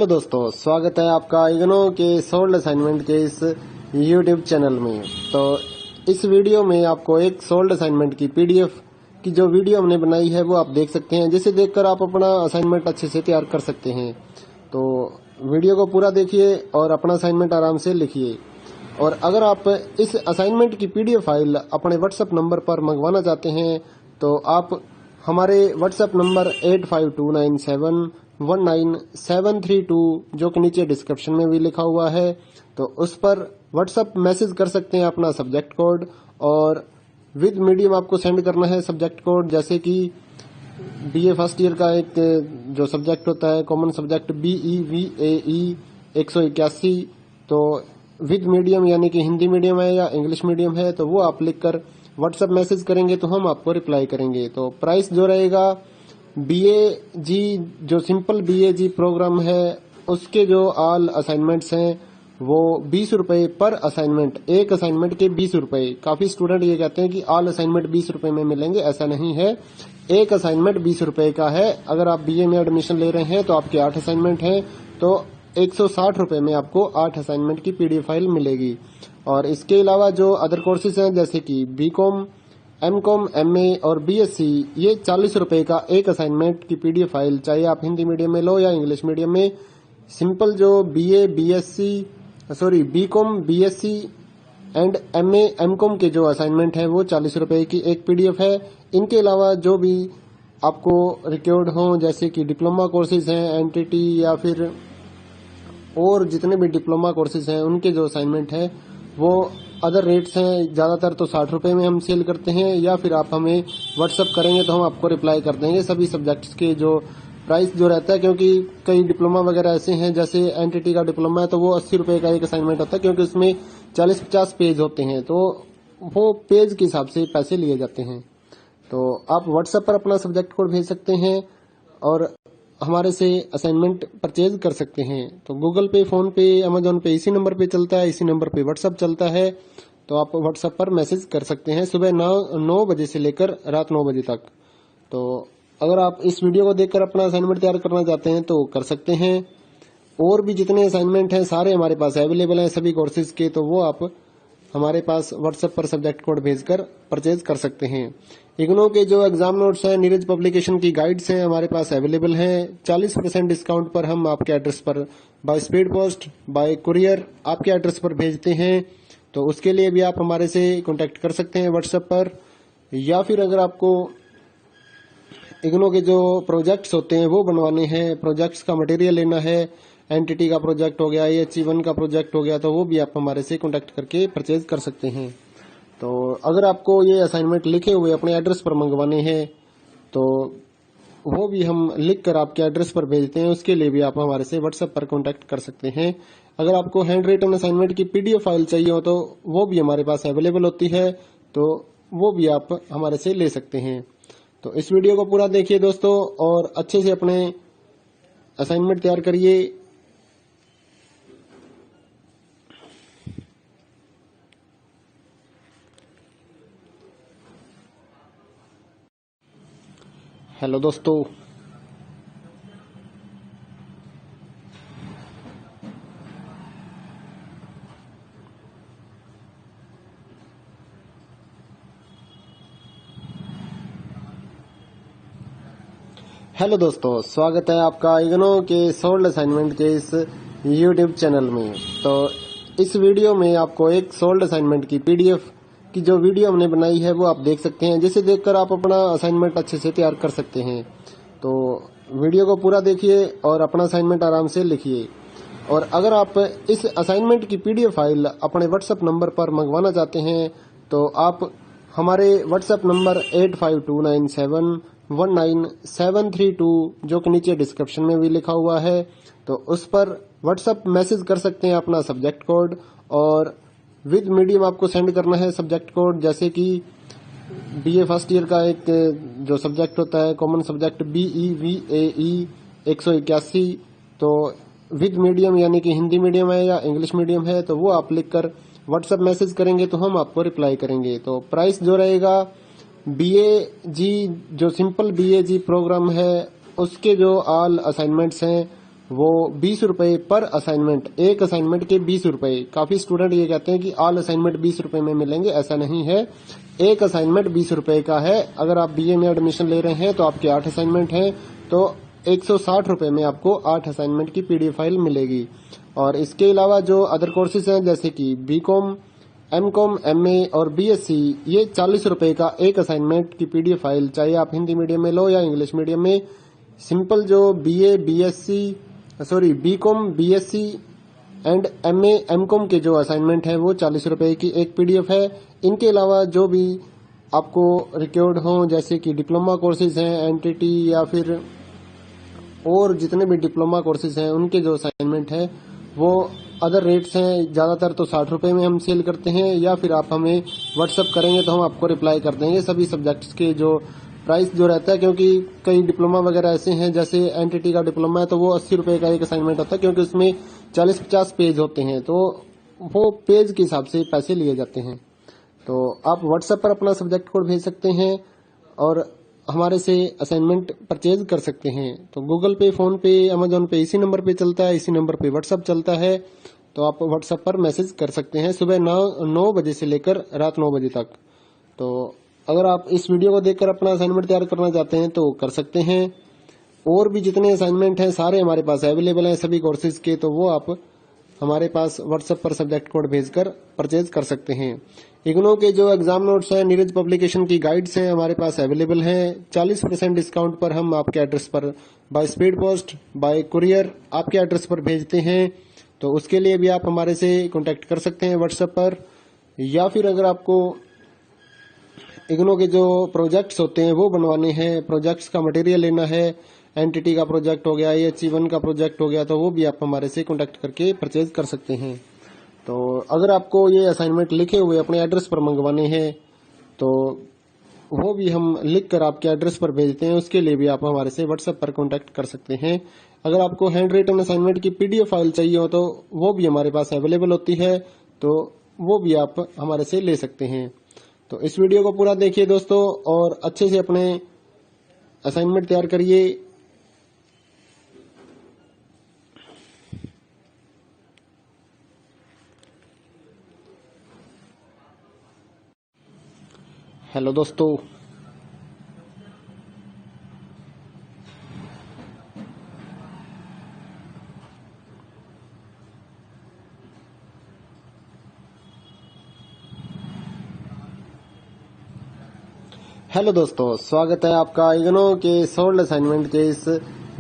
दोस्तों, स्वागत है आपका इग्नो के सोल्ड असाइनमेंट के इस YouTube चैनल में। तो इस वीडियो में आपको एक सोल्ड असाइनमेंट की PDF की जो वीडियो हमने बनाई है वो आप देख सकते हैं, जिसे देखकर आप अपना असाइनमेंट अच्छे से तैयार कर सकते हैं। तो वीडियो को पूरा देखिए और अपना असाइनमेंट आराम से लिखिए। और अगर आप इस असाइनमेंट की PDF फाइल अपने व्हाट्सएप नंबर पर मंगवाना चाहते हैं तो आप हमारे व्हाट्सएप नंबर 8529719732 जो कि नीचे डिस्क्रिप्शन में भी लिखा हुआ है, तो उस पर व्हाट्सएप मैसेज कर सकते हैं अपना सब्जेक्ट कोड, और विद मीडियम आपको सेंड करना है सब्जेक्ट कोड। जैसे कि BA फर्स्ट ईयर का एक जो सब्जेक्ट होता है कॉमन सब्जेक्ट BEVAE 181, तो विद मीडियम यानी कि हिंदी मीडियम है या इंग्लिश मीडियम है, तो वो आप लिखकर व्हाट्सएप मैसेज करेंगे तो हम आपको रिप्लाई करेंगे। तो प्राइस जो रहेगा BAG जो सिंपल BAG प्रोग्राम है उसके जो ऑल असाइनमेंट्स हैं वो 20 रुपए पर असाइनमेंट, एक असाइनमेंट के 20 रुपए। काफी स्टूडेंट ये कहते हैं कि ऑल असाइनमेंट 20 रुपए में मिलेंगे, ऐसा नहीं है। एक असाइनमेंट 20 रुपए का है। अगर आप BA में एडमिशन ले रहे हैं तो आपके 8 असाइनमेंट हैं, तो 160 रुपए में आपको 8 असाइनमेंट की PDF फाइल मिलेगी। और इसके अलावा जो अदर कोर्सेज हैं जैसे कि BCom, MCom, MA और BSc, ये 40 रुपए का एक असाइनमेंट की PDF फाइल, चाहे आप हिंदी मीडियम में लो या इंग्लिश मीडियम में। सिंपल जो BCom, BSc and MA, MCom के जो असाइनमेंट है वो 40 रुपए की एक PDF है। इनके अलावा जो भी आपको रिक्वायर्ड हो जैसे कि डिप्लोमा कोर्सेज हैं, NTT या फिर और जितने भी डिप्लोमा कोर्सेज हैं उनके जो असाइनमेंट है वो अदर रेट्स हैं। ज्यादातर तो 60 रुपए में हम सेल करते हैं, या फिर आप हमें व्हाट्सअप करेंगे तो हम आपको रिप्लाई कर देंगे सभी सब्जेक्ट्स के जो प्राइस जो रहता है। क्योंकि कई डिप्लोमा वगैरह ऐसे हैं, जैसे NTT का डिप्लोमा है तो वो 80 रुपए का एक असाइनमेंट होता है, क्योंकि उसमें 40-50 पेज होते हैं, तो वो पेज के हिसाब से पैसे लिए जाते हैं। तो आप व्हाट्सएप पर अपना सब्जेक्ट कोड भेज सकते हैं और हमारे से असाइनमेंट परचेज कर सकते हैं। तो गूगल पे, फोन पे, अमेजोन पे इसी नंबर पे चलता है, इसी नंबर पे व्हाट्सएप चलता है। तो आप व्हाट्सएप पर मैसेज कर सकते हैं सुबह 9 बजे से लेकर रात 9 बजे तक। तो अगर आप इस वीडियो को देखकर अपना असाइनमेंट तैयार करना चाहते हैं तो कर सकते हैं। और भी जितने असाइनमेंट हैं सारे हमारे पास अवेलेबल हैं सभी कोर्सेज के, तो वो आप हमारे पास व्हाट्सएप पर सब्जेक्ट कोड भेजकर परचेज कर सकते हैं। इग्नो के जो एग्जाम नोट्स हैं, नीरज पब्लिकेशन की गाइड्स हैं हमारे पास अवेलेबल हैं। 40% डिस्काउंट पर हम आपके एड्रेस पर by speed post, bye courier आपके एड्रेस पर भेजते हैं। तो उसके लिए भी आप हमारे से कांटेक्ट कर सकते हैं व्हाट्सएप पर। या फिर अगर आपको इग्नो के जो प्रोजेक्ट्स होते हैं वो बनवाने हैं, प्रोजेक्ट्स का मटेरियल लेना है, एनटीटी का प्रोजेक्ट हो गया, AHE1 का प्रोजेक्ट हो गया, तो वो भी आप हमारे से कांटेक्ट करके परचेज कर सकते हैं। तो अगर आपको ये असाइनमेंट लिखे हुए अपने एड्रेस पर मंगवाने हैं तो वो भी हम लिख कर आपके एड्रेस पर भेजते हैं। उसके लिए भी आप हमारे से व्हाट्सएप पर कांटेक्ट कर सकते हैं। अगर आपको हैंड रिटन असाइनमेंट की पीडीएफ फाइल चाहिए हो तो वो भी हमारे पास अवेलेबल होती है, तो वो भी आप हमारे से ले सकते हैं। तो इस वीडियो को पूरा देखिए दोस्तों और अच्छे से अपने असाइनमेंट तैयार करिए। हेलो दोस्तों, स्वागत है आपका इग्नो के सोल्ड असाइनमेंट के इस यूट्यूब चैनल में। तो इस वीडियो में आपको एक सोल्ड असाइनमेंट की पीडीएफ की जो वीडियो हमने बनाई है वो आप देख सकते हैं, जिसे देखकर आप अपना असाइनमेंट अच्छे से तैयार कर सकते हैं। तो वीडियो को पूरा देखिए और अपना असाइनमेंट आराम से लिखिए। और अगर आप इस असाइनमेंट की पीडीएफ फाइल अपने व्हाट्सएप नंबर पर मंगवाना चाहते हैं तो आप हमारे व्हाट्सएप नंबर 8529719732 जो कि नीचे डिस्क्रिप्शन में भी लिखा हुआ है, तो उस पर व्हाट्सएप मैसेज कर सकते हैं अपना सब्जेक्ट कोड, और विद मीडियम आपको सेंड करना है सब्जेक्ट कोड। जैसे कि बीए फर्स्ट ईयर का एक जो सब्जेक्ट होता है कॉमन सब्जेक्ट BEVAE 181, तो विद मीडियम यानी कि हिंदी मीडियम है या इंग्लिश मीडियम है तो वो आप लिखकर व्हाट्सएप मैसेज करेंगे तो हम आपको रिप्लाई करेंगे। तो प्राइस जो रहेगा BAG जो सिंपल BAG प्रोग्राम है उसके जो ऑल असाइनमेंट्स हैं वो 20 रुपए पर असाइनमेंट, एक असाइनमेंट के 20 रुपए। काफी स्टूडेंट ये कहते हैं कि ऑल असाइनमेंट 20 रुपए में मिलेंगे, ऐसा नहीं है। एक असाइनमेंट 20 रुपए का है। अगर आप BA में एडमिशन ले रहे हैं तो आपके 8 असाइनमेंट हैं तो 160 रुपए में आपको 8 असाइनमेंट की पीडीएफ फाइल मिलेगी। और इसके अलावा जो अदर कोर्सेज हैं जैसे कि BCom, MCom, MA और BSc, ये 40 रुपए का एक असाइनमेंट की पीडीएफ फाइल, चाहे आप हिंदी मीडियम में लो या इंग्लिश मीडियम में। सिंपल जो BCom, BSc and MA, MCom के जो असाइनमेंट है वो 40 रुपए की एक पीडीएफ है। इनके अलावा जो भी आपको रिक्वायर्ड हो जैसे कि डिप्लोमा कोर्सेज हैं, NTT या फिर और जितने भी डिप्लोमा कोर्सेज हैं उनके जो असाइनमेंट है वो अदर रेट्स हैं। ज्यादातर तो 60 रुपए में हम सेल करते हैं, या फिर आप हमें व्हाट्सएप करेंगे तो हम आपको रिप्लाई कर देंगे सभी सब्जेक्ट्स के जो प्राइस जो रहता है। क्योंकि कई डिप्लोमा वगैरह ऐसे हैं, जैसे NTT का डिप्लोमा है तो वो 80 रुपए का एक असाइनमेंट होता है, क्योंकि उसमें 40-50 पेज होते हैं तो वो पेज के हिसाब से पैसे लिए जाते हैं। तो आप व्हाट्सएप पर अपना सब्जेक्ट कोड भेज सकते हैं और हमारे से असाइनमेंट परचेज कर सकते हैं। तो गूगल पे, फोन पे, अमेजोन पे इसी नंबर पे चलता है, इसी नंबर पे व्हाट्सएप चलता है। तो आप व्हाट्सएप पर मैसेज कर सकते हैं सुबह 9 बजे से लेकर रात 9 बजे तक। तो अगर आप इस वीडियो को देखकर अपना असाइनमेंट तैयार करना चाहते हैं तो कर सकते हैं। और भी जितने असाइनमेंट हैं सारे हमारे पास अवेलेबल हैं सभी कोर्सेज के, तो वो आप हमारे पास व्हाट्सएप पर सब्जेक्ट कोड भेजकर परचेज कर सकते हैं। इग्नो के जो एग्जाम नोट्स हैं, नीरज पब्लिकेशन की गाइड्स हैं हमारे पास अवेलेबल हैं। 40% डिस्काउंट पर हम आपके एड्रेस पर by speed post, bye courier आपके एड्रेस पर भेजते हैं। तो उसके लिए भी आप हमारे से कांटेक्ट कर सकते हैं व्हाट्सएप पर। या फिर अगर आपको इग्नो के जो प्रोजेक्ट्स होते हैं वो बनवाने हैं, प्रोजेक्ट्स का मटेरियल लेना है, NTT का प्रोजेक्ट हो गया, IHE1 का प्रोजेक्ट हो गया, तो वो भी आप हमारे से कांटेक्ट करके परचेज कर सकते हैं। तो अगर आपको ये असाइनमेंट लिखे हुए अपने एड्रेस पर मंगवाने हैं तो वो भी हम लिख कर आपके एड्रेस पर भेजते हैं। उसके लिए भी आप हमारे से व्हाट्सएप पर कांटेक्ट कर सकते हैं। अगर आपको हैंड रिटन असाइनमेंट की पीडीएफ फाइल चाहिए हो तो वो भी हमारे पास अवेलेबल होती है, तो वो भी आप हमारे से ले सकते हैं। तो इस वीडियो को पूरा देखिए दोस्तों और अच्छे से अपने असाइनमेंट तैयार करिए। हेलो दोस्तों, स्वागत है आपका इग्नो के सोल्ड असाइनमेंट के इस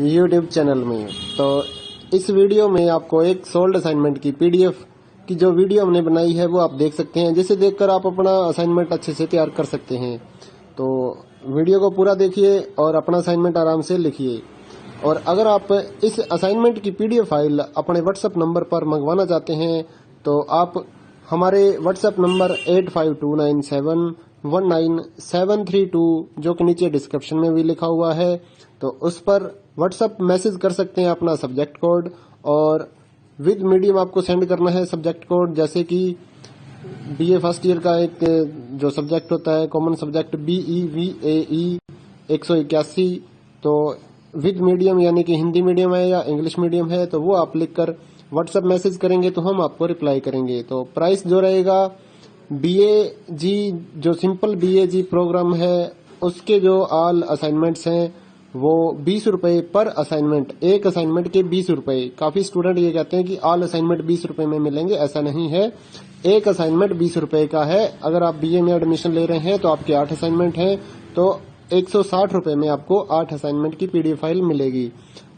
यूट्यूब चैनल में। तो इस वीडियो में आपको एक सोल्ड असाइनमेंट की पीडीएफ की जो वीडियो हमने बनाई है वो आप देख सकते हैं, जिसे देखकर आप अपना असाइनमेंट अच्छे से तैयार कर सकते हैं। तो वीडियो को पूरा देखिए और अपना असाइनमेंट आराम से लिखिए। और अगर आप इस असाइनमेंट की पीडीएफ फाइल अपने व्हाट्सएप नंबर पर मंगवाना चाहते हैं तो आप हमारे व्हाट्सएप नंबर 8529719732 जो कि नीचे डिस्क्रिप्शन में भी लिखा हुआ है, तो उस पर व्हाट्सएप मैसेज कर सकते हैं अपना सब्जेक्ट कोड, और विद मीडियम आपको सेंड करना है सब्जेक्ट कोड। जैसे कि बीए फर्स्ट ईयर का एक जो सब्जेक्ट होता है कॉमन सब्जेक्ट BEVAE 181, तो विद मीडियम यानी कि हिंदी मीडियम है या इंग्लिश मीडियम है तो वो आप लिखकर व्हाट्सएप मैसेज करेंगे तो हम आपको रिप्लाई करेंगे। तो प्राइस जो रहेगा BAG जो सिंपल BAG प्रोग्राम है उसके जो ऑल असाइनमेंट्स हैं वो 20 रुपए पर असाइनमेंट, एक असाइनमेंट के 20 रुपए। काफी स्टूडेंट ये कहते हैं कि ऑल असाइनमेंट 20 रुपए में मिलेंगे, ऐसा नहीं है। एक असाइनमेंट 20 रुपए का है। अगर आप BA में एडमिशन ले रहे हैं तो आपके 8 असाइनमेंट हैं तो 160 रुपए में आपको 8 असाइनमेंट की पीडीएफ फाइल मिलेगी।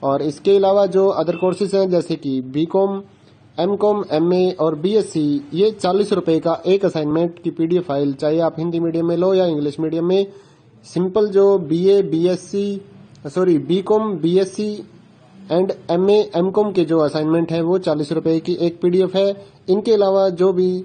और इसके अलावा जो अदर कोर्सेज हैं जैसे कि BCom, MCom, MA और BSc, ये 40 रुपए का एक असाइनमेंट की पीडीएफ फाइल, चाहे आप हिंदी मीडियम में लो या इंग्लिश मीडियम में। सिंपल जो BCom, BSc and MA, MCom के जो असाइनमेंट है वो 40 रुपए की एक पीडीएफ है। इनके अलावा जो भी